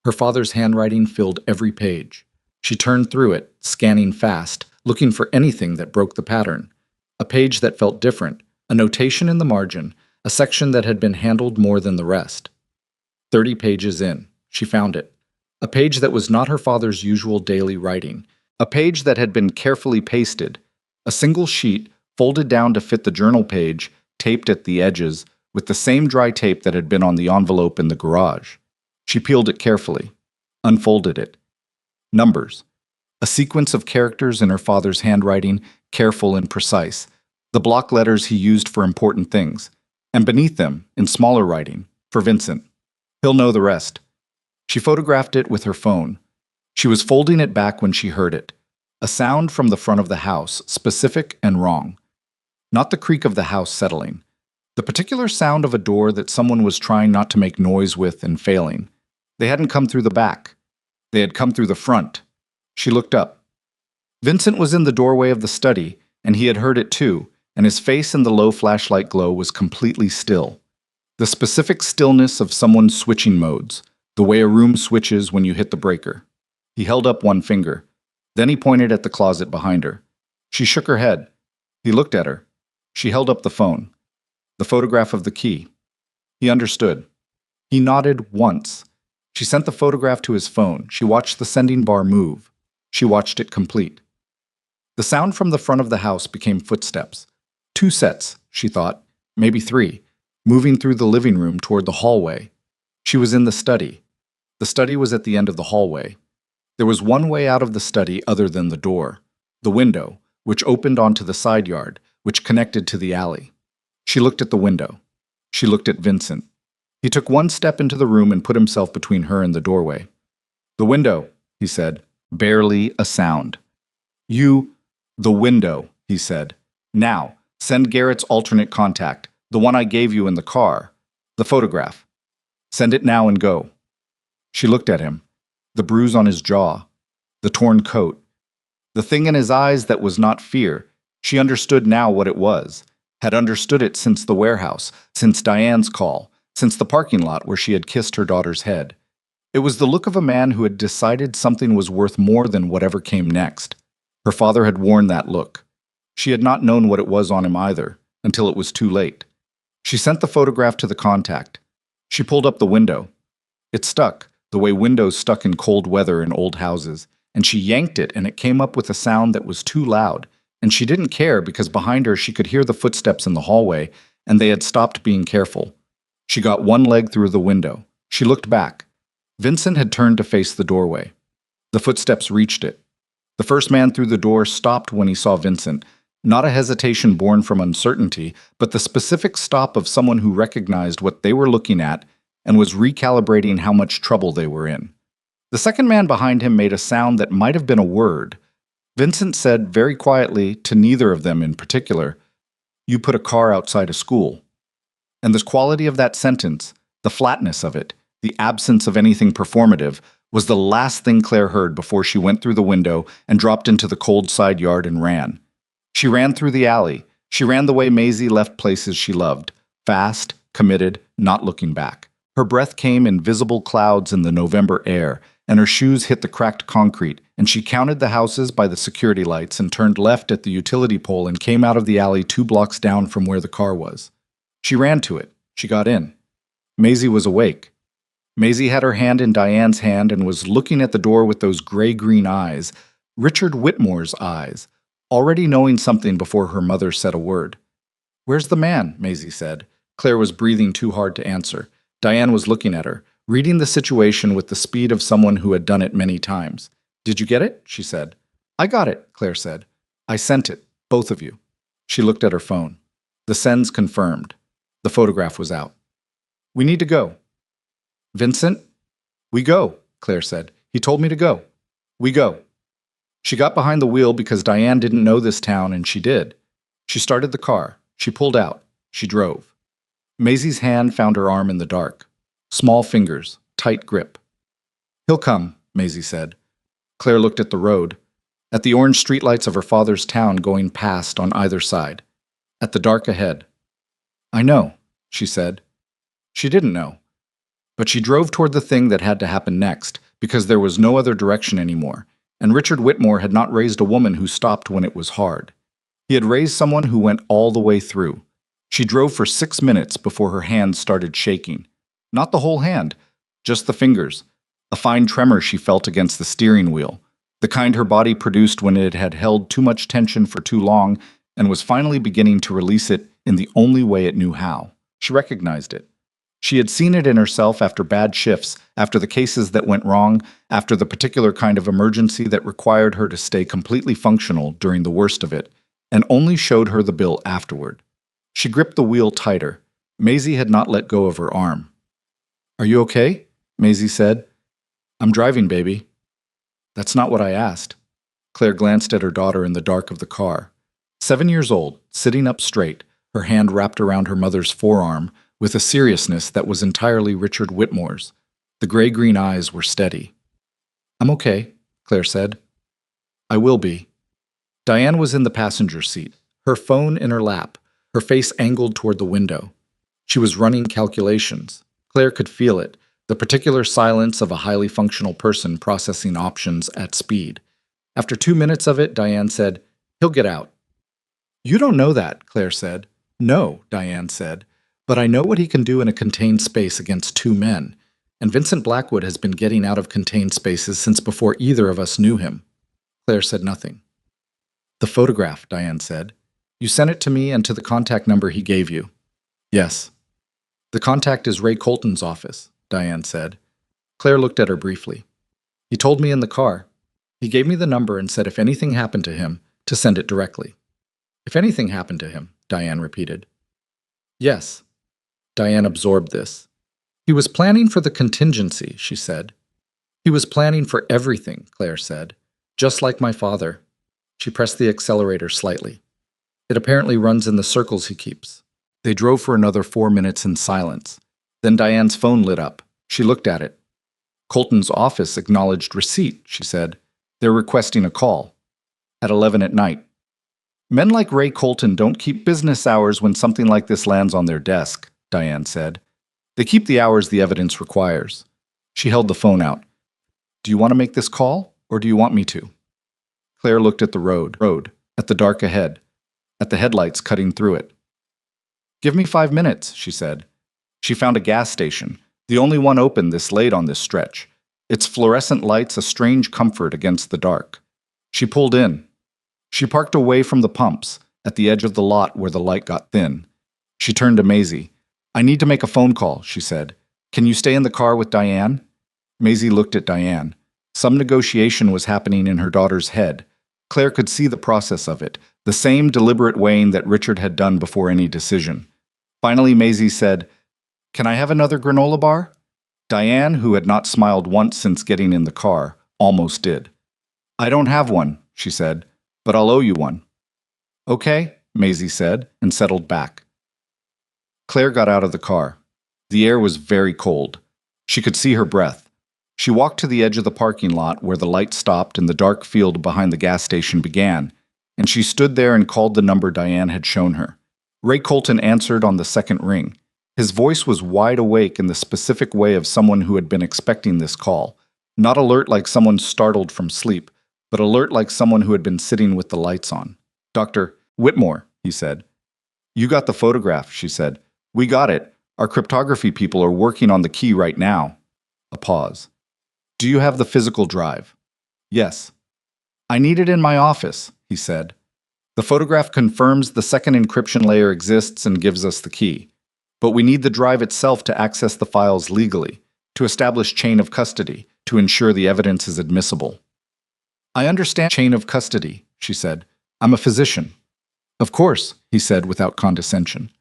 Her father's handwriting filled every page. She turned through it, scanning fast, looking for anything that broke the pattern. A page that felt different, a notation in the margin, a section that had been handled more than the rest. 30 pages in, she found it. A page that was not her father's usual daily writing. A page that had been carefully pasted. A single sheet, folded down to fit the journal page, taped at the edges, with the same dry tape that had been on the envelope in the garage. She peeled it carefully, unfolded it. Numbers. A sequence of characters in her father's handwriting, careful and precise, the block letters he used for important things, and beneath them, in smaller writing, for Vincent. He'll know the rest. She photographed it with her phone. She was folding it back when she heard it. A sound from the front of the house, specific and wrong. Not the creak of the house settling. The particular sound of a door that someone was trying not to make noise with and failing. They hadn't come through the back. They had come through the front. She looked up. Vincent was in the doorway of the study, and he had heard it too, and his face in the low flashlight glow was completely still. The specific stillness of someone switching modes, the way a room switches when you hit the breaker. He held up one finger. Then he pointed at the closet behind her. She shook her head. He looked at her. She held up the phone. The photograph of the key. He understood. He nodded once. She sent the photograph to his phone. She watched the sending bar move. She watched it complete. The sound from the front of the house became footsteps. 2 sets, she thought, maybe 3, moving through the living room toward the hallway. She was in the study. The study was at the end of the hallway. There was one way out of the study other than the door, the window, which opened onto the side yard, which connected to the alley. She looked at the window. She looked at Vincent. He took 1 step into the room and put himself between her and the doorway. "The window," he said, barely a sound. The window," he said. "Now, send Garrett's alternate contact, the one I gave you in the car, the photograph. Send it now and go." She looked at him. The bruise on his jaw, the torn coat, the thing in his eyes that was not fear. She understood now what it was, had understood it since the warehouse, since Diane's call, since the parking lot where she had kissed her daughter's head. It was the look of a man who had decided something was worth more than whatever came next. Her father had worn that look. She had not known what it was on him either, until it was too late. She sent the photograph to the contact. She pulled up the window. It stuck, the way windows stuck in cold weather in old houses, and she yanked it and it came up with a sound that was too loud, and she didn't care because behind her she could hear the footsteps in the hallway, and they had stopped being careful. She got 1 leg through the window. She looked back. Vincent had turned to face the doorway. The footsteps reached it. The first man through the door stopped when he saw Vincent, not a hesitation born from uncertainty, but the specific stop of someone who recognized what they were looking at and was recalibrating how much trouble they were in. The second man behind him made a sound that might have been a word. Vincent said very quietly, to neither of them in particular, "You put a car outside a school." And the quality of that sentence, the flatness of it, the absence of anything performative, was the last thing Claire heard before she went through the window and dropped into the cold side yard and ran. She ran through the alley. She ran the way Maisie left places she loved, fast, committed, not looking back. Her breath came in visible clouds in the November air, and her shoes hit the cracked concrete, and she counted the houses by the security lights and turned left at the utility pole and came out of the alley 2 blocks down from where the car was. She ran to it. She got in. Maisie was awake. Maisie had her hand in Diane's hand and was looking at the door with those gray-green eyes, Richard Whitmore's eyes, already knowing something before her mother said a word. "Where's the man?" Maisie said. Claire was breathing too hard to answer. Diane was looking at her, reading the situation with the speed of someone who had done it many times. "Did you get it?" she said. "I got it," Claire said. "I sent it, both of you." She looked at her phone. The sends confirmed. The photograph was out. "We need to go." "Vincent?" "We go," Claire said. "He told me to go. We go." She got behind the wheel because Diane didn't know this town, and she did. She started the car. She pulled out. She drove. Maisie's hand found her arm in the dark. Small fingers, tight grip. "He'll come," Maisie said. Claire looked at the road, at the orange streetlights of her father's town going past on either side, at the dark ahead. "I know," she said. She didn't know. But she drove toward the thing that had to happen next, because there was no other direction anymore, and Richard Whitmore had not raised a woman who stopped when it was hard. He had raised someone who went all the way through. She drove for 6 minutes before her hands started shaking. Not the whole hand, just the fingers, a fine tremor she felt against the steering wheel, the kind her body produced when it had held too much tension for too long and was finally beginning to release it in the only way it knew how. She recognized it. She had seen it in herself after bad shifts, after the cases that went wrong, after the particular kind of emergency that required her to stay completely functional during the worst of it, and only showed her the bill afterward. She gripped the wheel tighter. Maisie had not let go of her arm. "Are you okay?" Maisie said. "I'm driving, baby." "That's not what I asked." Claire glanced at her daughter in the dark of the car. 7 years old, sitting up straight, her hand wrapped around her mother's forearm, with a seriousness that was entirely Richard Whitmore's. The gray-green eyes were steady. "I'm okay," Claire said. "I will be." Diane was in the passenger seat, her phone in her lap, her face angled toward the window. She was running calculations. Claire could feel it, the particular silence of a highly functional person processing options at speed. After 2 minutes of it, Diane said, "He'll get out." "You don't know that," Claire said. "No," Diane said. "But I know what he can do in a contained space against 2 men. And Vincent Blackwood has been getting out of contained spaces since before either of us knew him." Claire said nothing. "The photograph," Diane said. "You sent it to me and to the contact number he gave you." "Yes." "The contact is Ray Colton's office," Diane said. Claire looked at her briefly. "He told me in the car. He gave me the number and said if anything happened to him, to send it directly." "If anything happened to him," Diane repeated. "Yes." Diane absorbed this. "He was planning for the contingency," she said. "He was planning for everything," Claire said. "Just like my father." She pressed the accelerator slightly. "It apparently runs in the circles he keeps." They drove for another 4 minutes in silence. Then Diane's phone lit up. She looked at it. "Colton's office acknowledged receipt," she said. "They're requesting a call. At 11 at night." "Men like Ray Colton don't keep business hours when something like this lands on their desk," Diane said. "They keep the hours the evidence requires." She held the phone out. "Do you want to make this call, or do you want me to?" Claire looked at the road, at the dark ahead, at the headlights cutting through it. "Give me 5 minutes," she said. She found a gas station, the only one open this late on this stretch, its fluorescent lights a strange comfort against the dark. She pulled in. She parked away from the pumps, at the edge of the lot where the light got thin. She turned to Maisie. "I need to make a phone call," she said. "Can you stay in the car with Diane?" Maisie looked at Diane. Some negotiation was happening in her daughter's head. Claire could see the process of it, the same deliberate weighing that Richard had done before any decision. Finally, Maisie said, "Can I have another granola bar?" Diane, who had not smiled once since getting in the car, almost did. "I don't have one," she said, "but I'll owe you one." "Okay," Maisie said, and settled back. Claire got out of the car. The air was very cold. She could see her breath. She walked to the edge of the parking lot where the light stopped and the dark field behind the gas station began, and she stood there and called the number Diane had shown her. Ray Colton answered on the second ring. His voice was wide awake in the specific way of someone who had been expecting this call, not alert like someone startled from sleep, but alert like someone who had been sitting with the lights on. "Dr. Whitmore," he said. "You got the photograph," she said. "We got it. Our cryptography people are working on the key right now." A pause. "Do you have the physical drive?" "Yes." "I need it in my office," he said. "The photograph confirms the second encryption layer exists and gives us the key. But we need the drive itself to access the files legally, to establish chain of custody, to ensure the evidence is admissible." "I understand chain of custody," she said. "I'm a physician." "Of course," he said without condescension.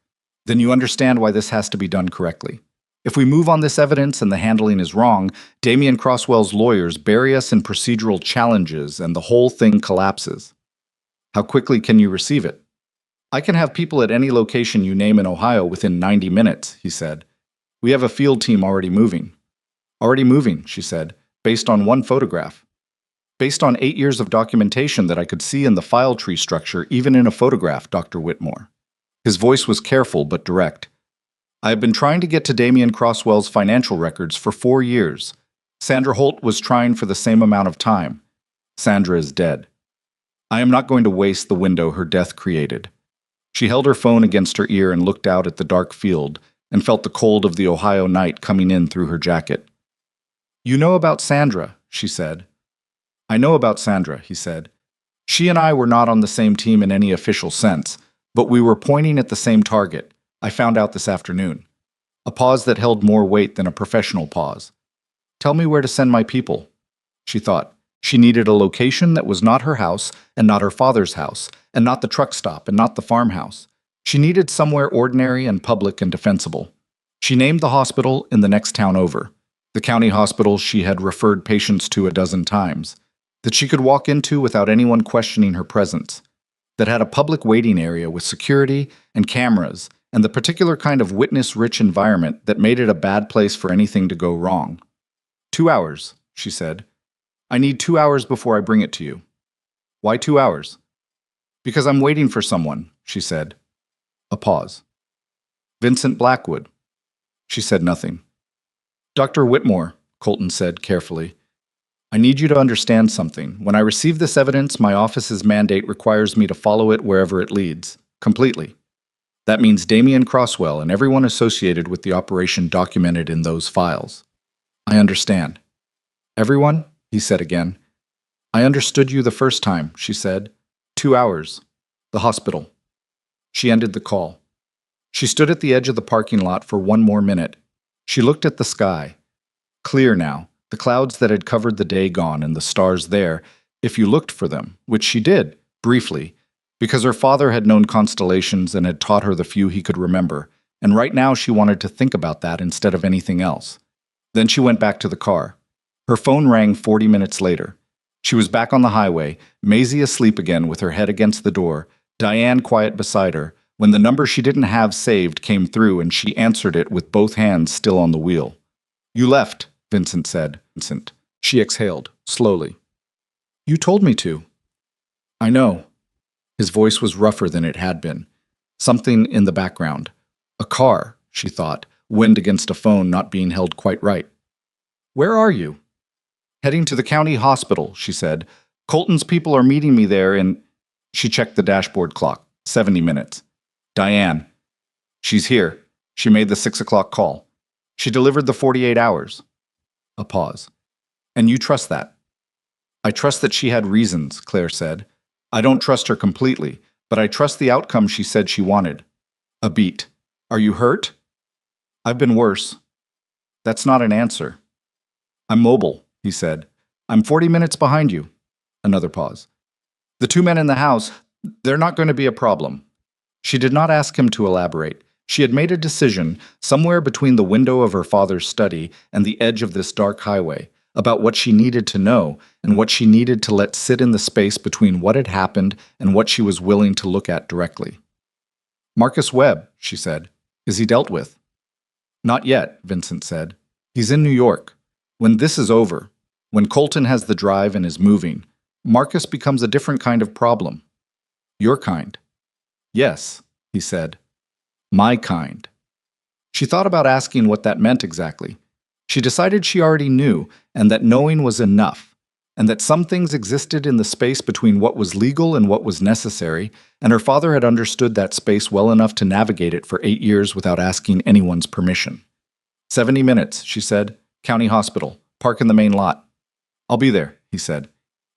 "Then you understand why this has to be done correctly. If we move on this evidence and the handling is wrong, Damian Crosswell's lawyers bury us in procedural challenges and the whole thing collapses." "How quickly can you receive it?" "I can have people at any location you name in Ohio within 90 minutes, he said. "We have a field team already moving." "Already moving," she said, "based on one photograph." "Based on 8 years of documentation that I could see in the file tree structure, even in a photograph, Dr. Whitmore." His voice was careful but direct. "I have been trying to get to Damian Crosswell's financial records for 4 years. Sandra Holt was trying for the same amount of time. Sandra is dead. I am not going to waste the window her death created." She held her phone against her ear and looked out at the dark field and felt the cold of the Ohio night coming in through her jacket. "You know about Sandra," she said. "I know about Sandra," he said. "She and I were not on the same team in any official sense, but we were pointing at the same target. I found out this afternoon." a pause that held more weight than a professional pause. Tell me where to send my people, she thought. She needed a location that was not her house and not her father's house, and not the truck stop and not the farmhouse. She needed somewhere ordinary and public and defensible. She named the hospital in the next town over, the county hospital she had referred patients to a dozen times, that she could walk into without anyone questioning her presence, that had a public waiting area with security and cameras and the particular kind of witness-rich environment that made it a bad place for anything to go wrong. 2 hours, she said. I need 2 hours before I bring it to you. Why 2 hours? Because I'm waiting for someone, she said. A pause. Vincent Blackwood. She said nothing. Dr. Whitmore, Colton said carefully. I need you to understand something. When I receive this evidence, my office's mandate requires me to follow it wherever it leads, completely. That means Damien Crosswell and everyone associated with the operation documented in those files. I understand. Everyone? He said again. I understood you the first time, she said. 2 hours. The hospital. She ended the call. She stood at the edge of the parking lot for 1 more minute. She looked at the sky. Clear now, the clouds that had covered the day gone and the stars there, if you looked for them, which she did, briefly, because her father had known constellations and had taught her the few he could remember, and right now she wanted to think about that instead of anything else. Then she went back to the car. Her phone rang 40 minutes later. She was back on the highway, Maisie asleep again with her head against the door, Diane quiet beside her, when the number she didn't have saved came through and she answered it with both hands still on the wheel. You left, Vincent said. Vincent. She exhaled, slowly. You told me to. I know. His voice was rougher than it had been. Something in the background. A car, she thought, wind against a phone not being held quite right. Where are you? Heading to the county hospital, she said. Colton's people are meeting me there in... She checked the dashboard clock. 70 minutes. Diane. She's here. She made the 6 o'clock call. She delivered the 48 hours. A pause. And you trust that? I trust that she had reasons, Claire said. I don't trust her completely, but I trust the outcome she said she wanted. A beat. Are you hurt? I've been worse. That's not an answer. I'm mobile, he said. I'm 40 minutes behind you. Another pause. The 2 men in the house, they're not going to be a problem. She did not ask him to elaborate. She had made a decision, somewhere between the window of her father's study and the edge of this dark highway, about what she needed to know and what she needed to let sit in the space between what had happened and what she was willing to look at directly. Marcus Webb, she said. Is he dealt with? Not yet, Vincent said. He's in New York. When this is over, when Colton has the drive and is moving, Marcus becomes a different kind of problem. Your kind. Yes, he said. My kind. She thought about asking what that meant exactly. She decided she already knew, and that knowing was enough, and that some things existed in the space between what was legal and what was necessary, and her father had understood that space well enough to navigate it for 8 years without asking anyone's permission. 70 minutes, she said. County hospital. Park in the main lot. I'll be there, he said.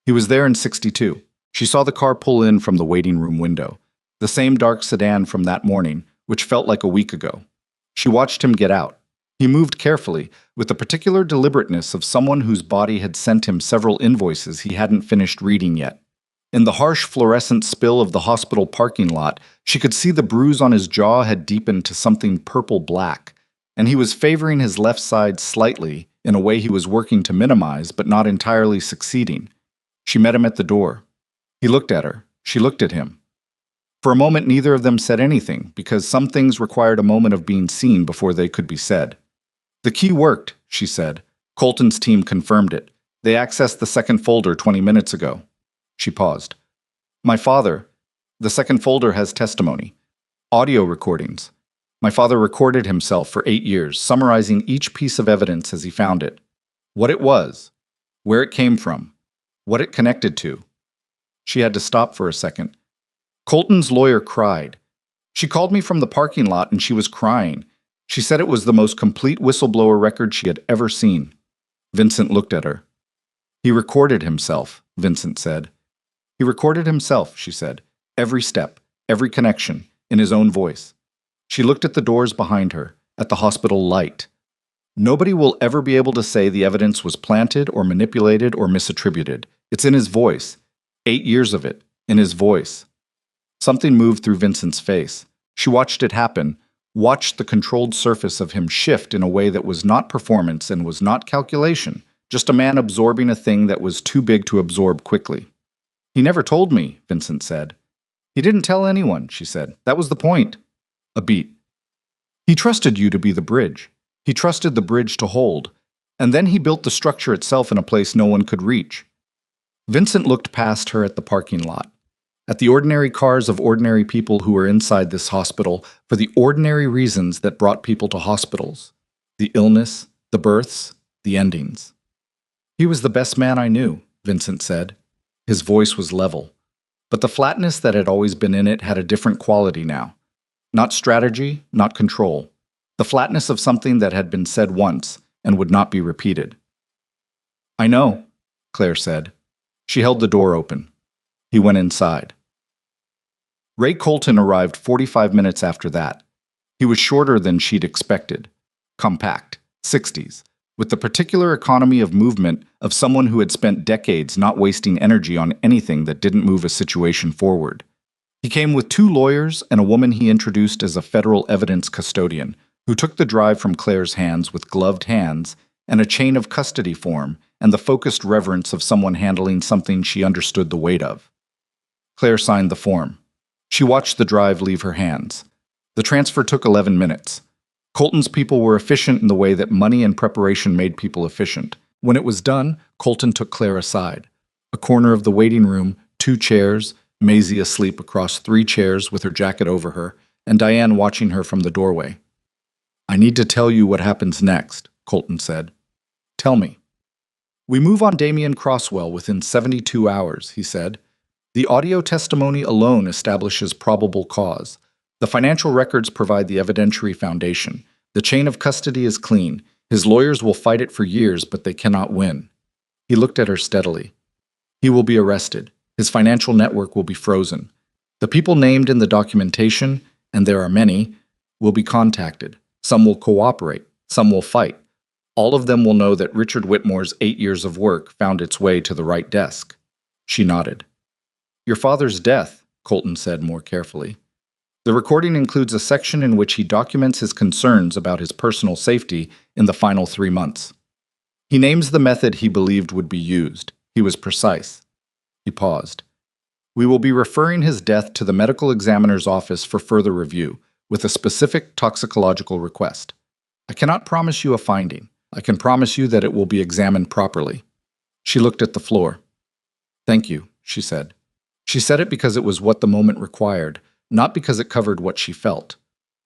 He was there in 62. She saw the car pull in from the waiting room window, the same dark sedan from that morning, which felt like a week ago. She watched him get out. He moved carefully, with the particular deliberateness of someone whose body had sent him several invoices he hadn't finished reading yet. In the harsh fluorescent spill of the hospital parking lot, she could see the bruise on his jaw had deepened to something purple-black, and he was favoring his left side slightly, in a way he was working to minimize but not entirely succeeding. She met him at the door. He looked at her. She looked at him. For a moment, neither of them said anything, because some things required a moment of being seen before they could be said. The key worked, she said. Colton's team confirmed it. They accessed the second folder 20 minutes ago. She paused. My father. The second folder has testimony. Audio recordings. My father recorded himself for 8 years, summarizing each piece of evidence as he found it. What it was. Where it came from. What it connected to. She had to stop for a second. Colton's lawyer cried. She called me from the parking lot and she was crying. She said it was the most complete whistleblower record she had ever seen. Vincent looked at her. He recorded himself, Vincent said. He recorded himself, she said. Every step, every connection, in his own voice. She looked at the doors behind her. at the hospital light. Nobody will ever be able to say the evidence was planted or manipulated or misattributed. It's in his voice. 8 years of it, in his voice. Something moved through Vincent's face. She watched it happen, watched the controlled surface of him shift in a way that was not performance and was not calculation, just a man absorbing a thing that was too big to absorb quickly. He never told me, Vincent said. He didn't tell anyone, she said. That was the point. A beat. He trusted you to be the bridge. He trusted the bridge to hold. And then he built the structure itself in a place no one could reach. Vincent looked past her at the parking lot, at the ordinary cars of ordinary people who were inside this hospital for the ordinary reasons that brought people to hospitals. The illness, the births, the endings. He was the best man I knew, Vincent said. His voice was level. But the flatness that had always been in it had a different quality now. Not strategy, not control. The flatness of something that had been said once and would not be repeated. I know, Claire said. She held the door open. He went inside. Ray Colton arrived 45 minutes after that. He was shorter than she'd expected. Compact, 60s, with the particular economy of movement of someone who had spent decades not wasting energy on anything that didn't move a situation forward. He came with 2 lawyers and a woman he introduced as a federal evidence custodian, who took the drive from Claire's hands with gloved hands and a chain of custody form and the focused reverence of someone handling something she understood the weight of. Claire signed the form. She watched the drive leave her hands. The transfer took 11 minutes. Colton's people were efficient in the way that money and preparation made people efficient. When it was done, Colton took Claire aside. A corner of the waiting room, 2 chairs, Maisie asleep across 3 chairs with her jacket over her, and Diane watching her from the doorway. I need to tell you what happens next, Colton said. Tell me. We move on Damien Crosswell within 72 hours, he said. The audio testimony alone establishes probable cause. The financial records provide the evidentiary foundation. The chain of custody is clean. His lawyers will fight it for years, but they cannot win. He looked at her steadily. He will be arrested. His financial network will be frozen. The people named in the documentation, and there are many, will be contacted. Some will cooperate. Some will fight. All of them will know that Richard Whitmore's 8 years of work found its way to the right desk. She nodded. Your father's death, Colton said more carefully. The recording includes a section in which he documents his concerns about his personal safety in the final 3 months. He names the method he believed would be used. He was precise. He paused. We will be referring his death to the medical examiner's office for further review, with a specific toxicological request. I cannot promise you a finding. I can promise you that it will be examined properly. She looked at the floor. Thank you, she said. She said it because it was what the moment required, not because it covered what she felt.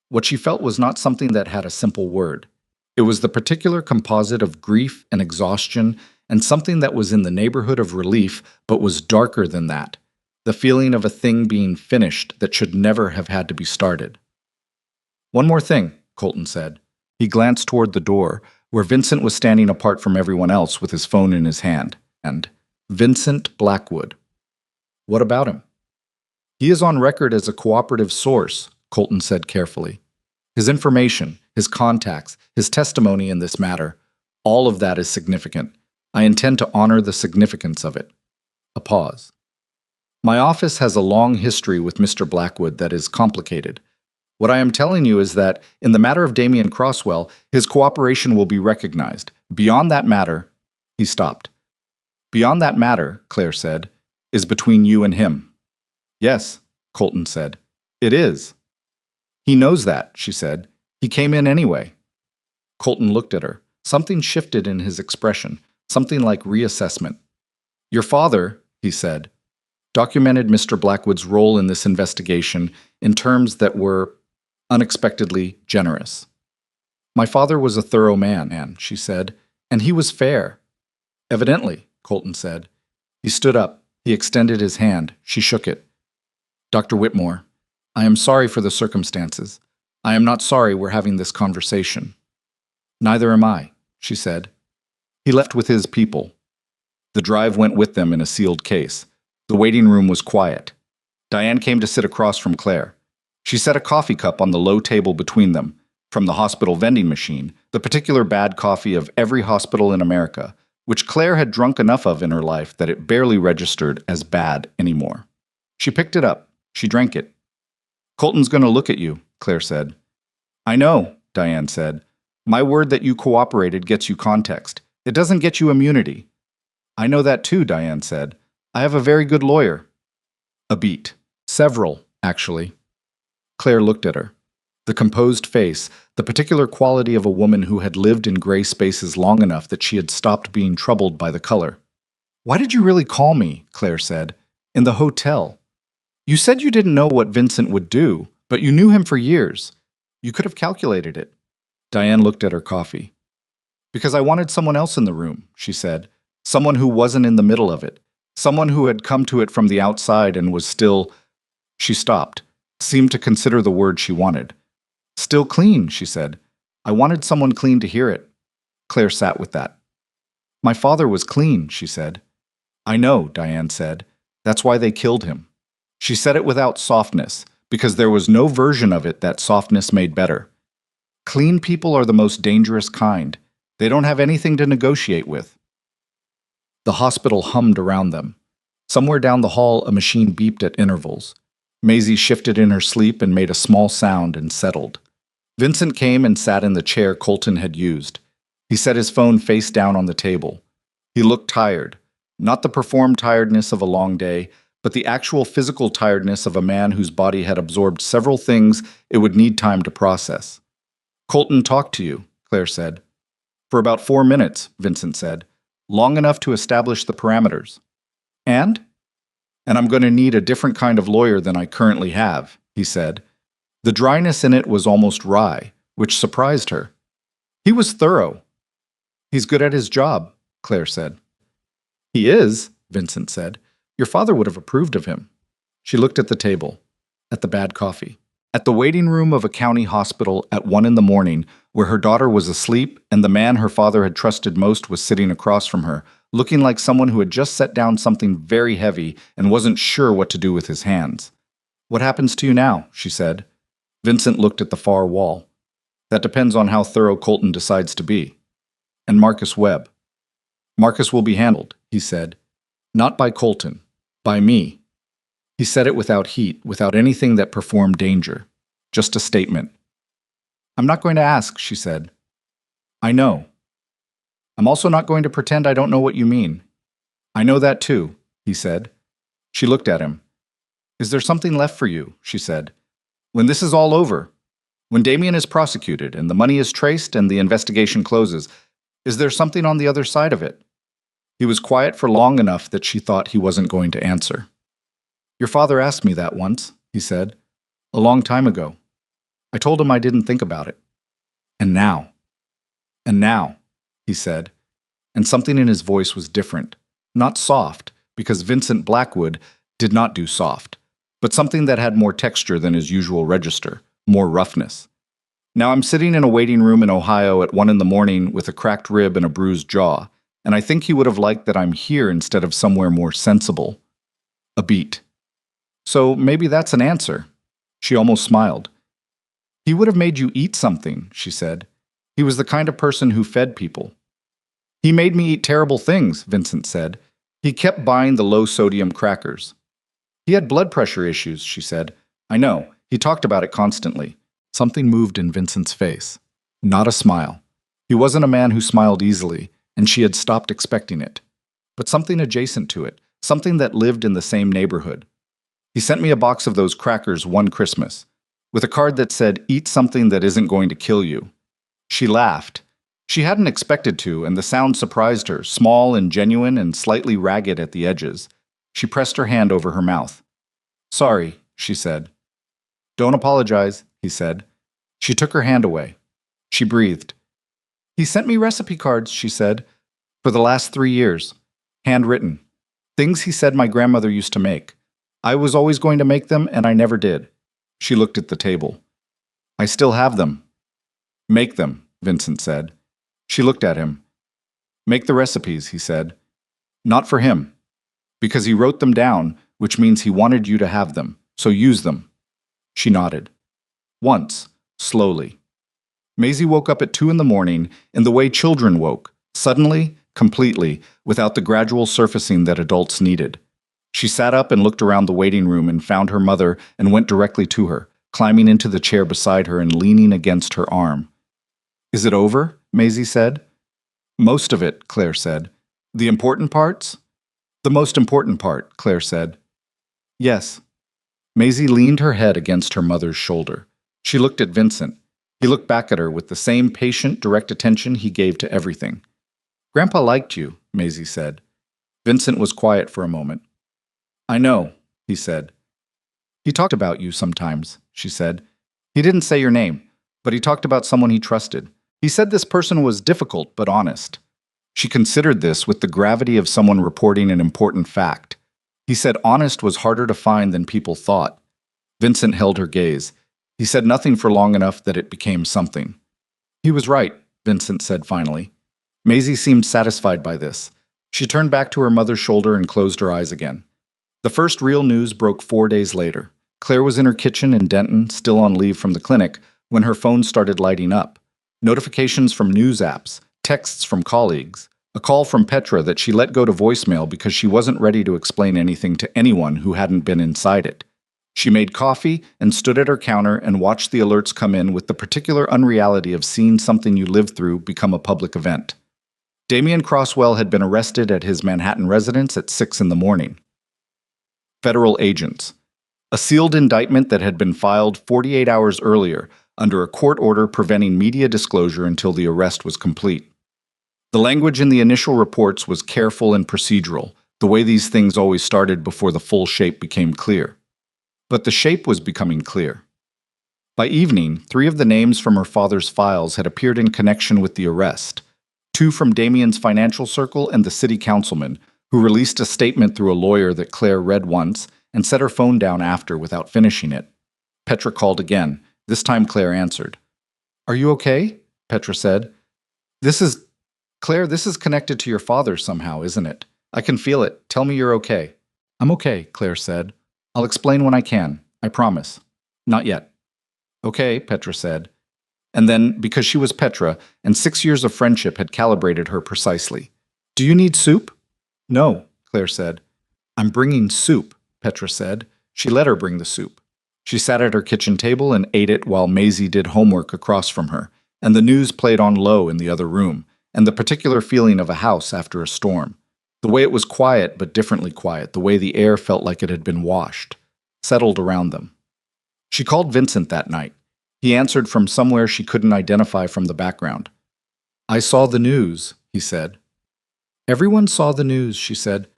What she felt was not something that had a simple word. It was the particular composite of grief and exhaustion and something that was in the neighborhood of relief but was darker than that, the feeling of a thing being finished that should never have had to be started. One more thing, Colton said. He glanced toward the door, where Vincent was standing apart from everyone else with his phone in his hand, and Vincent Blackwood. What about him? He is on record as a cooperative source, Colton said carefully. His information, his contacts, his testimony in this matter, all of that is significant. I intend to honor the significance of it. A pause. My office has a long history with Mr. Blackwood that is complicated. What I am telling you is that, in the matter of Damien Crosswell, his cooperation will be recognized. Beyond that matter, he stopped. Beyond that matter, Claire said, is between you and him. Yes, Colton said. It is. He knows that, she said. He came in anyway. Colton looked at her. Something shifted in his expression, something like reassessment. Your father, he said, documented Mr. Blackwood's role in this investigation in terms that were unexpectedly generous. My father was a thorough man, Anne, she said, and he was fair. Evidently, Colton said. He stood up. He extended his hand. She shook it. Dr. Whitmore, I am sorry for the circumstances. I am not sorry we're having this conversation. Neither am I, she said. He left with his people. The drive went with them in a sealed case. The waiting room was quiet. Diane came to sit across from Claire. She set a coffee cup on the low table between them. from the hospital vending machine, the particular bad coffee of every hospital in America, which Claire had drunk enough of in her life that it barely registered as bad anymore. She picked it up. She drank it. "Colton's going to look at you," Claire said. "I know," Diane said. "My word that you cooperated gets you context. It doesn't get you immunity." "I know that too," Diane said. "I have a very good lawyer." A beat. Several, actually. Claire looked at her. The composed face, the particular quality of a woman who had lived in gray spaces long enough that she had stopped being troubled by the color. "Why did you really call me?" Claire said. "In the hotel. You said you didn't know what Vincent would do, but you knew him for years. You could have calculated it." Diane looked at her coffee. "Because I wanted someone else in the room," she said. "Someone who wasn't in the middle of it. Someone who had come to it from the outside and was still—" She stopped, seemed to consider the word she wanted. "Still clean," she said. "I wanted someone clean to hear it." Claire sat with that. "My father was clean," she said. "I know," Diane said. "That's why they killed him." She said it without softness, because there was no version of it that softness made better. Clean people are the most dangerous kind. They don't have anything to negotiate with. The hospital hummed around them. Somewhere down the hall, a machine beeped at intervals. Maisie shifted in her sleep and made a small sound and settled. Vincent came and sat in the chair Colton had used. He set his phone face down on the table. He looked tired, not the performed tiredness of a long day, but the actual physical tiredness of a man whose body had absorbed several things it would need time to process. "Colton talked to you," Claire said. "For about 4 minutes," Vincent said. "Long enough to establish the parameters." "And?" "And I'm going to need a different kind of lawyer than I currently have," he said. The dryness in it was almost wry, which surprised her. "He was thorough." "He's good at his job," Claire said. "He is," Vincent said. "Your father would have approved of him." She looked at the table, at the bad coffee, at the waiting room of a county hospital at 1 in the morning, where her daughter was asleep and the man her father had trusted most was sitting across from her, looking like someone who had just set down something very heavy and wasn't sure what to do with his hands. "What happens to you now?" she said. Vincent looked at the far wall. "That depends on how thorough Colton decides to be." "And Marcus Webb." "Marcus will be handled," he said. "Not by Colton. By me." He said it without heat, without anything that performed danger. Just a statement. "I'm not going to ask," she said. "I know. I'm also not going to pretend I don't know what you mean." "I know that too," he said. She looked at him. "Is there something left for you?" she said. "When this is all over, when Damien is prosecuted and the money is traced and the investigation closes, is there something on the other side of it?" He was quiet for long enough that she thought he wasn't going to answer. "Your father asked me that once," he said. "A long time ago. I told him I didn't think about it. And now." "And now," he said, and something in his voice was different. Not soft, because Vincent Blackwood did not do soft, but something that had more texture than his usual register, more roughness. "Now I'm sitting in a waiting room in Ohio at 1 in the morning with a cracked rib and a bruised jaw, and I think he would have liked that I'm here instead of somewhere more sensible." A beat. "So maybe that's an answer." She almost smiled. "He would have made you eat something," she said. "He was the kind of person who fed people." "He made me eat terrible things," Vincent said. "He kept buying the low-sodium crackers." "He had blood pressure issues," she said. "I know. He talked about it constantly." Something moved in Vincent's face. Not a smile. He wasn't a man who smiled easily, and she had stopped expecting it. But something adjacent to it, something that lived in the same neighborhood. "He sent me a box of those crackers one Christmas, with a card that said, 'Eat something that isn't going to kill you.'" She laughed. She hadn't expected to, and the sound surprised her, small and genuine and slightly ragged at the edges. She pressed her hand over her mouth. "Sorry," she said. "Don't apologize," he said. She took her hand away. She breathed. "He sent me recipe cards," she said, "for the last 3 years. Handwritten. Things he said my grandmother used to make. I was always going to make them, and I never did." She looked at the table. "I still have them." "Make them," Vincent said. She looked at him. "Make the recipes," he said. "Not for him. Because he wrote them down, which means he wanted you to have them, so use them." She nodded. "Once, slowly." Maisie woke up at 2 in the morning in the way children woke, suddenly, completely, without the gradual surfacing that adults needed. She sat up and looked around the waiting room and found her mother and went directly to her, climbing into the chair beside her and leaning against her arm. "Is it over?" Maisie said. "Most of it," Claire said. "The important parts?" "The most important part," Claire said. "Yes." Maisie leaned her head against her mother's shoulder. She looked at Vincent. He looked back at her with the same patient, direct attention he gave to everything. "Grandpa liked you," Maisie said. Vincent was quiet for a moment. "I know," he said. "He talked about you sometimes," she said. "He didn't say your name, but he talked about someone he trusted. He said this person was difficult but honest." She considered this with the gravity of someone reporting an important fact. He said honest was harder to find than people thought. Vincent held her gaze. He said nothing for long enough that it became something. "He was right," Vincent said finally. Maisie seemed satisfied by this. She turned back to her mother's shoulder and closed her eyes again. The first real news broke 4 days later. Claire was in her kitchen in Denton, still on leave from the clinic, when her phone started lighting up. Notifications from news apps, texts from colleagues, a call from Petra that she let go to voicemail because she wasn't ready to explain anything to anyone who hadn't been inside it. She made coffee and stood at her counter and watched the alerts come in with the particular unreality of seeing something you lived through become a public event. Damian Crosswell had been arrested at his Manhattan residence at 6 in the morning. Federal agents. A sealed indictment that had been filed 48 hours earlier under a court order preventing media disclosure until the arrest was complete. The language in the initial reports was careful and procedural, the way these things always started before the full shape became clear. But the shape was becoming clear. By evening, 3 of the names from her father's files had appeared in connection with the arrest. 2 from Damian's financial circle and the city councilman, who released a statement through a lawyer that Claire read once and set her phone down after without finishing it. Petra called again. This time Claire answered. "Are you okay?" Petra said. Claire, this is connected to your father somehow, isn't it? I can feel it. Tell me you're okay." "I'm okay," Claire said. "I'll explain when I can. I promise." "Not yet." "Okay," Petra said. And then, because she was Petra, and 6 years of friendship had calibrated her precisely. "Do you need soup?" "No," Claire said. "I'm bringing soup," Petra said. She let her bring the soup. She sat at her kitchen table and ate it while Maisie did homework across from her, and the news played on low in the other room, and the particular feeling of a house after a storm. The way it was quiet, but differently quiet, the way the air felt like it had been washed, settled around them. She called Vincent that night. He answered from somewhere she couldn't identify from the background. "I saw the news," he said. "Everyone saw the news," she said.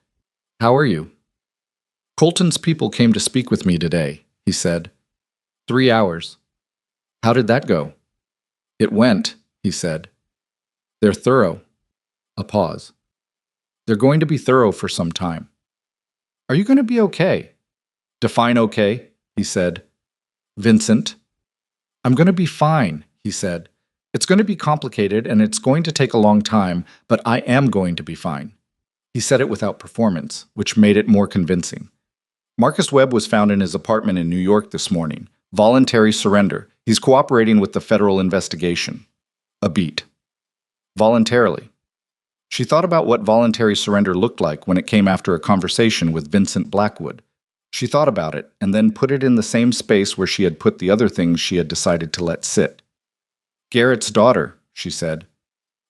"How are you?" "Colton's people came to speak with me today," he said. 3 hours. "How did that go?" "It went," he said. "They're thorough." A pause. "They're going to be thorough for some time." "Are you going to be okay?" "Define okay," he said. "Vincent." "I'm going to be fine," he said. "It's going to be complicated and it's going to take a long time, but I am going to be fine." He said it without performance, which made it more convincing. Marcus Webb was found in his apartment in New York this morning. Voluntary surrender. He's cooperating with the federal investigation. A beat. Voluntarily. She thought about what voluntary surrender looked like when it came after a conversation with Vincent Blackwood. She thought about it and then put it in the same space where she had put the other things she had decided to let sit. "Garrett's daughter," she said.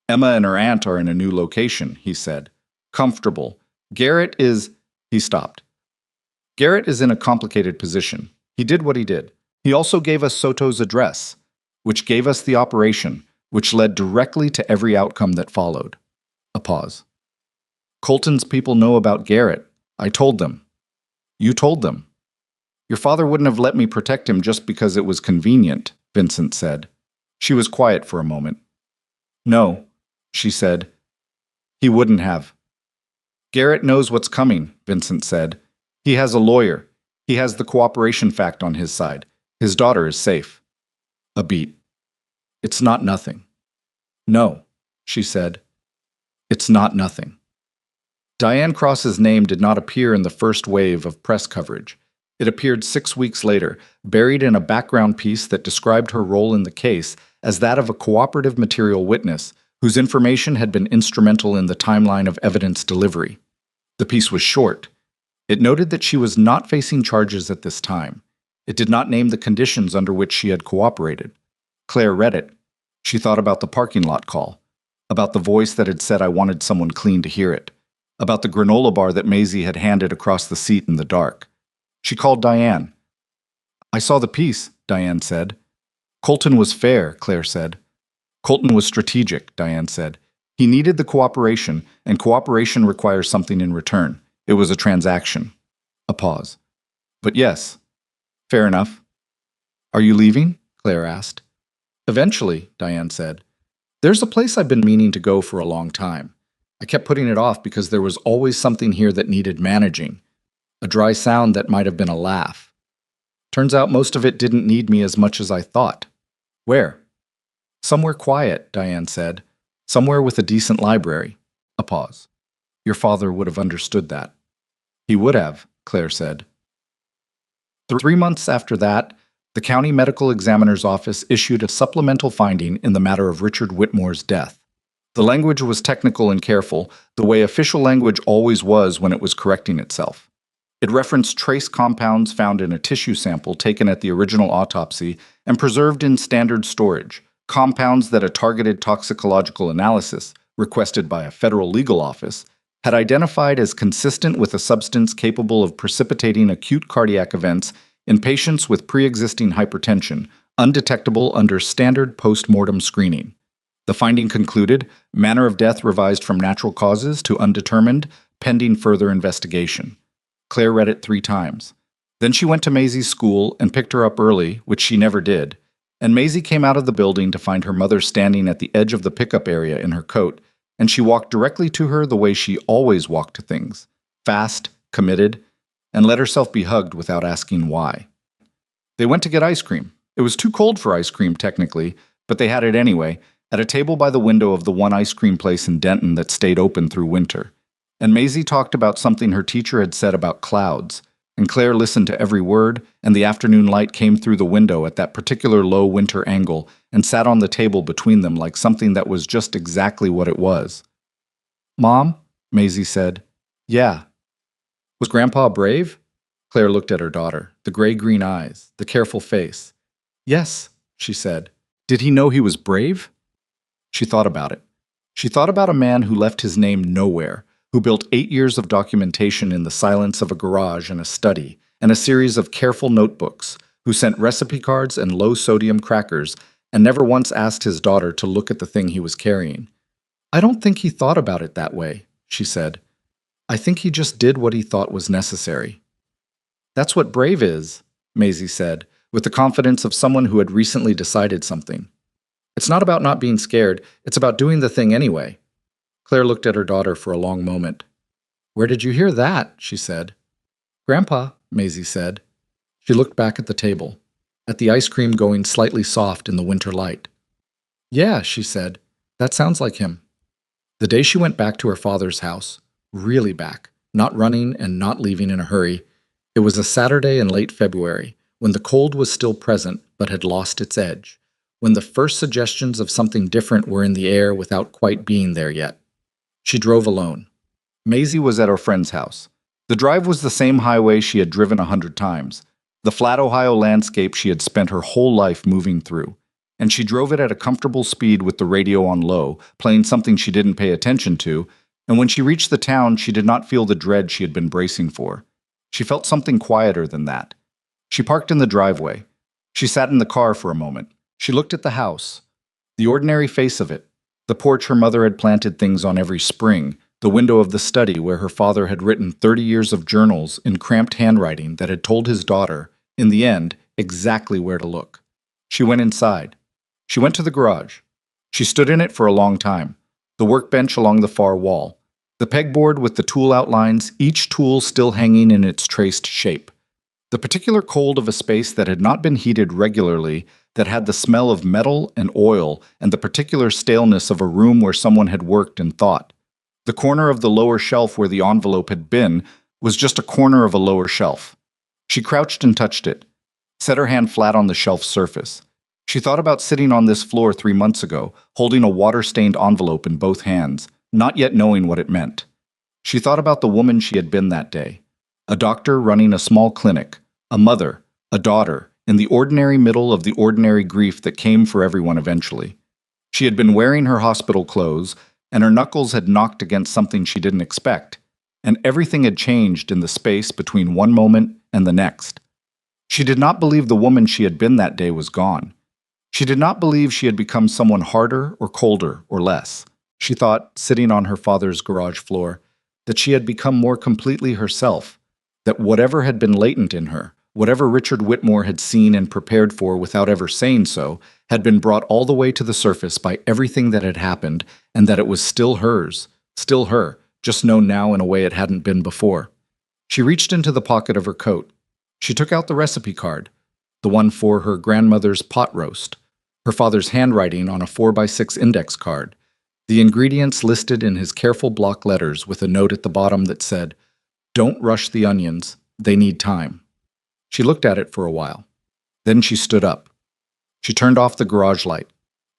"Emma and her aunt are in a new location," he said. "Comfortable. Garrett is—" He stopped. "Garrett is in a complicated position. He did what he did. He also gave us Soto's address, which gave us the operation, which led directly to every outcome that followed." A pause. "Colton's people know about Garrett. I told them." "You told them." "Your father wouldn't have let me protect him just because it was convenient," Vincent said. She was quiet for a moment. "No," she said. "He wouldn't have." "Garrett knows what's coming," Vincent said. "He has a lawyer. He has the cooperation fact on his side. His daughter is safe." A beat. "It's not nothing." "No," she said. "It's not nothing." Diane Cross's name did not appear in the first wave of press coverage. It appeared 6 weeks later, buried in a background piece that described her role in the case as that of a cooperative material witness whose information had been instrumental in the timeline of evidence delivery. The piece was short. It noted that she was not facing charges at this time. It did not name the conditions under which she had cooperated. Claire read it. She thought about the parking lot call, about the voice that had said I wanted someone clean to hear it, about the granola bar that Maisie had handed across the seat in the dark. She called Diane. I saw the piece, Diane said. Colton was fair, Claire said. Colton was strategic, Diane said. He needed the cooperation, and cooperation requires something in return. It was a transaction. A pause. But yes. Fair enough. Are you leaving? Claire asked. Eventually, Diane said. There's a place I've been meaning to go for a long time. I kept putting it off because there was always something here that needed managing. A dry sound that might have been a laugh. Turns out most of it didn't need me as much as I thought. Where? Somewhere quiet, Diane said. Somewhere with a decent library. A pause. Your father would have understood that. He would have, Claire said. 3 months after that, the county medical examiner's office issued a supplemental finding in the matter of Richard Whitmore's death. The language was technical and careful, the way official language always was when it was correcting itself. It referenced trace compounds found in a tissue sample taken at the original autopsy and preserved in standard storage, compounds that a targeted toxicological analysis, requested by a federal legal office, had identified as consistent with a substance capable of precipitating acute cardiac events in patients with pre-existing hypertension, undetectable under standard post-mortem screening. The finding concluded, manner of death revised from natural causes to undetermined, pending further investigation. Claire read it 3 times. Then she went to Maisie's school and picked her up early, which she never did, and Maisie came out of the building to find her mother standing at the edge of the pickup area in her coat, and she walked directly to her the way she always walked to things, fast, committed, and let herself be hugged without asking why. They went to get ice cream. It was too cold for ice cream, technically, but they had it anyway, at a table by the window of the one ice cream place in Denton that stayed open through winter. And Maisie talked about something her teacher had said about clouds, and Claire listened to every word, and the afternoon light came through the window at that particular low winter angle and sat on the table between them like something that was just exactly what it was. Mom? Maisie said. Yeah. Was Grandpa brave? Claire looked at her daughter, the gray-green eyes, the careful face. Yes, she said. Did he know he was brave? She thought about it. She thought about a man who left his name nowhere, who built 8 years of documentation in the silence of a garage and a study, and a series of careful notebooks, who sent recipe cards and low-sodium crackers, and never once asked his daughter to look at the thing he was carrying. I don't think he thought about it that way, she said. I think he just did what he thought was necessary. That's what brave is, Maisie said, with the confidence of someone who had recently decided something. It's not about not being scared, it's about doing the thing anyway. Claire looked at her daughter for a long moment. Where did you hear that? She said. Grandpa, Maisie said. She looked back at the table, at the ice cream going slightly soft in the winter light. Yeah, she said. That sounds like him. The day she went back to her father's house, really back, not running and not leaving in a hurry, it was a Saturday in late February, when the cold was still present but had lost its edge, when the first suggestions of something different were in the air without quite being there yet. She drove alone. Maisie was at her friend's house. The drive was the same highway she had driven 100 times, the flat Ohio landscape she had spent her whole life moving through, and she drove it at a comfortable speed with the radio on low, playing something she didn't pay attention to, and when she reached the town, she did not feel the dread she had been bracing for. She felt something quieter than that. She parked in the driveway. She sat in the car for a moment. She looked at the house, the ordinary face of it, the porch her mother had planted things on every spring, the window of the study where her father had written 30 years of journals in cramped handwriting that had told his daughter, in the end, exactly where to look. She went inside. She went to the garage. She stood in it for a long time, the workbench along the far wall, the pegboard with the tool outlines, each tool still hanging in its traced shape. The particular cold of a space that had not been heated regularly, that had the smell of metal and oil, and the particular staleness of a room where someone had worked and thought. The corner of the lower shelf where the envelope had been was just a corner of a lower shelf. She crouched and touched it, set her hand flat on the shelf's surface. She thought about sitting on this floor 3 months ago, holding a water-stained envelope in both hands, not yet knowing what it meant. She thought about the woman she had been that day. A doctor running a small clinic, a mother, a daughter, in the ordinary middle of the ordinary grief that came for everyone eventually. She had been wearing her hospital clothes, and her knuckles had knocked against something she didn't expect, and everything had changed in the space between one moment and the next. She did not believe the woman she had been that day was gone. She did not believe she had become someone harder or colder or less. She thought, sitting on her father's garage floor, that she had become more completely herself, that whatever had been latent in her, whatever Richard Whitmore had seen and prepared for without ever saying so, had been brought all the way to the surface by everything that had happened, and that it was still hers, still her, just known now in a way it hadn't been before. She reached into the pocket of her coat. She took out the recipe card, the one for her grandmother's pot roast, her father's handwriting on a 4x6 index card, the ingredients listed in his careful block letters with a note at the bottom that said, "Don't rush the onions, they need time." She looked at it for a while. Then she stood up. She turned off the garage light.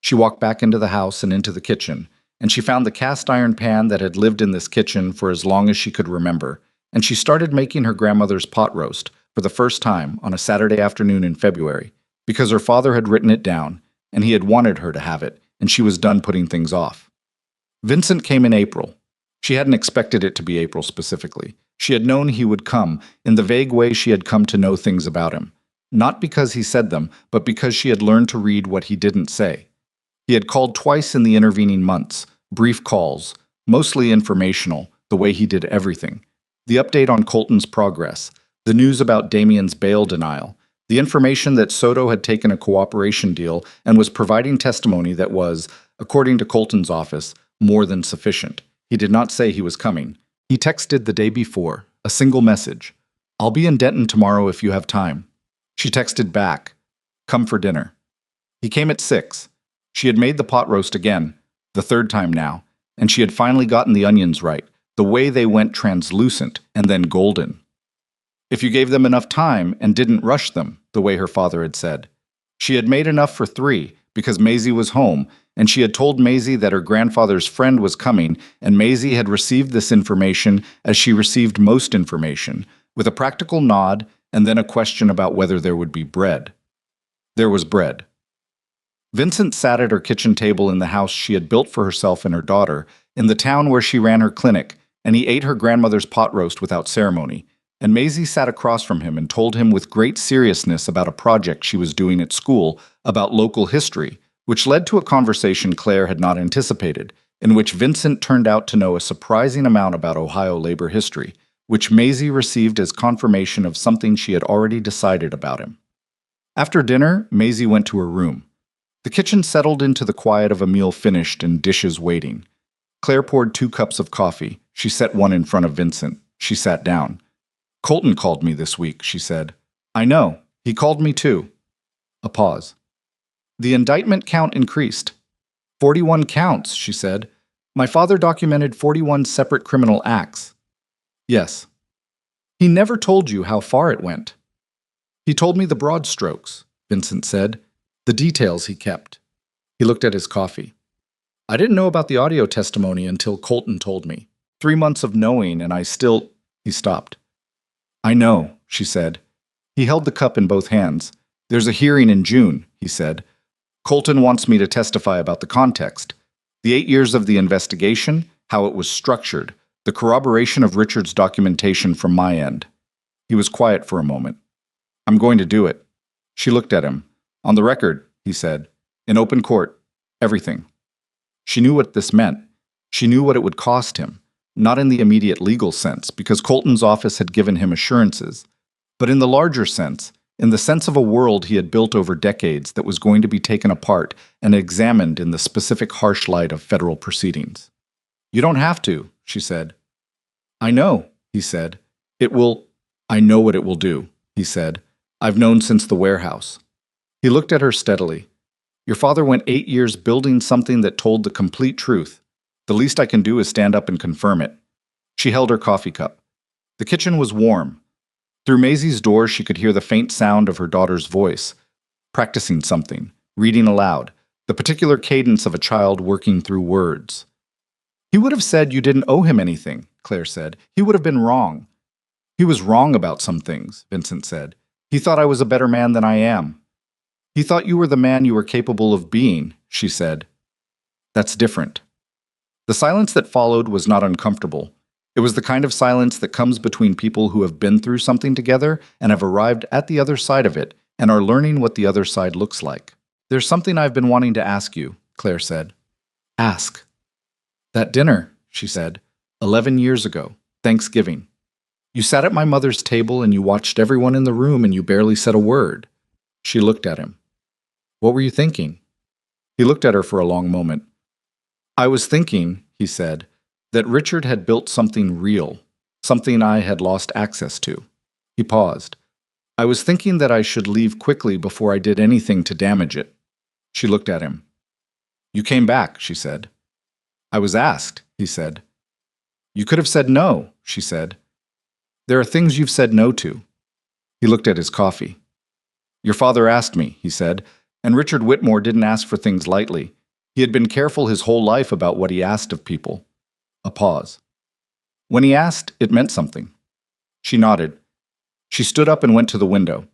She walked back into the house and into the kitchen, and she found the cast iron pan that had lived in this kitchen for as long as she could remember, and she started making her grandmother's pot roast for the first time on a Saturday afternoon in February, because her father had written it down, and he had wanted her to have it, and she was done putting things off. Vincent came in April. She hadn't expected it to be April specifically. She had known he would come, in the vague way she had come to know things about him. Not because he said them, but because she had learned to read what he didn't say. He had called twice in the intervening months, brief calls, mostly informational, the way he did everything. The update on Colton's progress, the news about Damien's bail denial, the information that Soto had taken a cooperation deal and was providing testimony that was, according to Colton's office, more than sufficient. He did not say he was coming. He texted the day before, a single message. "I'll be in Denton tomorrow if you have time." She texted back, "Come for dinner." He came at 6. She had made the pot roast again, the third time now, and she had finally gotten the onions right, the way they went translucent and then golden. If you gave them enough time and didn't rush them, the way her father had said. She had made enough for 3, because Maisie was home, and she had told Maisie that her grandfather's friend was coming, and Maisie had received this information as she received most information, with a practical nod and then a question about whether there would be bread. There was bread. Vincent sat at her kitchen table in the house she had built for herself and her daughter, in the town where she ran her clinic, and he ate her grandmother's pot roast without ceremony, and Maisie sat across from him and told him with great seriousness about a project she was doing at school about local history, which led to a conversation Claire had not anticipated, in which Vincent turned out to know a surprising amount about Ohio labor history, which Maisie received as confirmation of something she had already decided about him. After dinner, Maisie went to her room. The kitchen settled into the quiet of a meal finished and dishes waiting. Claire poured 2 cups of coffee. She set one in front of Vincent. She sat down. "Colton called me this week," she said. "I know. He called me too." A pause. The indictment count increased. 41 counts, she said. "My father documented 41 separate criminal acts." "Yes." "He never told you how far it went." "He told me the broad strokes," Vincent said. "The details he kept." He looked at his coffee. "I didn't know about the audio testimony until Colton told me. 3 months of knowing, and I still—" He stopped. "I know," she said. He held the cup in both hands. "There's a hearing in June," he said. "Colton wants me to testify about the context. The 8 years of the investigation, how it was structured, the corroboration of Richard's documentation from my end." He was quiet for a moment. "I'm going to do it." She looked at him. "On the record," he said. "In open court. Everything." She knew what this meant. She knew what it would cost him. Not in the immediate legal sense, because Colton's office had given him assurances, but in the larger sense, in the sense of a world he had built over decades that was going to be taken apart and examined in the specific harsh light of federal proceedings. "You don't have to," she said. "I know," he said. "It will—" "I know what it will do," he said. "I've known since the warehouse." He looked at her steadily. "Your father went 8 years building something that told the complete truth. The least I can do is stand up and confirm it." She held her coffee cup. The kitchen was warm. Through Maisie's door she could hear the faint sound of her daughter's voice, practicing something, reading aloud, the particular cadence of a child working through words. He would have said you didn't owe him anything, Claire said. He would have been wrong. He was wrong about some things, Vincent said. He thought I was a better man than I am. He thought you were the man you were capable of being, she said. That's different. The silence that followed was not uncomfortable. It was the kind of silence that comes between people who have been through something together and have arrived at the other side of it and are learning what the other side looks like. There's something I've been wanting to ask you, Claire said. Ask. That dinner, she said, 11 years ago, Thanksgiving. You sat at my mother's table and you watched everyone in the room and you barely said a word. She looked at him. What were you thinking? He looked at her for a long moment. I was thinking, he said, that Richard had built something real, something I had lost access to. He paused. I was thinking that I should leave quickly before I did anything to damage it. She looked at him. You came back, she said. I was asked, he said. You could have said no, she said. There are things you've said no to. He looked at his coffee. Your father asked me, he said, and Richard Whitmore didn't ask for things lightly. He had been careful his whole life about what he asked of people. A pause. When he asked, it meant something. She nodded. She stood up and went to the window.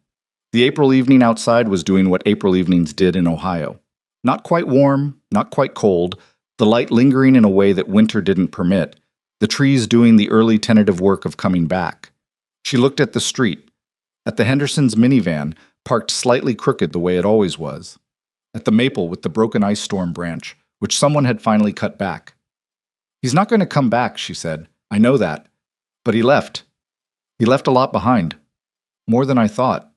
The April evening outside was doing what April evenings did in Ohio. Not quite warm, not quite cold, the light lingering in a way that winter didn't permit, the trees doing the early tentative work of coming back. She looked at the street, at the Hendersons' minivan, parked slightly crooked the way it always was, at the maple with the broken ice storm branch, which someone had finally cut back. He's not going to come back, she said. I know that. But he left. He left a lot behind. More than I thought.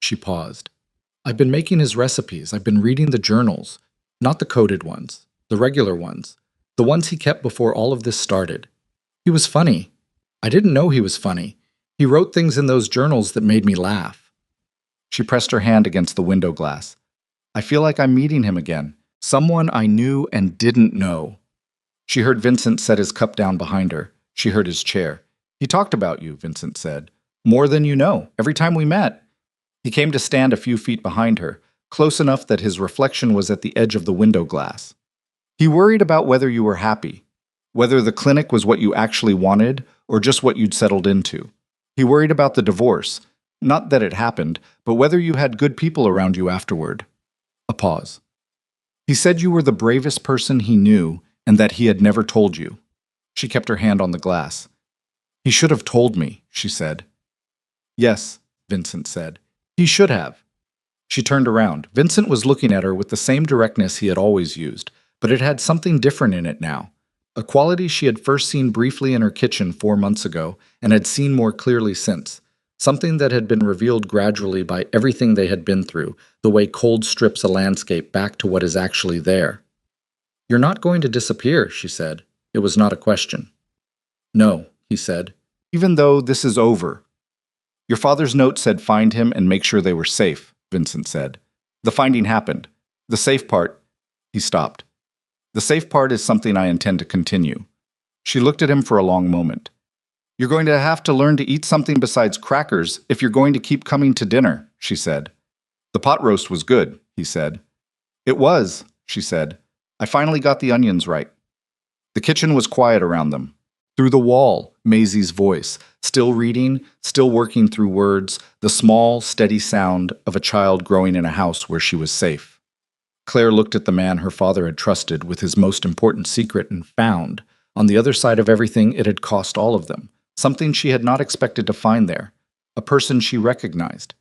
She paused. I've been making his recipes. I've been reading the journals. Not the coded ones. The regular ones. The ones he kept before all of this started. He was funny. I didn't know he was funny. He wrote things in those journals that made me laugh. She pressed her hand against the window glass. I feel like I'm meeting him again. Someone I knew and didn't know. She heard Vincent set his cup down behind her. She heard his chair. He talked about you, Vincent said. More than you know, every time we met. He came to stand a few feet behind her, close enough that his reflection was at the edge of the window glass. He worried about whether you were happy, whether the clinic was what you actually wanted or just what you'd settled into. He worried about the divorce, not that it happened, but whether you had good people around you afterward. A pause. He said you were the bravest person he knew and that he had never told you. She kept her hand on the glass. He should have told me, she said. Yes, Vincent said. He should have. She turned around. Vincent was looking at her with the same directness he had always used, but it had something different in it now. A quality she had first seen briefly in her kitchen 4 months ago and had seen more clearly since. Something that had been revealed gradually by everything they had been through, the way cold strips a landscape back to what is actually there. You're not going to disappear, she said. It was not a question. No, he said, even though this is over. Your father's note said find him and make sure they were safe, Vincent said. The finding happened. The safe part, he stopped. The safe part is something I intend to continue. She looked at him for a long moment. You're going to have to learn to eat something besides crackers if you're going to keep coming to dinner, she said. The pot roast was good, he said. It was, she said. I finally got the onions right. The kitchen was quiet around them. Through the wall, Maisie's voice, still reading, still working through words, the small, steady sound of a child growing in a house where she was safe. Claire looked at the man her father had trusted with his most important secret and found, on the other side of everything it had cost all of them, something she had not expected to find there, a person she recognized.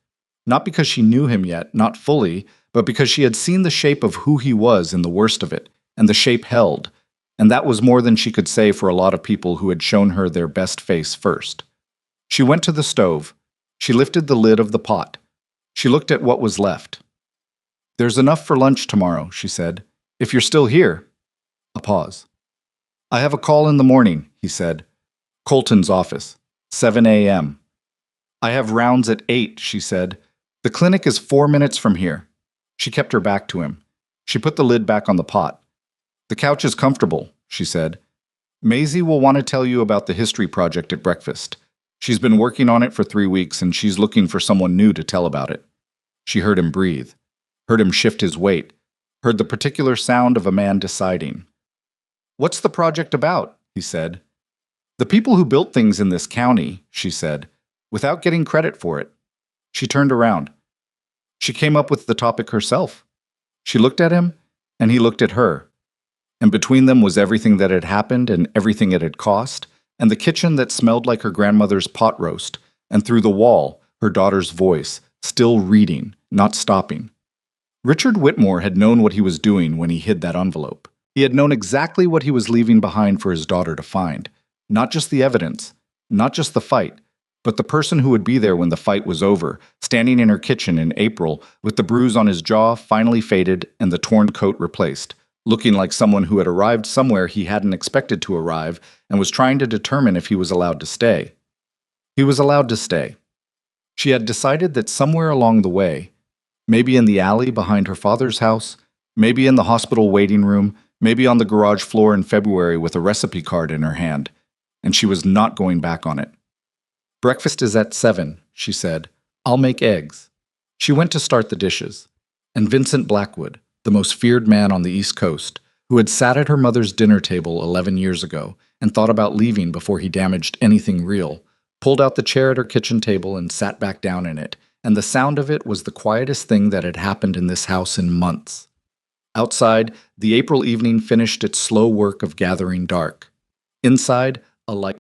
Not because she knew him yet, not fully, but because she had seen the shape of who he was in the worst of it, and the shape held, and that was more than she could say for a lot of people who had shown her their best face first. She went to the stove. She lifted the lid of the pot. She looked at what was left. There's enough for lunch tomorrow, she said, if you're still here. A pause. I have a call in the morning, he said. Colton's office, 7 a.m. I have rounds at 8, she said. The clinic is 4 minutes from here. She kept her back to him. She put the lid back on the pot. The couch is comfortable, she said. Maisie will want to tell you about the history project at breakfast. She's been working on it for 3 weeks and she's looking for someone new to tell about it. She heard him breathe. heard him shift his weight, heard the particular sound of a man deciding. "What's the project about?" he said. "The people who built things in this county," she said, without getting credit for it. She turned around. She came up with the topic herself. She looked at him, and he looked at her. And between them was everything that had happened and everything it had cost, and the kitchen that smelled like her grandmother's pot roast, and through the wall, her daughter's voice, still reading, not stopping. Richard Whitmore had known what he was doing when he hid that envelope. He had known exactly what he was leaving behind for his daughter to find. Not just the evidence, not just the fight, but the person who would be there when the fight was over, standing in her kitchen in April with the bruise on his jaw finally faded and the torn coat replaced, looking like someone who had arrived somewhere he hadn't expected to arrive and was trying to determine if he was allowed to stay. He was allowed to stay. She had decided that somewhere along the way, maybe in the alley behind her father's house, maybe in the hospital waiting room, maybe on the garage floor in February with a recipe card in her hand, and she was not going back on it. "Breakfast is at 7, she said. "I'll make eggs." She went to start the dishes, and Vincent Blackwood, the most feared man on the East Coast, who had sat at her mother's dinner table 11 years ago and thought about leaving before he damaged anything real, pulled out the chair at her kitchen table and sat back down in it, and the sound of it was the quietest thing that had happened in this house in months. Outside, the April evening finished its slow work of gathering dark. Inside, a light